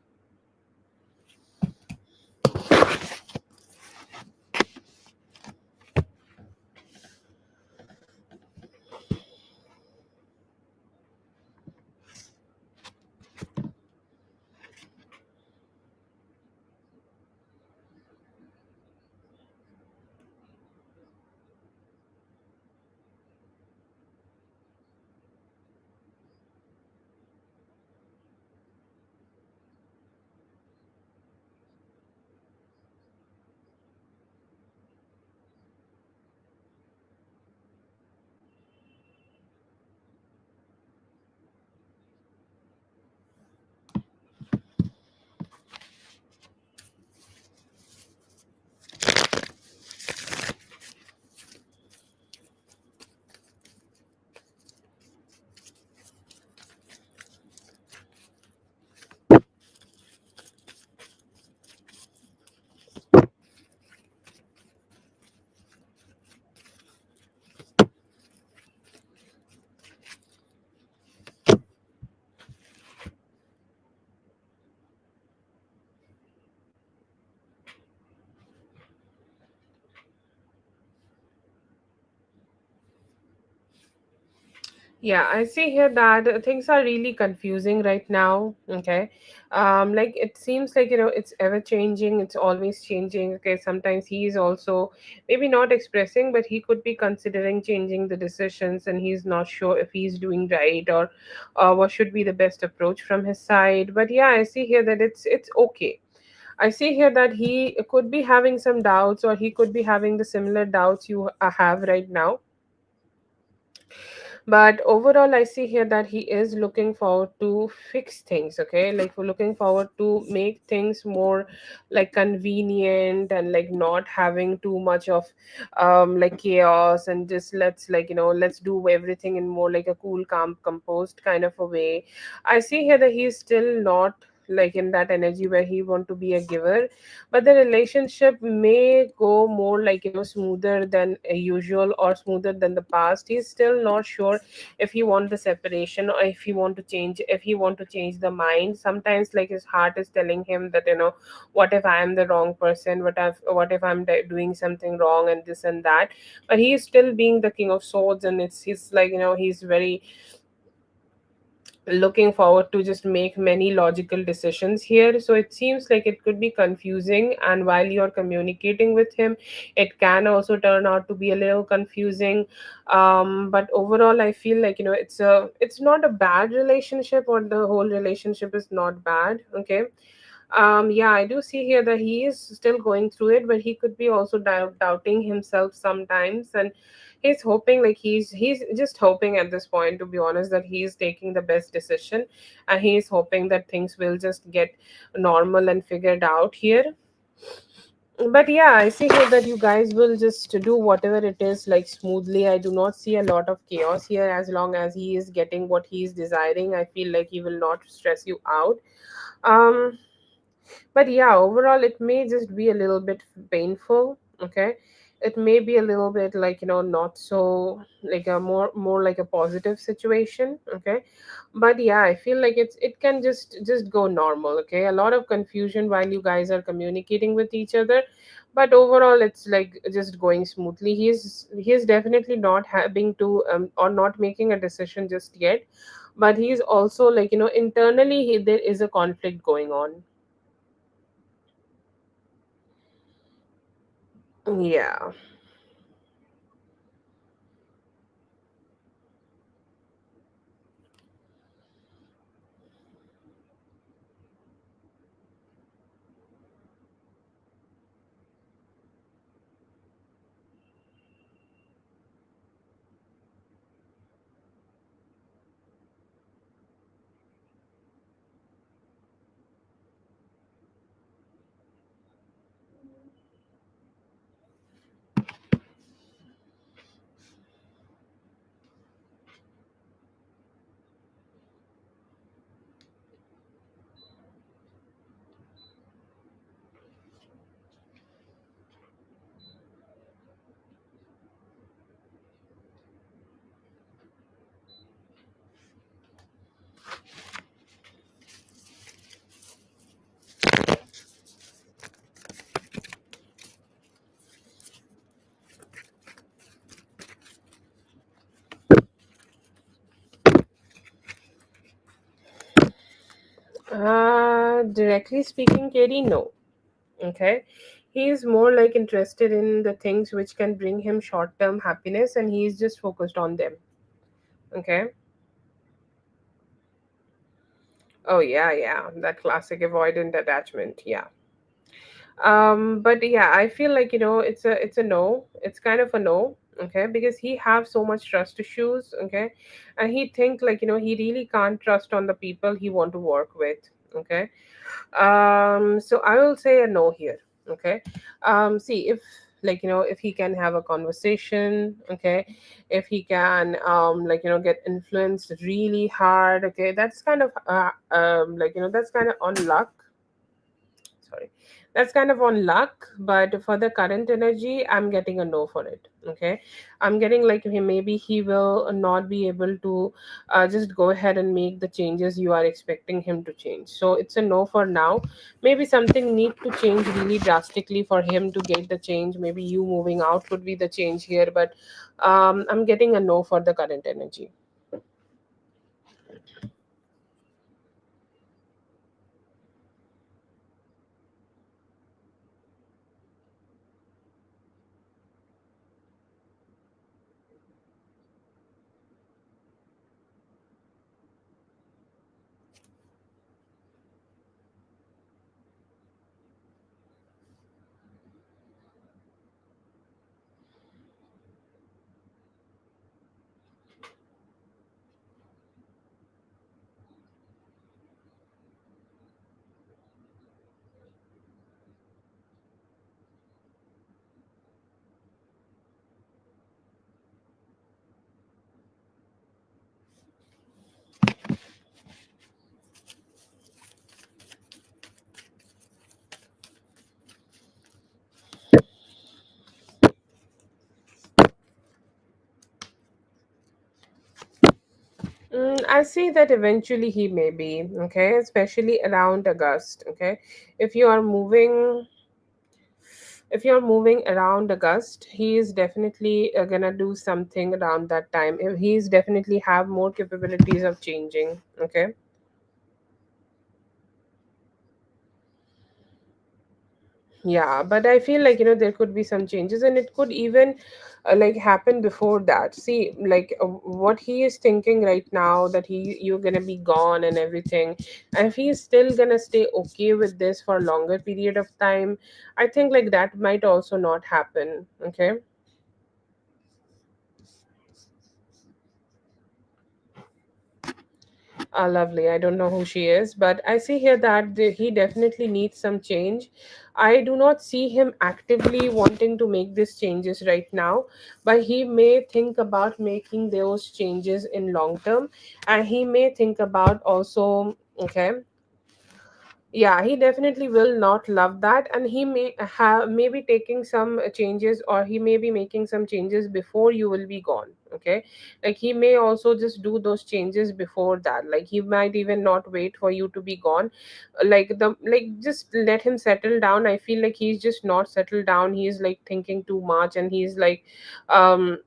Yeah, I see here that things are really confusing right now. Okay. Like it seems like, it's ever changing, it's always changing. Okay. Sometimes he is also maybe not expressing, but he could be considering changing the decisions, and he's not sure if he's doing right, or what should be the best approach from his side. But yeah, I see here that it's okay. I see here that he could be having some doubts, or he could be having the similar doubts you have right now. But overall, I see here that he is looking forward to fix things. Okay, like we're looking forward to make things more like convenient, and like not having too much of like chaos, and just let's like let's do everything in more like a cool, calm, composed kind of a way. I see here that he's still not like in that energy where he want to be a giver, but the relationship may go more like smoother than usual, or smoother than the past. He's still not sure if he want the separation, or if he want to change, if he want to change the mind. Sometimes like his heart is telling him that what if I am the wrong person, what if I'm doing something wrong, and this and that. But he is still being the king of swords, and it's he's like he's very looking forward to just make many logical decisions here. So it seems like it could be confusing, and while you're communicating with him, it can also turn out to be a little confusing. But overall, I feel like it's not a bad relationship, or the whole relationship is not bad. Okay. Yeah, I do see here that he is still going through it, but he could be also doubting himself sometimes, and he's hoping, like he's just hoping at this point, to be honest, that he's taking the best decision, and he's hoping that things will just get normal and figured out here. But yeah, I see here that you guys will just do whatever it is like smoothly. I do not see a lot of chaos here. As long as he is getting what he's desiring, I feel like he will not stress you out. um but yeah, overall it may just be a little bit painful. Okay, it may be a little bit like not so like a more like a positive situation. Okay, but yeah, I feel like it can just go normal. Okay, a lot of confusion while you guys are communicating with each other, but overall it's like just going smoothly. He's definitely not having to or not making a decision just yet, but he's also like internally there is a conflict going on. Yeah. Directly speaking, Katie, no. Okay. He's more like interested in the things which can bring him short term happiness, and he's just focused on them. Okay. Oh, yeah, yeah. That classic avoidant attachment. Yeah. But yeah, I feel like it's a no. It's kind of a no. Okay, because he have so much trust issues. Okay, and he think like he really can't trust on the people he want to work with. Okay. So I will say a no here. Okay. See, if like if he can have a conversation. Okay, if he can like get influenced really hard. Okay, that's kind of like that's kind of on luck. Sorry, that's kind of on luck. But for the current energy, I'm getting a no for it. Okay, I'm getting like maybe he will not be able to just go ahead and make the changes you are expecting him to change. So it's a no for now. Maybe something need to change really drastically for him to get the change. Maybe you moving out could be the change here, but I'm getting a no for the current energy. I see that eventually he may be, okay, especially around August, okay. If you are moving, if you're moving around August, he is definitely gonna do something around that time. He's definitely have more capabilities of changing, okay. Yeah, but I feel like, there could be some changes, and it could even like happen before that. See, like what he is thinking right now, that you're gonna be gone and everything, and if he's still gonna stay okay with this for a longer period of time, I think like that might also not happen. Okay. Lovely. I don't know who she is, but I see here that he definitely needs some change. I do not see him actively wanting to make these changes right now, but he may think about making those changes in long term, and he may think about also, okay, yeah, he definitely will not love that, and he may have maybe taking some changes, or he may be making some changes before you will be gone. Okay, like he may also just do those changes before that. Like he might even not wait for you to be gone. Like just let him settle down. I feel like he's just not settled down. He's like thinking too much, and he's like um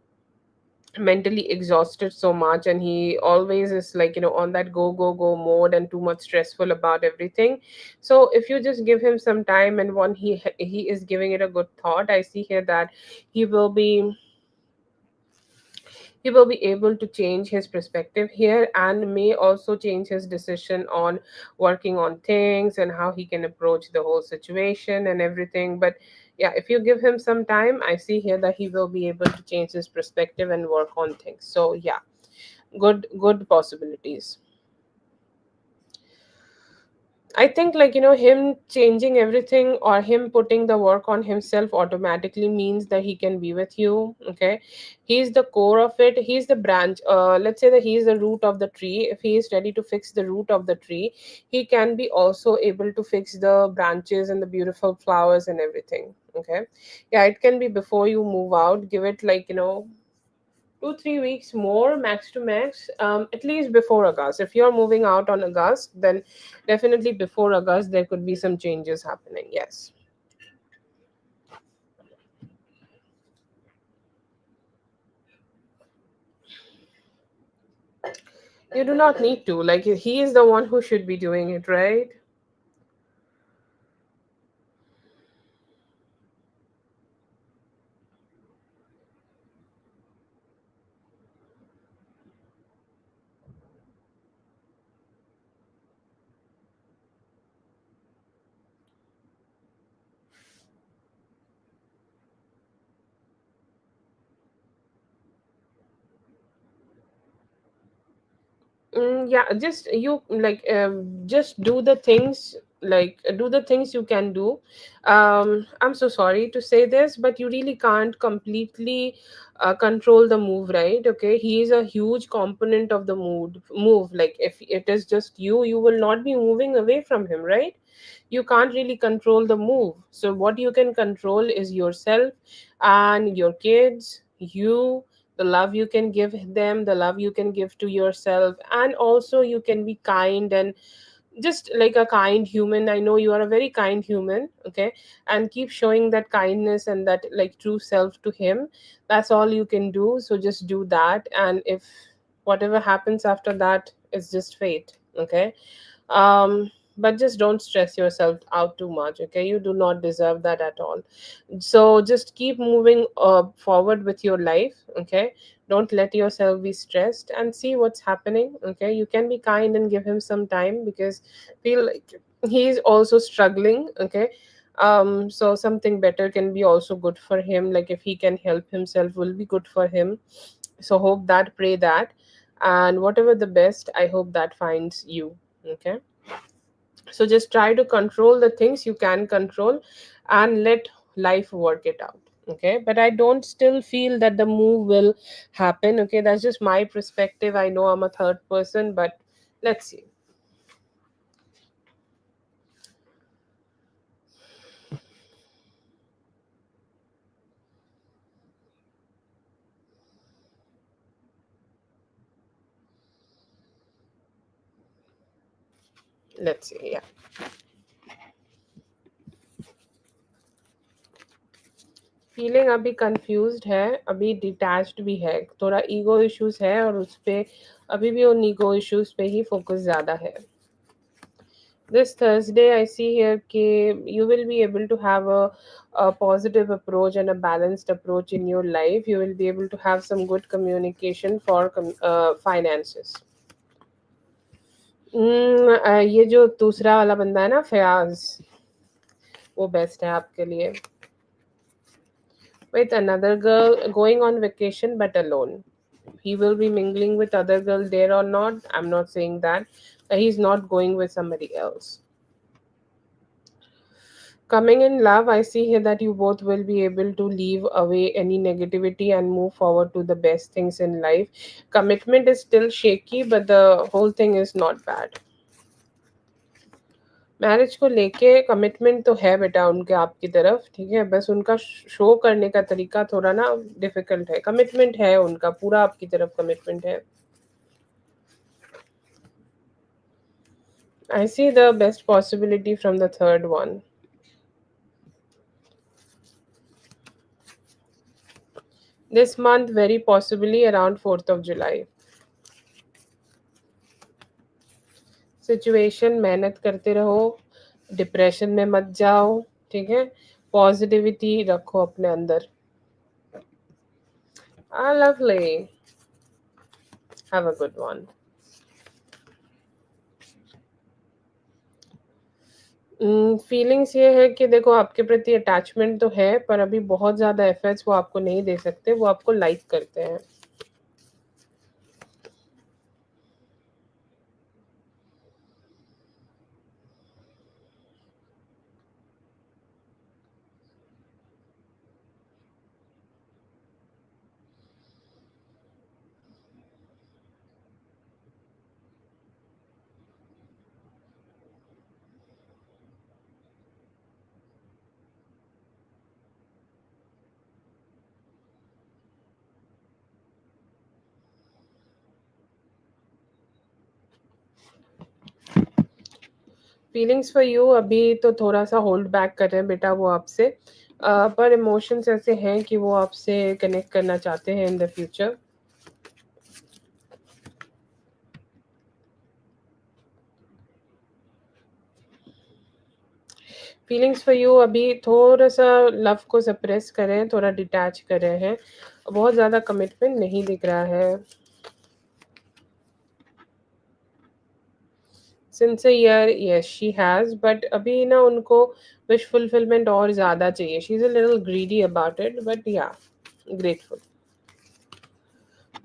mentally exhausted so much, and he always is like, on that go go go mode, and too much stressful about everything. So if you just give him some time, and when he is giving it a good thought, I see here that he will be he will be able to change his perspective here, and may also change his decision on working on things and how he can approach the whole situation and everything. But yeah, if you give him some time, I see here that he will be able to change his perspective and work on things. So yeah, good possibilities. I think, like, him changing everything, or him putting the work on himself automatically means that he can be with you. Okay. He's the core of it. He's the branch. Let's say that he's the root of the tree. If he is ready to fix the root of the tree, he can be also able to fix the branches and the beautiful flowers and everything. Okay. Yeah, it can be before you move out. Give it like, 2 3 weeks more, max to max, at least before August. If you're moving out on August, then definitely before August there could be some changes happening. Yes. You do not need to, like, he is the one who should be doing it, right? Yeah, just you like just do the things, like do the things you can do. I'm so sorry to say this, but you really can't completely control the move, right? Okay, he is a huge component of the move. Like if it is just you will not be moving away from him, right? You can't really control the move. So what you can control is yourself and your kids, you, the love you can give them, the love you can give to yourself, and also you can be kind, and just like a kind human. I know you are a very kind human, okay, and keep showing that kindness and that like true self to him. That's all you can do. So just do that, and if whatever happens after that is just fate, okay. But just don't stress yourself out too much, okay? You do not deserve that at all. So just keep moving forward with your life, okay? Don't let yourself be stressed, and see what's happening, okay? You can be kind and give him some time, because feel like he's also struggling, okay. So something better can be also good for him. Like if he can help himself, will be good for him. So hope that, pray that, and whatever the best, I hope that finds you, okay. So just try to control the things you can control, and let life work it out, okay. But I don't still feel that the move will happen, okay. That's just my perspective. I know I'm a third person, but let's see. Let's see. Yeah, feeling अभी confused है, अभी detached भी है, थोड़ा ego issues है और उस पे अभी भी उन ईगो इश्यूज पे ही फोकस ज़्यादा है. This Thursday, I see here कि you will be able to have a positive approach and a balanced approach in your life. You will be able to have some good communication for finances. ये जो दूसरा वाला बंदा है ना फयाज, वो best है आपके लिए. With another girl going on vacation but alone. He will be mingling with other girl there or not. I'm not saying that. He's not going with somebody else. Coming in love, I see here that you both will be able to leave away any negativity and move forward to the best things in life. Commitment is still shaky, but the whole thing is not bad. Marriage को लेके commitment तो है बेटा उनके आपकी तरफ, ठीक है, बस उनका शो करने का तरीका थोड़ा ना डिफिकल्ट है. कमिटमेंट है उनका, पूरा आपकी तरफ कमिटमेंट है. I see the best possibility from the third one. This month, very possibly around 4th of July. Situation मेहनत करते रहो, डिप्रेशन में मत जाओ, ठीक है, पॉजिटिविटी रखो अपने अंदर. Lovely. Have a good one. Feelings ये है कि देखो आपके प्रति अटैचमेंट तो है पर अभी बहुत ज़्यादा एफर्ट्स वो आपको नहीं दे सकते, वो आपको लाइक करते हैं. फीलिंग्स फॉर यू अभी तो थोड़ा सा होल्ड बैक कर रहे हैं बेटा वो आपसे, पर इमोशंस ऐसे हैं कि वो आपसे कनेक्ट करना चाहते हैं in the future. Feelings for you अभी थोड़ा सा लव को सप्रेस करें, थोड़ा डिटैच कर रहे हैं, बहुत ज़्यादा कमिटमेंट नहीं दिख रहा है. Sincere yes she has, but अभी ना उनको विश फुलफिलमेंट और ज़्यादा चाहिए. She is a little greedy about it, but या grateful.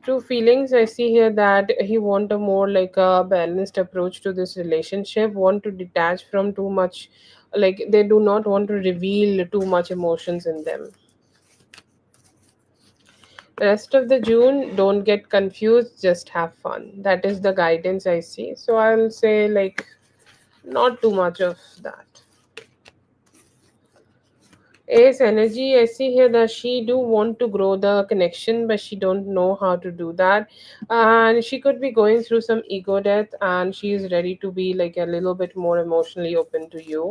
True feelings, I see here that he want a more like a balanced approach to this relationship, want to detach from too much, like they do not want to reveal too much emotions in them. Rest of the June, don't get confused, just have fun. That is the guidance I see. So I'll say like not too much of that. Ace energy, I see here that she do want to grow the connection, but she don't know how to do that. And she could be going through some ego death and she is ready to be like a little bit more emotionally open to you.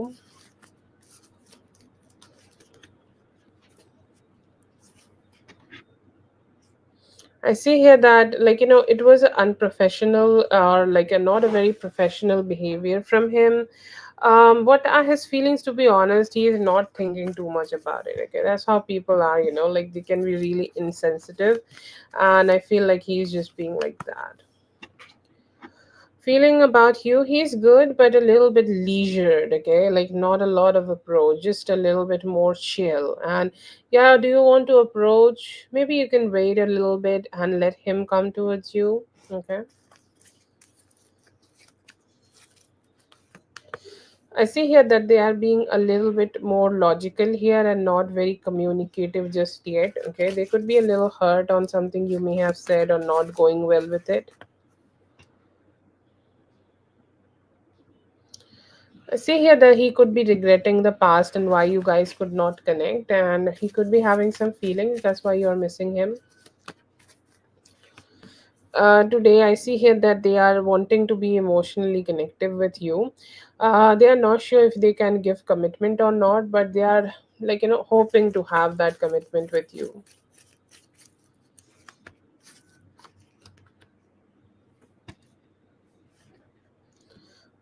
I see here that like it was unprofessional or like a not a very professional behavior from him. What are his feelings? To be honest, he is not thinking too much about it. Okay, that's how people are. Like they can be really insensitive, and I feel like he's just being like that. Feeling about you, he's good, but a little bit leisured, okay? Like not a lot of approach, just a little bit more chill. And yeah, do you want to approach? Maybe you can wait a little bit and let him come towards you, okay? I see here that they are being a little bit more logical here and not very communicative just yet, okay? They could be a little hurt on something you may have said or not going well with it. See here that he could be regretting the past and why you guys could not connect, and he could be having some feelings. That's why you're missing him. Today I see here that they are wanting to be emotionally connected with you. They are not sure if they can give commitment or not, but they are, hoping to have that commitment with you.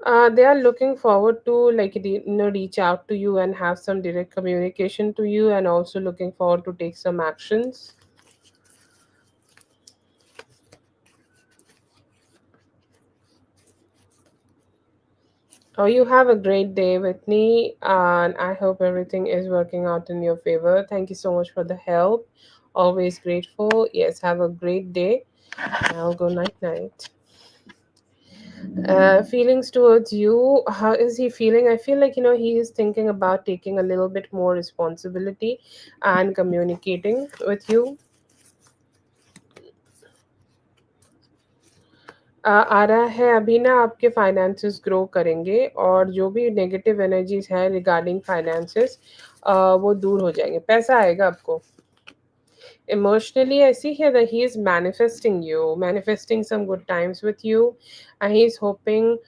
They are looking forward to, reach out to you and have some direct communication to you, and also looking forward to take some actions. Oh, you have a great day with me, and I hope everything is working out in your favor. Thank you so much for the help. Always grateful. Yes, have a great day. I'll go night night. Feelings towards you. How is he feeling? I feel like, he is thinking about taking a little bit more responsibility and communicating with you. आ रहा है अभी ना, आपके finances grow करेंगे, और जो भी negative energies है रिगार्डिंग फाइनेंसेस, वो दूर हो जाएंगे, पैसा आएगा आपको. Emotionally, I see here that he is manifesting you, manifesting some good times with you, and he's hoping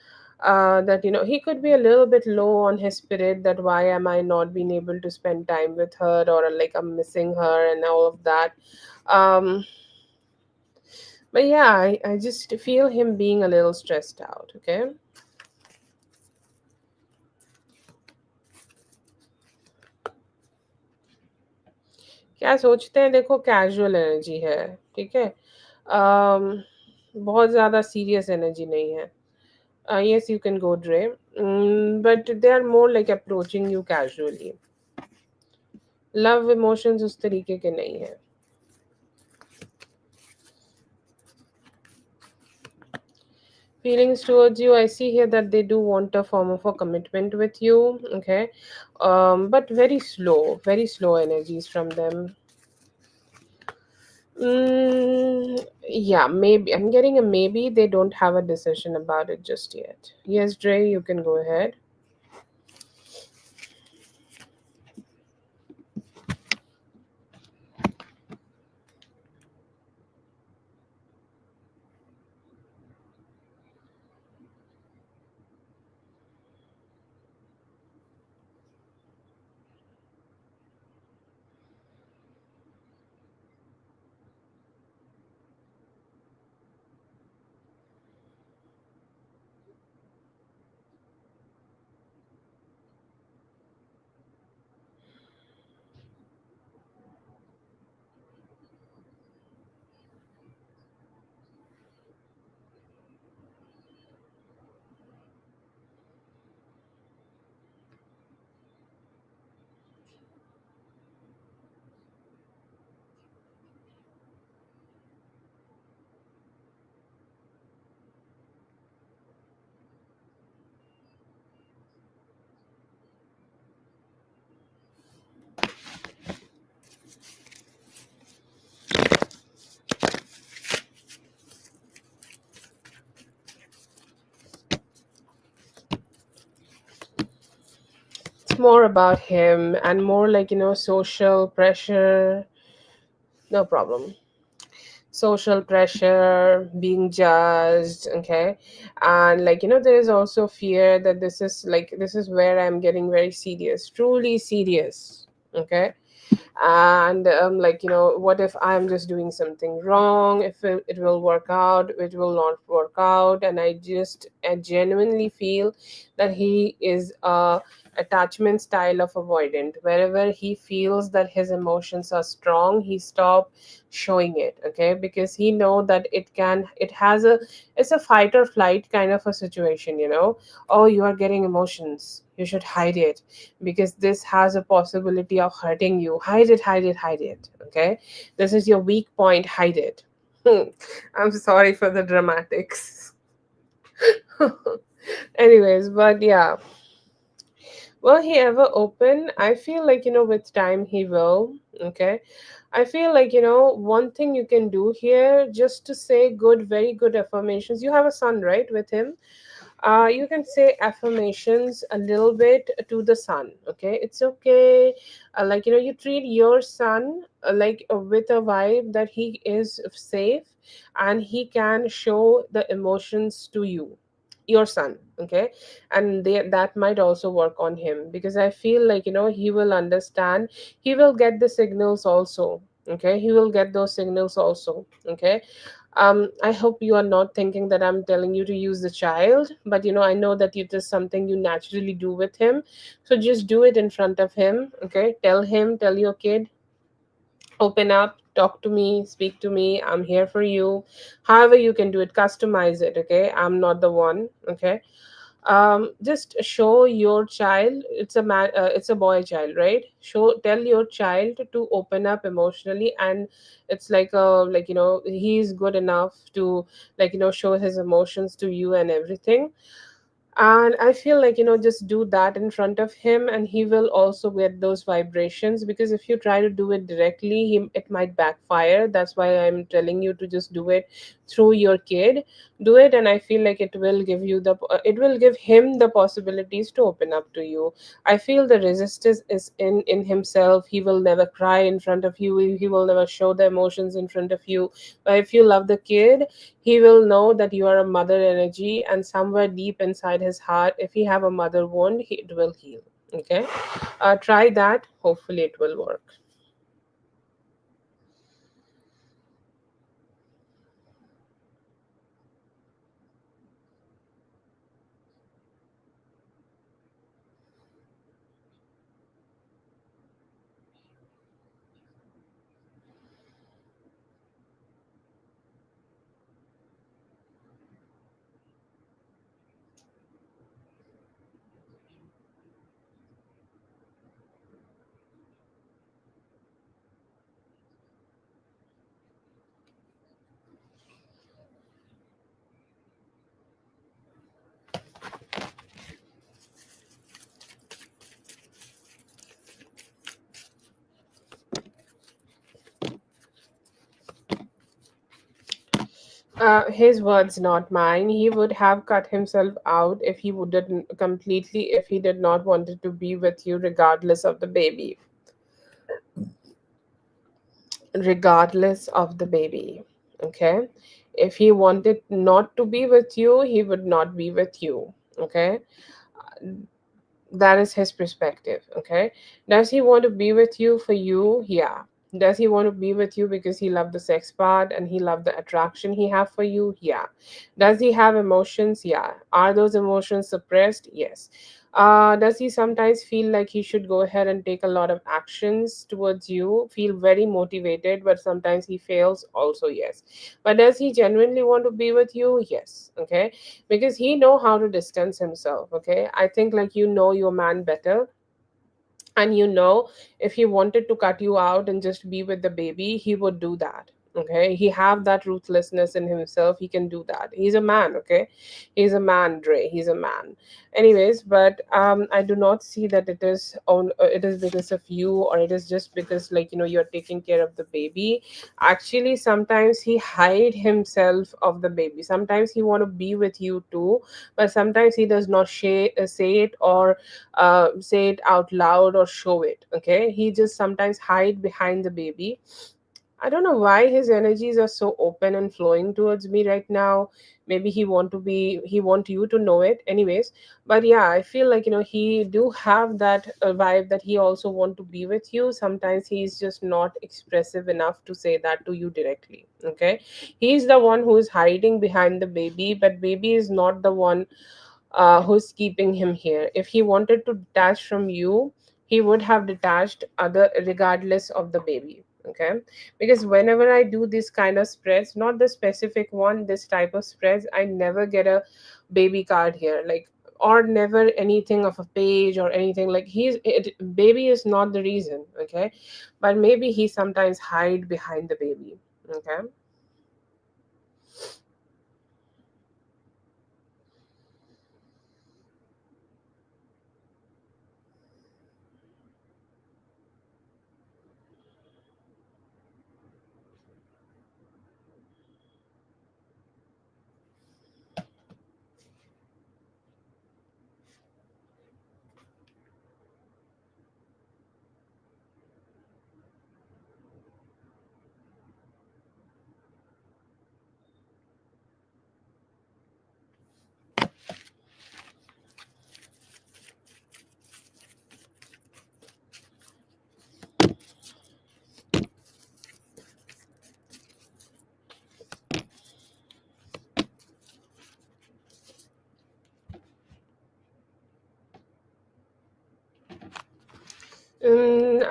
that, he could be a little bit low on his spirit, that why am I not being able to spend time with her, or like I'm missing her and all of that. Um, but yeah, I just feel him being a little stressed out. Okay. क्या सोचते हैं, देखो casual energy है. ठीक है. um, बहुत ज़्यादा serious energy नहीं है. Yes, you can go Dre, but they are more like approaching you casually. Love emotions उस तरीके के नहीं है. Feelings towards you, I see here that they do want a form of a commitment with you. Okay. But very slow energies from them. Yeah, maybe. I'm getting a maybe. They don't have a decision about it just yet. Yes, Dre, you can go ahead. It's more about him and more like, social pressure. No problem. Social pressure, being judged. Okay. And like, there is also fear that this is where I'm getting very serious, truly serious. Okay. And like, what if I'm just doing something wrong, if it will work out, it will not work out. And I genuinely feel that he is a attachment style of avoidant. Wherever he feels that his emotions are strong, he stop showing it. Okay. Because he know that it's a fight or flight kind of a situation. Oh, you are getting emotions, you should hide it, because this has a possibility of hurting you. Hide it, hide it, hide it. Okay. This is your weak point, hide it. I'm sorry for the dramatics. Anyways, but yeah, will he ever open? I feel like, with time he will. Okay. I feel like, one thing you can do here, just to say good, very good affirmations. You have a son, right, with him? You can say affirmations a little bit to the son. Okay, it's okay. Like, you treat your son like with a vibe that he is safe and he can show the emotions to you, your son. Okay, and that might also work on him, because I feel like, he will understand. He will get the signals also. Okay, he will get those signals also. Okay, I hope you are not thinking that I'm telling you to use the child, but I know that it is something you naturally do with him. So just do it in front of him. Okay, tell him, tell your kid, open up, talk to me, speak to me, I'm here for you. However you can do it, customize it. Okay, I'm not the one. Okay, just show your child, it's a man, it's a boy child, right? Tell your child to open up emotionally, and it's like he's good enough to show his emotions to you and everything. And I feel like, just do that in front of him, and he will also get those vibrations. Because if you try to do it directly, it might backfire. That's why I'm telling you to just do it through your kid. Do it, and I feel like it will give him the possibilities to open up to you. I feel the resistance is in himself. He will never cry in front of you, he will never show the emotions in front of you. But if you love the kid, he will know that you are a mother energy, and somewhere deep inside his heart, if he have a mother wound, it will heal. Okay, try that. Hopefully, it will work. His words, not mine. He would have cut himself out if he wouldn't completely, if he did not wanted to be with you, regardless of the baby. Regardless of the baby. Okay, if he wanted not to be with you, he would not be with you. Okay, that is his perspective. Okay, does he want to be with you for you? Yeah. Does he want to be with you because he loved the sex part and he loved the attraction he have for you? Yeah. Does he have emotions? Yeah. Are those emotions suppressed? Yes. Does he sometimes feel like he should go ahead and take a lot of actions towards you, feel very motivated, but sometimes he fails also? Yes. But does he genuinely want to be with you? Yes. Okay, because he know how to distance himself. Okay, I think like, your man better, and if he wanted to cut you out and just be with the baby, he would do that. Okay, he have that ruthlessness in himself, he can do that. He's a man. Okay, he's a man, Dre, he's a man. Anyways, but I do not see that it is because of you, or it is just because you're taking care of the baby. Actually, sometimes he hide himself of the baby. Sometimes he want to be with you too, but sometimes he does not say it, or say it out loud, or show it. Okay, he just sometimes hide behind the baby. I don't know why his energies are so open and flowing towards me right now. Maybe he want you to know it. Anyways, but yeah, I feel like he do have that vibe that he also want to be with you. Sometimes he's just not expressive enough to say that to you directly. Okay, he's the one who is hiding behind the baby, but baby is not the one who's keeping him here. If he wanted to detach from you, he would have detached other regardless of the baby. Okay, because whenever I do this kind of spreads, not the specific one, this type of spreads, I never get a baby card here, like, or never anything of a page or anything. Like, baby is not the reason. Okay, but maybe he sometimes hide behind the baby. Okay.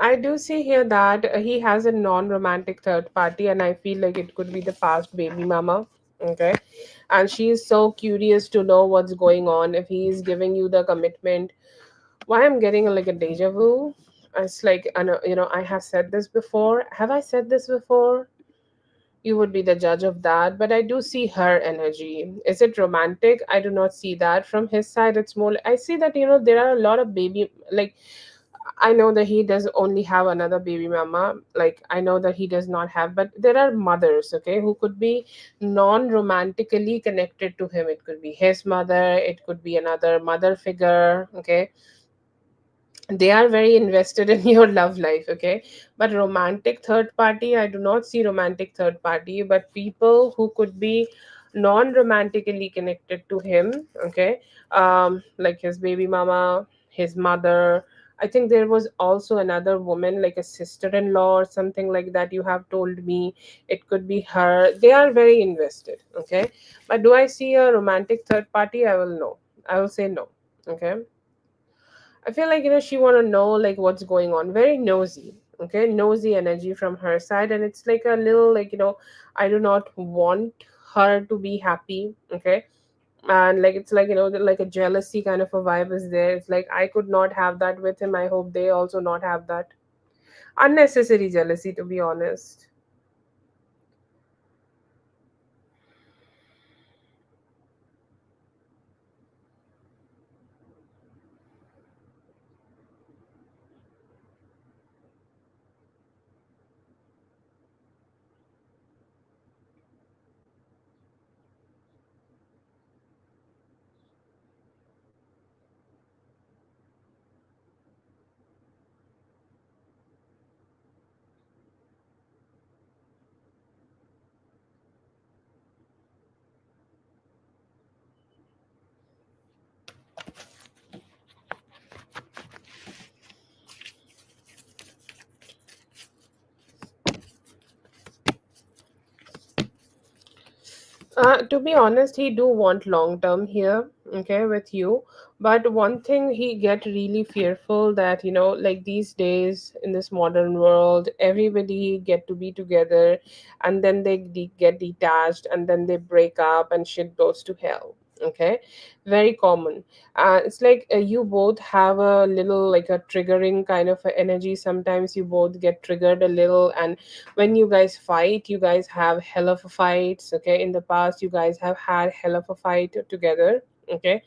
I do see here that he has a non-romantic third party, and I feel like it could be the past baby mama. Okay, and she is so curious to know what's going on. If he is giving you the commitment, why I'm getting like a deja vu. It's like, I know, I have said this before. Have I said this before? You would be the judge of that, but I do see her energy. Is it romantic? I do not see that from his side. It's more, I see that, there are a lot of baby, like, I know that he does only have another baby mama. Like, I know that he does not have, but there are mothers, okay, who could be non romantically connected to him. It could be his mother, it could be another mother figure, okay. They are very invested in your love life, okay. But romantic third party, I do not see romantic third party, but people who could be non-romantically connected to him, okay. Like his baby mama, his mother. I think there was also another woman, like a sister-in-law or something like that, you have told me. It could be her. They are very invested, okay. But do I see a romantic third party? I will say no, okay. I feel like, she want to know like what's going on. Very nosy. Okay, nosy energy from her side, and it's like a little like, I do not want her to be happy. Okay, and like it's like, like a jealousy kind of a vibe is there. It's like I could not have that with him. I hope they also not have that unnecessary jealousy. To be honest. To be honest, he do want long term here, okay, with you. But one thing he get really fearful that, like these days in this modern world, everybody get to be together, and then they get detached, and then they break up, and shit goes to hell. Okay, very common. It's like you both have a little like a triggering kind of a energy. Sometimes you both get triggered a little, and when you guys fight, you guys have hell of a fights. Okay, in the past you guys have had hell of a fight together. Okay,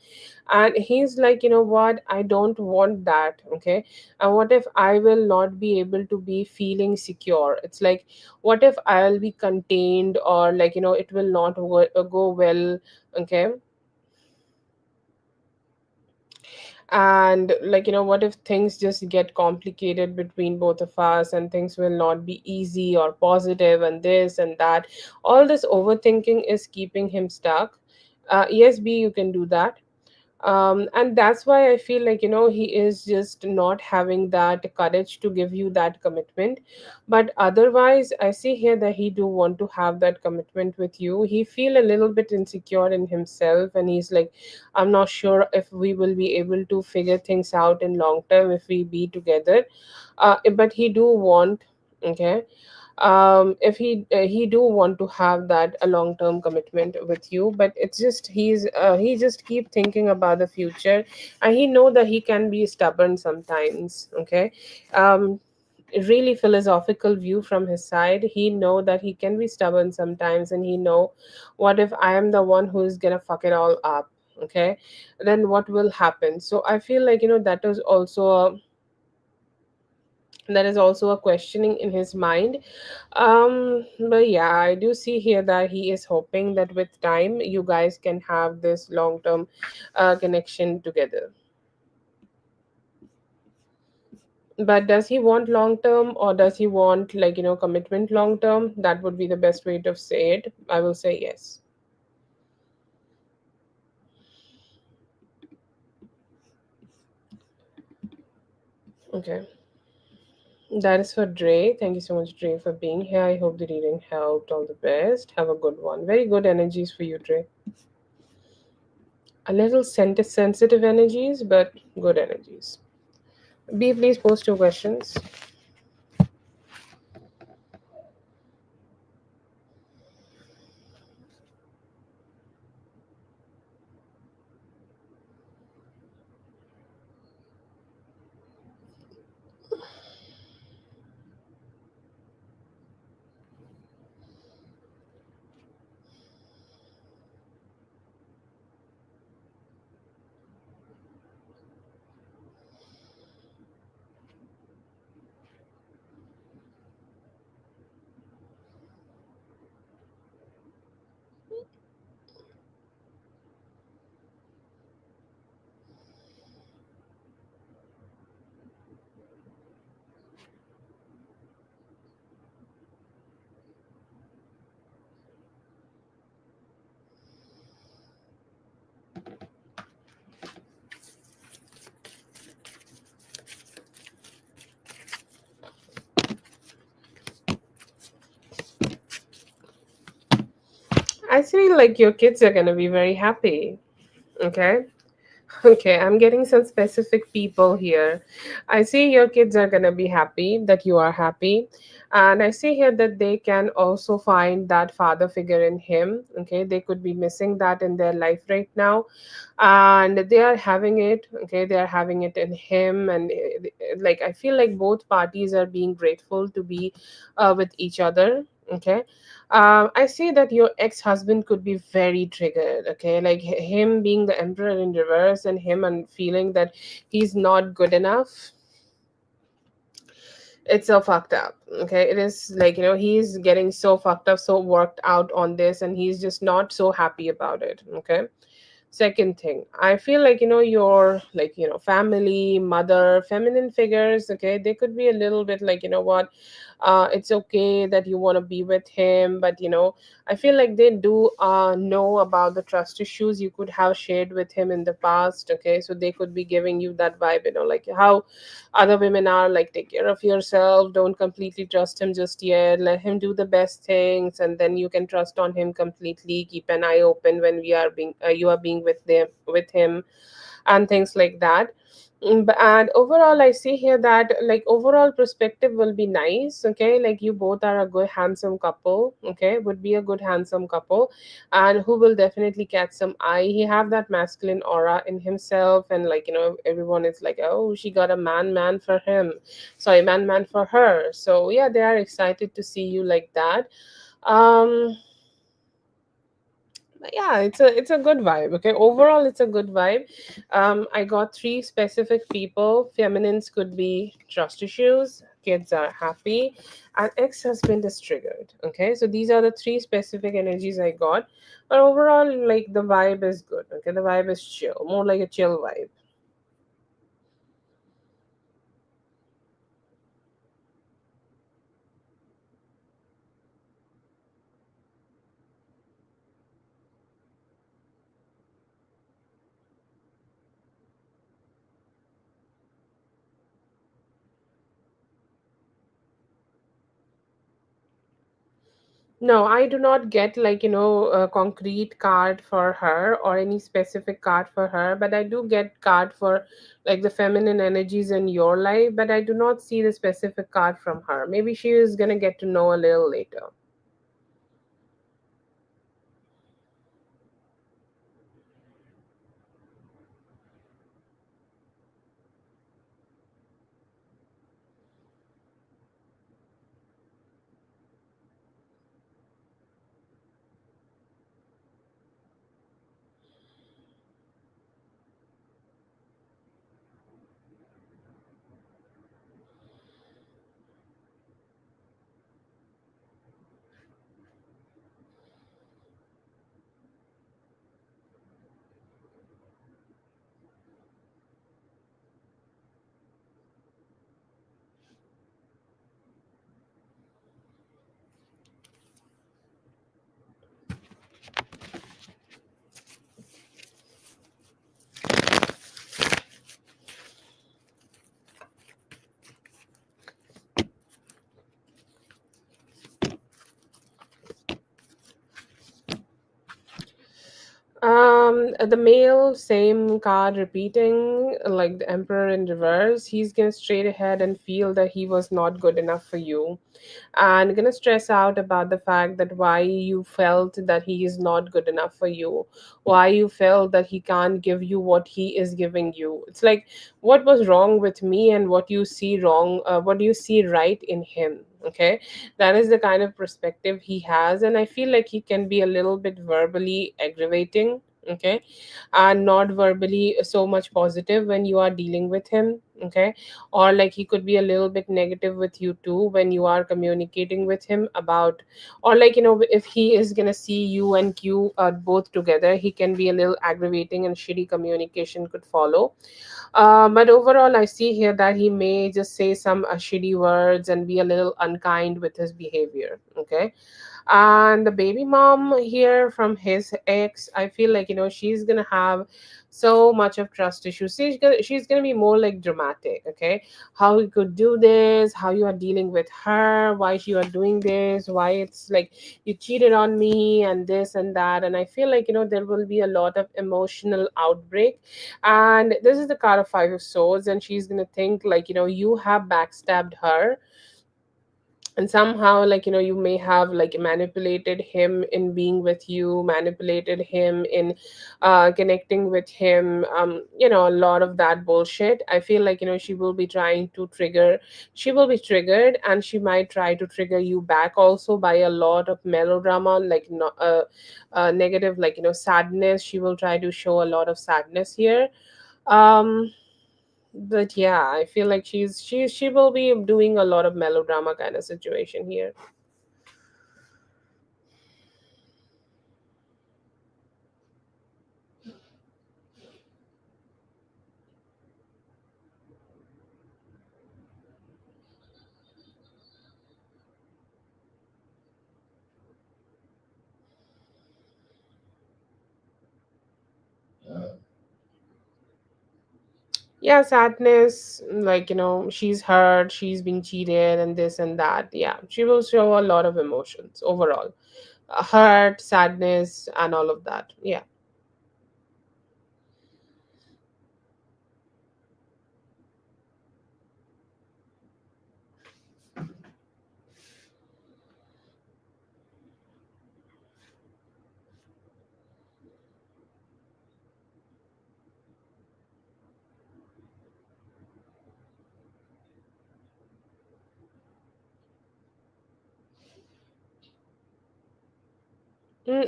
and he's like, you know what, I don't want that. Okay, and what if I will not be able to be feeling secure? It's like, what if I'll be contained, or like, it will not go well. Okay, and like, what if things just get complicated between both of us, and things will not be easy or positive, and this and that. All this overthinking is keeping him stuck. Yes, B, you can do that. And that's why I feel like, he is just not having that courage to give you that commitment. But otherwise, I see here that he do want to have that commitment with you. He feel a little bit insecure in himself, and he's like, I'm not sure if we will be able to figure things out in long term if we be together. But he do want, okay, if he do want to have that a long term commitment with you. But it's just he just keep thinking about the future, and he know that he can be stubborn sometimes. Okay, um really philosophical view from his side. He know that he can be stubborn sometimes, and he know, what if I am the one who is gonna fuck it all up? Okay, then what will happen? So I feel like, that is also a questioning in his mind. But yeah, I do see here that he is hoping that with time you guys can have this long term connection together. But does he want long term, or does he want like, commitment long term? That would be the best way to say it. I will say yes. Okay. That is for Dre. Thank you so much, Dre, for being here. I hope the reading helped. All the best. Have a good one. Very good energies for you, Dre. A little sensitive energies, but good energies. B, please post your questions. I feel like your kids are gonna be very happy. Okay. Okay, I'm getting some specific people here. I see your kids are gonna be happy that you are happy. And I see here that they can also find that father figure in him. Okay, they could be missing that in their life right now. And they are having it. Okay, they are having it in him. And like, I feel like both parties are being grateful to be with each other. Okay, I see that your ex-husband could be very triggered. Okay, like him being the emperor in reverse and him and feeling that he's not good enough. It's so fucked up. Okay, it is like, he's getting so fucked up, so worked out on this, and he's just not so happy about it. Okay. Second thing, I feel like, your, like, family, mother, feminine figures, okay, they could be a little bit like, what, it's okay that you want to be with him, but I feel like they do know about the trust issues you could have shared with him in the past. Okay, so they could be giving you that vibe, like how other women are like, take care of yourself, don't completely trust him just yet, let him do the best things, and then you can trust on him completely, keep an eye open when we are being you are being with him, and things like that. And overall, I see here that, like, overall perspective will be nice. Okay, like you both are a good handsome couple. Okay, would be a good handsome couple, and who will definitely catch some eye. He have that masculine aura in himself, and like, everyone is like, oh, she got a man for him, sorry, man for her. So yeah, they are excited to see you like that. um yeah, it's a good vibe. Okay, overall it's a good vibe. I got three specific people. Feminines could be trust issues, kids are happy, and ex-husband is triggered. Okay, so these are the three specific energies I got. But overall, like, the vibe is good. Okay, the vibe is chill, more like a chill vibe. No, I do not get, like, a concrete card for her or any specific card for her, but I do get card for, like, the feminine energies in your life, but I do not see the specific card from her. Maybe she is gonna get to know a little later. The male, same card repeating, like the emperor in reverse. He's gonna straight ahead and feel that he was not good enough for you, and gonna stress out about the fact that why you felt that he is not good enough for you, why you felt that he can't give you what he is giving you. It's like, what was wrong with me, and what you see wrong, what do you see right in him. Okay, that is the kind of perspective he has, and I feel like he can be a little bit verbally aggravating. Okay, and not verbally so much positive when you are dealing with him. Okay, or like he could be a little bit negative with you too when you are communicating with him about, or like, if he is gonna see you and you both together, he can be a little aggravating, and shitty communication could follow. But overall, I see here that he may just say some shitty words and be a little unkind with his behavior. Okay, and the baby mom here from his ex, I feel like, she's gonna have so much of trust issues. She's gonna be more like dramatic, okay? How you could do this, how you are dealing with her, why you are doing this, why it's like you cheated on me, and this and that. And I feel like, there will be a lot of emotional outbreak. And this is the card of Five of Swords, and she's gonna think like, you have backstabbed her, and somehow, like, you may have like manipulated him in being with you, manipulated him in connecting with him, a lot of that bullshit. I feel like, she will be trying to trigger, she will be triggered, and she might try to trigger you back also by a lot of melodrama, like, negative, like, sadness. She will try to show a lot of sadness here. um but yeah, I feel like she will be doing a lot of melodrama kind of situation here. Yeah, sadness, like, she's hurt, she's being cheated, and this and that. Yeah, she will show a lot of emotions overall. Hurt, sadness, and all of that. Yeah.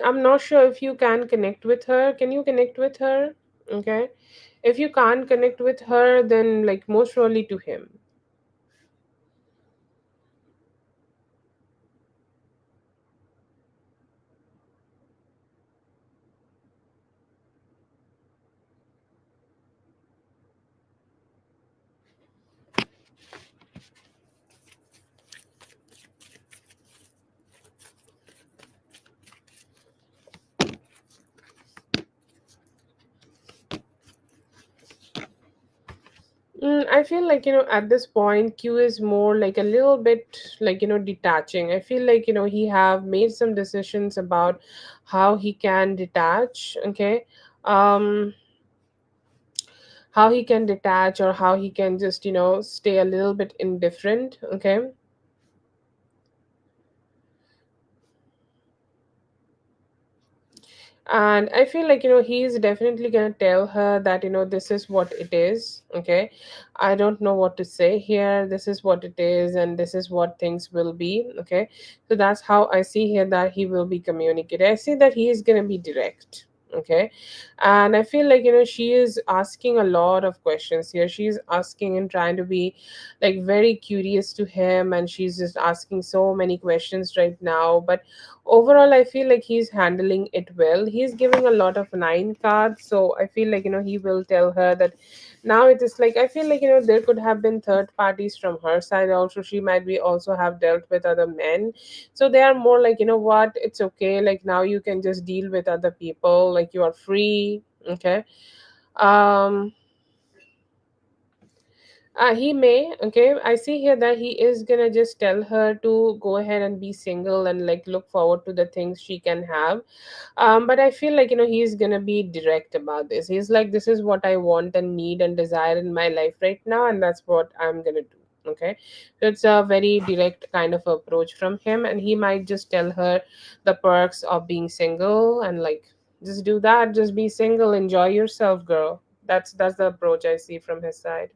I'm not sure if you can connect with her. Can you connect with her? Okay. If you can't connect with her, then like most probably to him. I feel like, at this point, Q is more like a little bit like, detaching. I feel like, he have made some decisions about how he can detach, okay? Um, how he can detach, or how he can just, stay a little bit indifferent, okay? And I feel like, he's definitely gonna tell her that, this is what it is, okay? I don't know what to say here, this is what it is, and this is what things will be, okay? So that's how I see here that he will be communicating. I see that he is gonna be direct, okay? And I feel like, she is asking a lot of questions here. She's asking and trying to be like very curious to him, and she's just asking so many questions right now. But overall, I feel like he's handling it well. He's giving a lot of nine cards, so I feel like, he will tell her that now it is like, I feel like, there could have been third parties from her side also. She might be also have dealt with other men, so they are more like, what, it's okay, like now you can just deal with other people, like you are free, okay? um he may. Okay, I see here that he is gonna just tell her to go ahead and be single and like look forward to the things she can have. But I feel like, he's gonna be direct about this. He's like, this is what I want and need and desire in my life right now, and that's what I'm gonna do. Okay, so it's a very direct kind of approach from him, and he might just tell her the perks of being single, and like, just do that, just be single, enjoy yourself, girl. That's the approach I see from his side.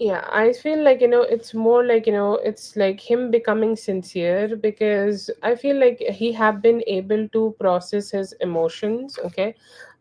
Yeah, I feel like, it's more like, it's like him becoming sincere, because I feel like he have been able to process his emotions, okay?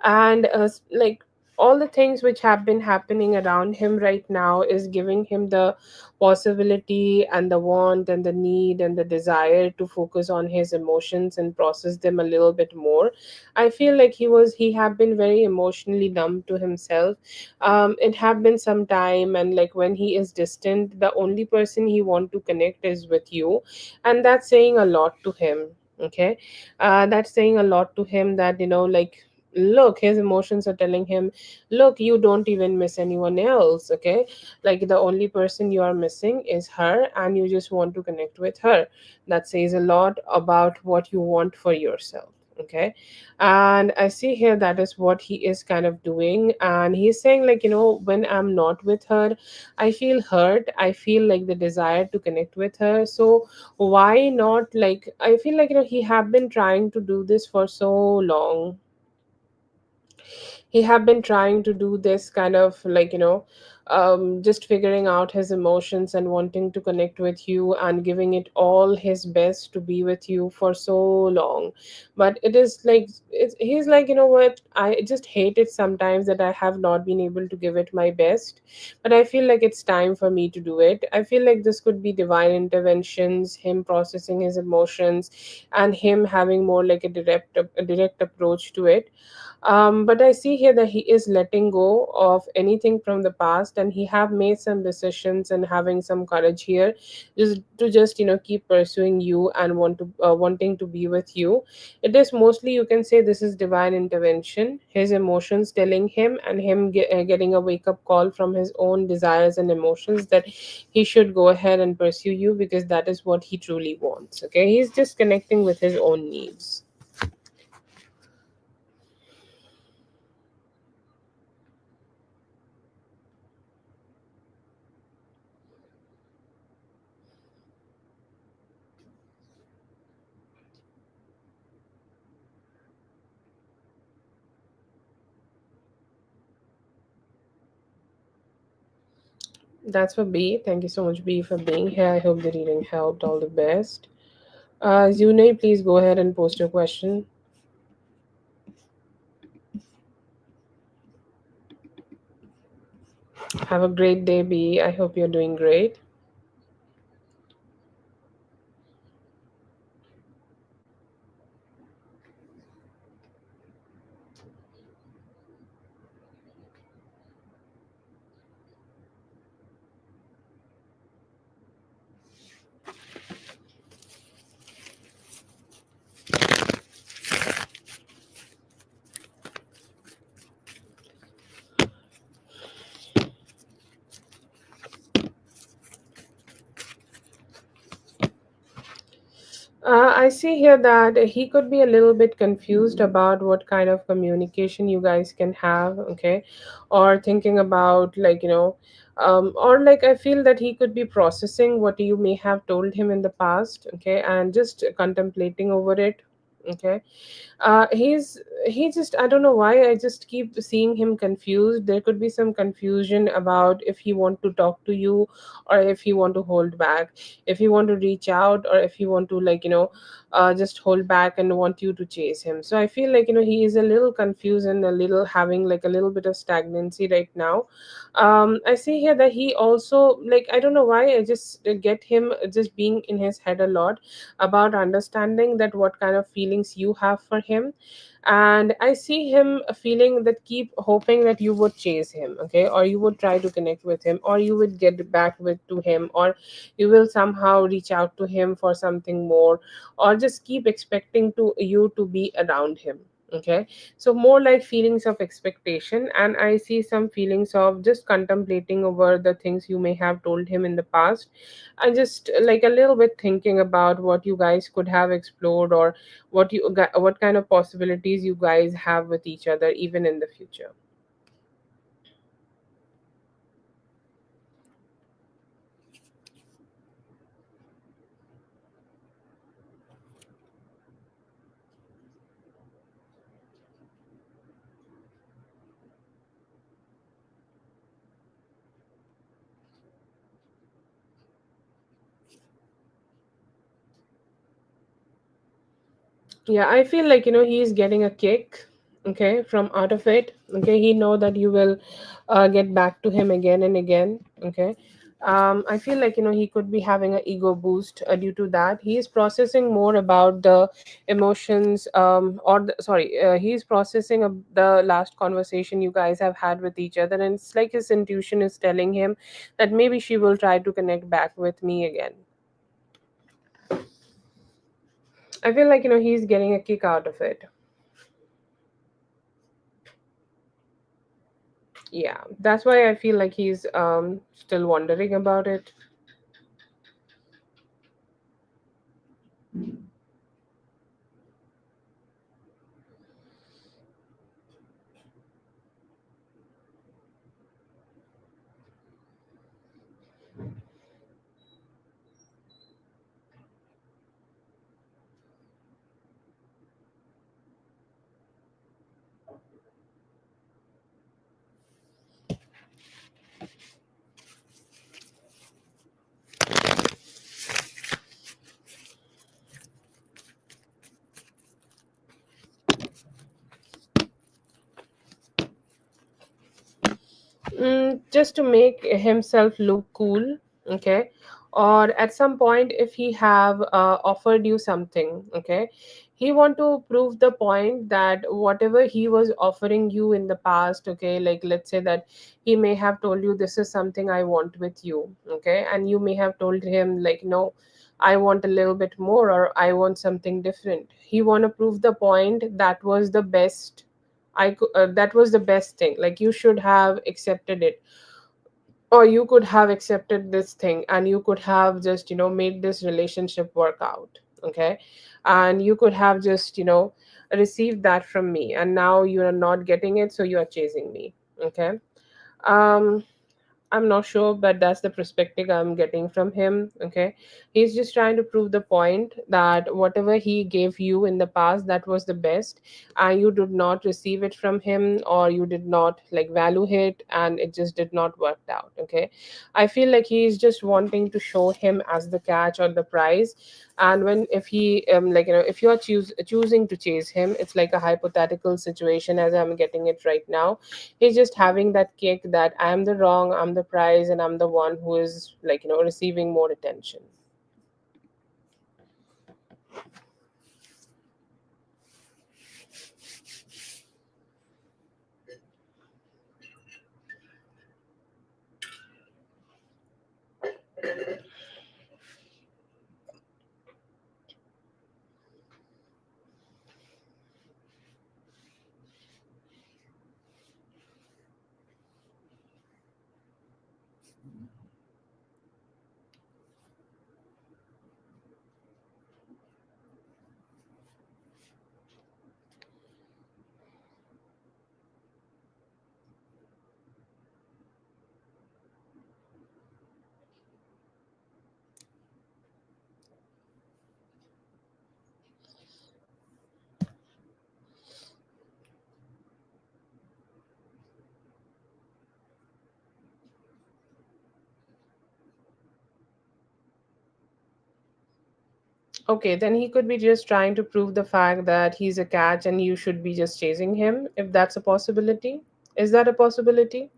And like all the things which have been happening around him right now is giving him the possibility and the want and the need and the desire to focus on his emotions and process them a little bit more. I feel like he have been very emotionally numb to himself. It have been some time, and like when he is distant, the only person he want to connect is with you, and that's saying a lot to him. Okay, that's saying a lot to him, that like, look, his emotions are telling him, look, you don't even miss anyone else. Okay, like the only person you are missing is her, and you just want to connect with her. That says a lot about what you want for yourself. Okay, and I see here that is what he is kind of doing, and he's saying, like, when I'm not with her, I feel hurt, I feel like the desire to connect with her. So why not, like, I feel like, he have been trying to do this for so long. He have been trying to do this kind of, like, just figuring out his emotions and wanting to connect with you and giving it all his best to be with you for so long. But it is like, he's like, what, I just hate it sometimes that I have not been able to give it my best, but I feel like it's time for me to do it. I feel like this could be divine interventions, him processing his emotions, and him having more like a direct approach to it. But I see here that he is letting go of anything from the past, and he have made some decisions and having some courage here, just keep pursuing you and wanting to be with you. It is mostly, you can say, this is divine intervention, his emotions telling him, and him getting a wake up call from his own desires and emotions, that he should go ahead and pursue you, because that is what he truly wants. Okay, he's just connecting with his own needs. That's for B. Thank you so much, B, for being here. I hope the reading helped. All the best. Zune, please go ahead and post your question. Have a great day, B. I hope you're doing great. I see here that he could be a little bit confused about what kind of communication you guys can have, okay? Or thinking about, like, or like, I feel that he could be processing what you may have told him in the past, okay? And just contemplating over it, okay? He just, I don't know why, I just keep seeing him confused. There could be some confusion about if he want to talk to you, or if he want to hold back, if he want to reach out, or if he want to, like, just hold back and want you to chase him. So I feel like, he is a little confused and a little having like a little bit of stagnancy right now. I see here that he also, like, I don't know why, I just get him just being in his head a lot about understanding that what kind of feelings you have for him. And I see him feeling that, keep hoping that you would chase him, okay, or you would try to connect with him, or you would get back with to him, or you will somehow reach out to him for something more, or just keep expecting to you to be around him. Okay, so more like feelings of expectation, and I see some feelings of just contemplating over the things you may have told him in the past. I just like a little bit thinking about what you guys could have explored, or what kind of possibilities you guys have with each other even in the future. Yeah, I feel like he's getting a kick, okay, from out of it. Okay, he know that you will get back to him again and again. Okay, I feel like he could be having an ego boost due to that. He is processing more about the emotions, or sorry, he's processing the last conversation you guys have had with each other, and it's like his intuition is telling him that maybe she will try to connect back with me again. I feel like he's getting a kick out of it. Yeah, that's why I feel like he's still wondering about it. Just to make himself look cool, okay, or at some point if he have offered you something, okay, he want to prove the point that whatever he was offering you in the past, okay, like let's say that he may have told you this is something I want with you, okay, and you may have told him like no, I want a little bit more, or I want something different. He want to prove the point that was the best. That was the best thing, like you should have accepted it, or you could have accepted this thing and you could have just made this relationship work out, okay, and you could have just received that from me, and now you are not getting it, so you are chasing me, okay. um I'm not sure, but that's the perspective I'm getting from him. Okay. He's just trying to prove the point that whatever he gave you in the past, that was the best. And you did not receive it from him, or you did not like value it, and it just did not work out. Okay. I feel like he's just wanting to show him as the catch or the prize. And when if he like if you are choosing to chase him, it's like a hypothetical situation as I'm getting it right now. He's just having that kick that I'm the wrong, I'm the prize, and I'm the one who is like receiving more attention. Okay, then he could be just trying to prove the fact that he's a catch and you should be just chasing him, if that's a possibility. Is that a possibility?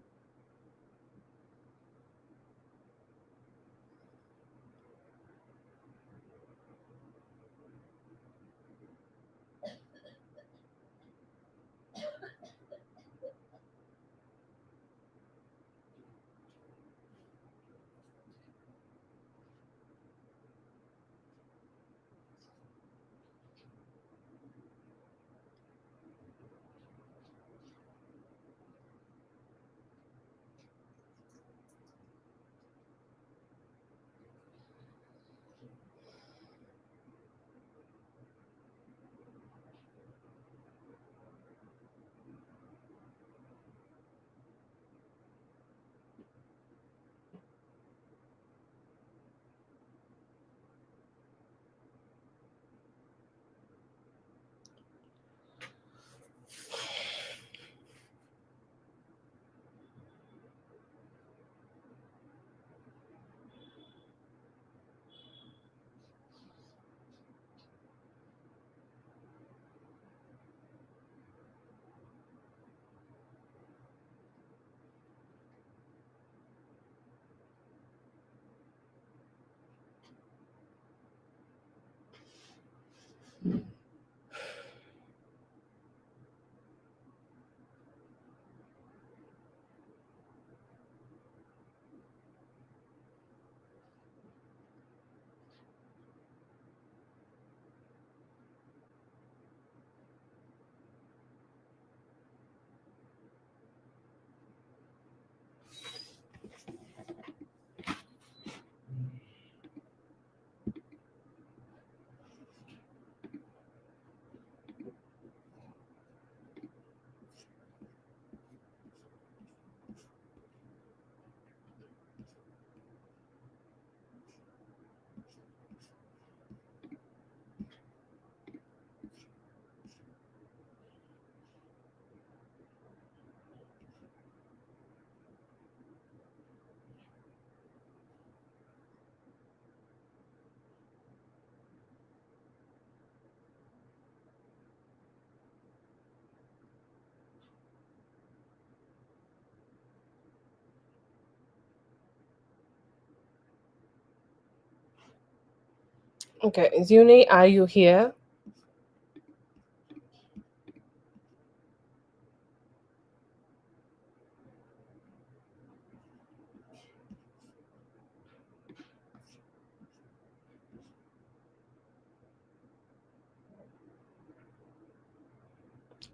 Okay, Zuni, are you here?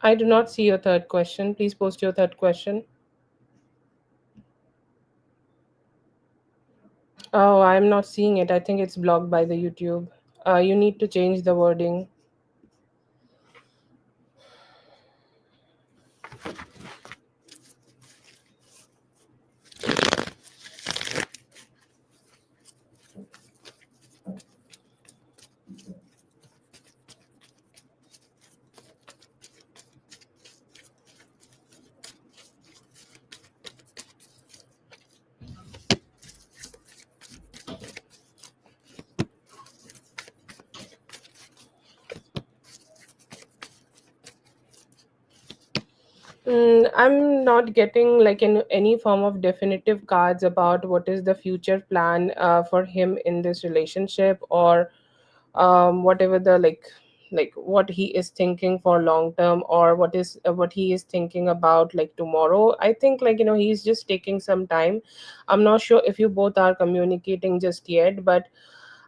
I do not see your third question. Please post your third question. Oh, I'm not seeing it. I think it's blocked by the YouTube. You need to change the wording. I'm not getting like any form of definitive cards about what is the future plan for him in this relationship, or whatever the like what he is thinking for long term, or what he is thinking about like tomorrow. I think like he's just taking some time. I'm not sure if you both are communicating just yet, but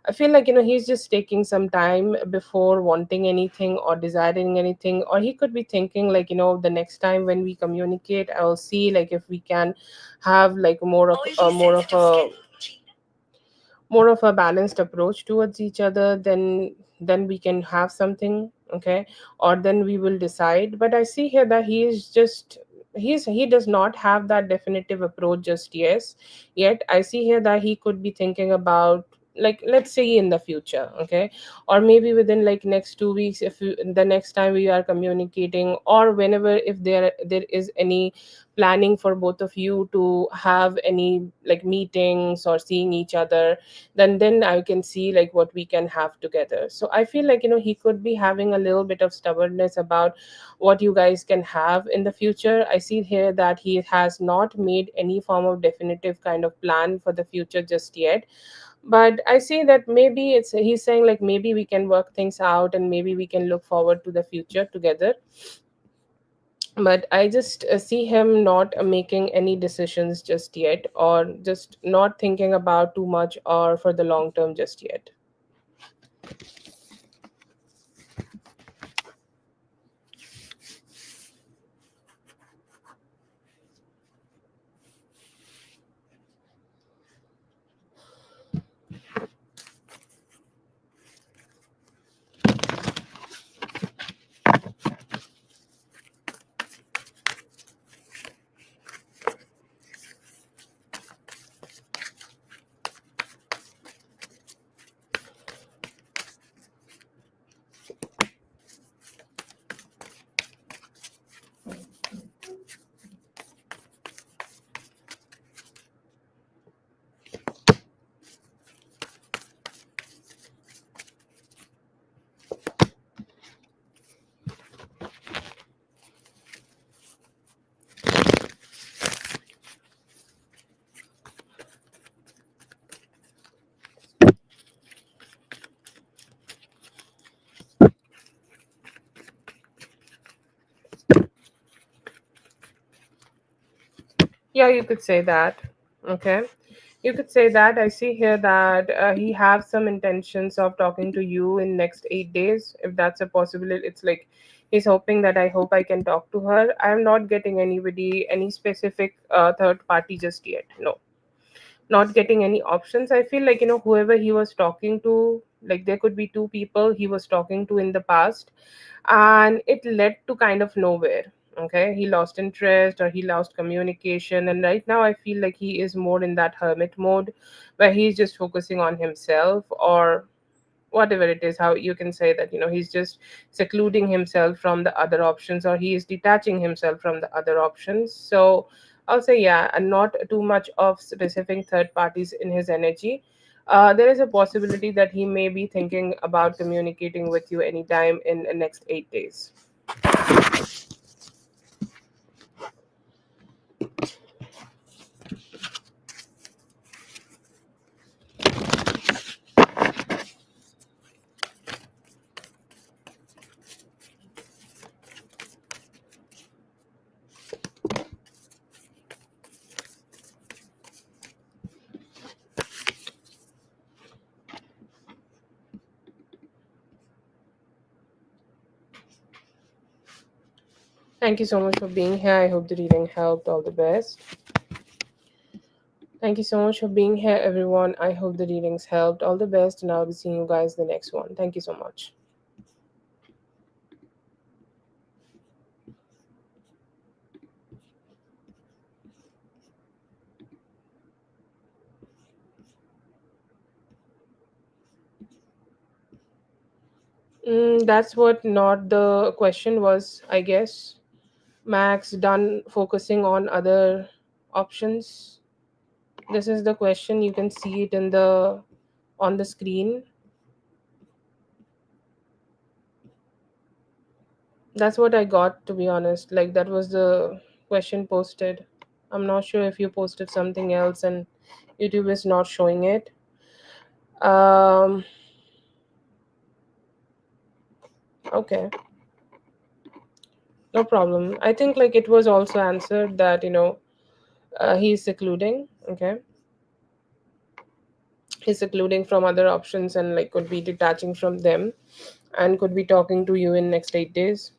I feel like he's just taking some time before wanting anything or desiring anything, or he could be thinking like the next time when we communicate, I'll see like if we can have like more of a balanced approach towards each other, then we can have something. Okay, or then we will decide. But I see here that he is just he does not have that definitive approach just yet. I see here that he could be thinking about, like, let's say in the future. Okay, or maybe within like next 2 weeks, if the next time we are communicating, or whenever, if there is any planning for both of you to have any like meetings or seeing each other, then I can see like what we can have together. So I feel like he could be having a little bit of stubbornness about what you guys can have in the future. I see here that he has not made any form of definitive kind of plan for the future just yet. But I see that maybe it's he's saying like maybe we can work things out, and maybe we can look forward to the future together. But I just see him not making any decisions just yet, or just not thinking about too much or for the long term just yet. Yeah, you could say that. Okay. You could say that. I see here that he have some intentions of talking to you in next 8 days. If that's a possibility, it's like he's hoping that I hope I can talk to her. I'm not getting anybody, any specific third party just yet. No, not getting any options. I feel like, whoever he was talking to, like there could be two people he was talking to in the past, and it led to kind of nowhere. Okay, he lost interest or he lost communication, and right now I feel like he is more in that hermit mode where he's just focusing on himself, or whatever it is, how you can say that, he's just secluding himself from the other options, or he is detaching himself from the other options. So I'll say, yeah, and not too much of specific third parties in his energy. There is a possibility that he may be thinking about communicating with you anytime in the next 8 days. Thank you so much for being here. I hope the reading helped. All the best. Thank you so much for being here, everyone. I hope the readings helped. All the best, and I'll be seeing you guys the next one. Thank you so much. That's what not the question was, I guess. Max done focusing on other options. This is the question. You can see it in the on the screen. That's what I got, to be honest. Like that was the question posted. I'm not sure if you posted something else and YouTube is not showing it. Um okay, no problem. I think like it was also answered that, he's secluding. Okay, he's secluding from other options and like could be detaching from them and could be talking to you in next 8 days.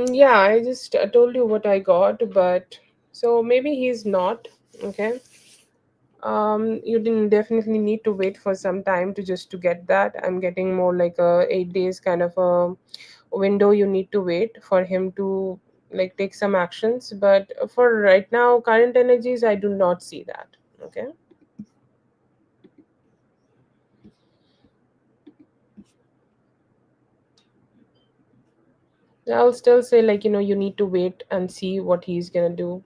Yeah, I just told you what I got, but so maybe he's not. Okay. You didn't definitely need to wait for some time to just to get that. I'm getting more like a 8 days kind of a window you need to wait for him to like take some actions. But for right now, current energies, I do not see that. Okay. I'll still say like, you need to wait and see what he's gonna do.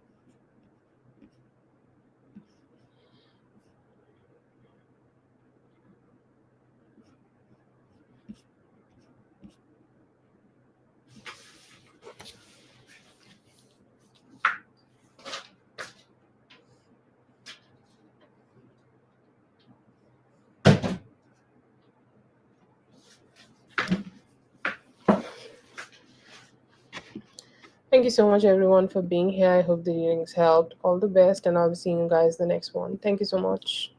Thank you so much, everyone, for being here. I hope the readings helped. All the best, and I'll be seeing you guys the next one. Thank you so much.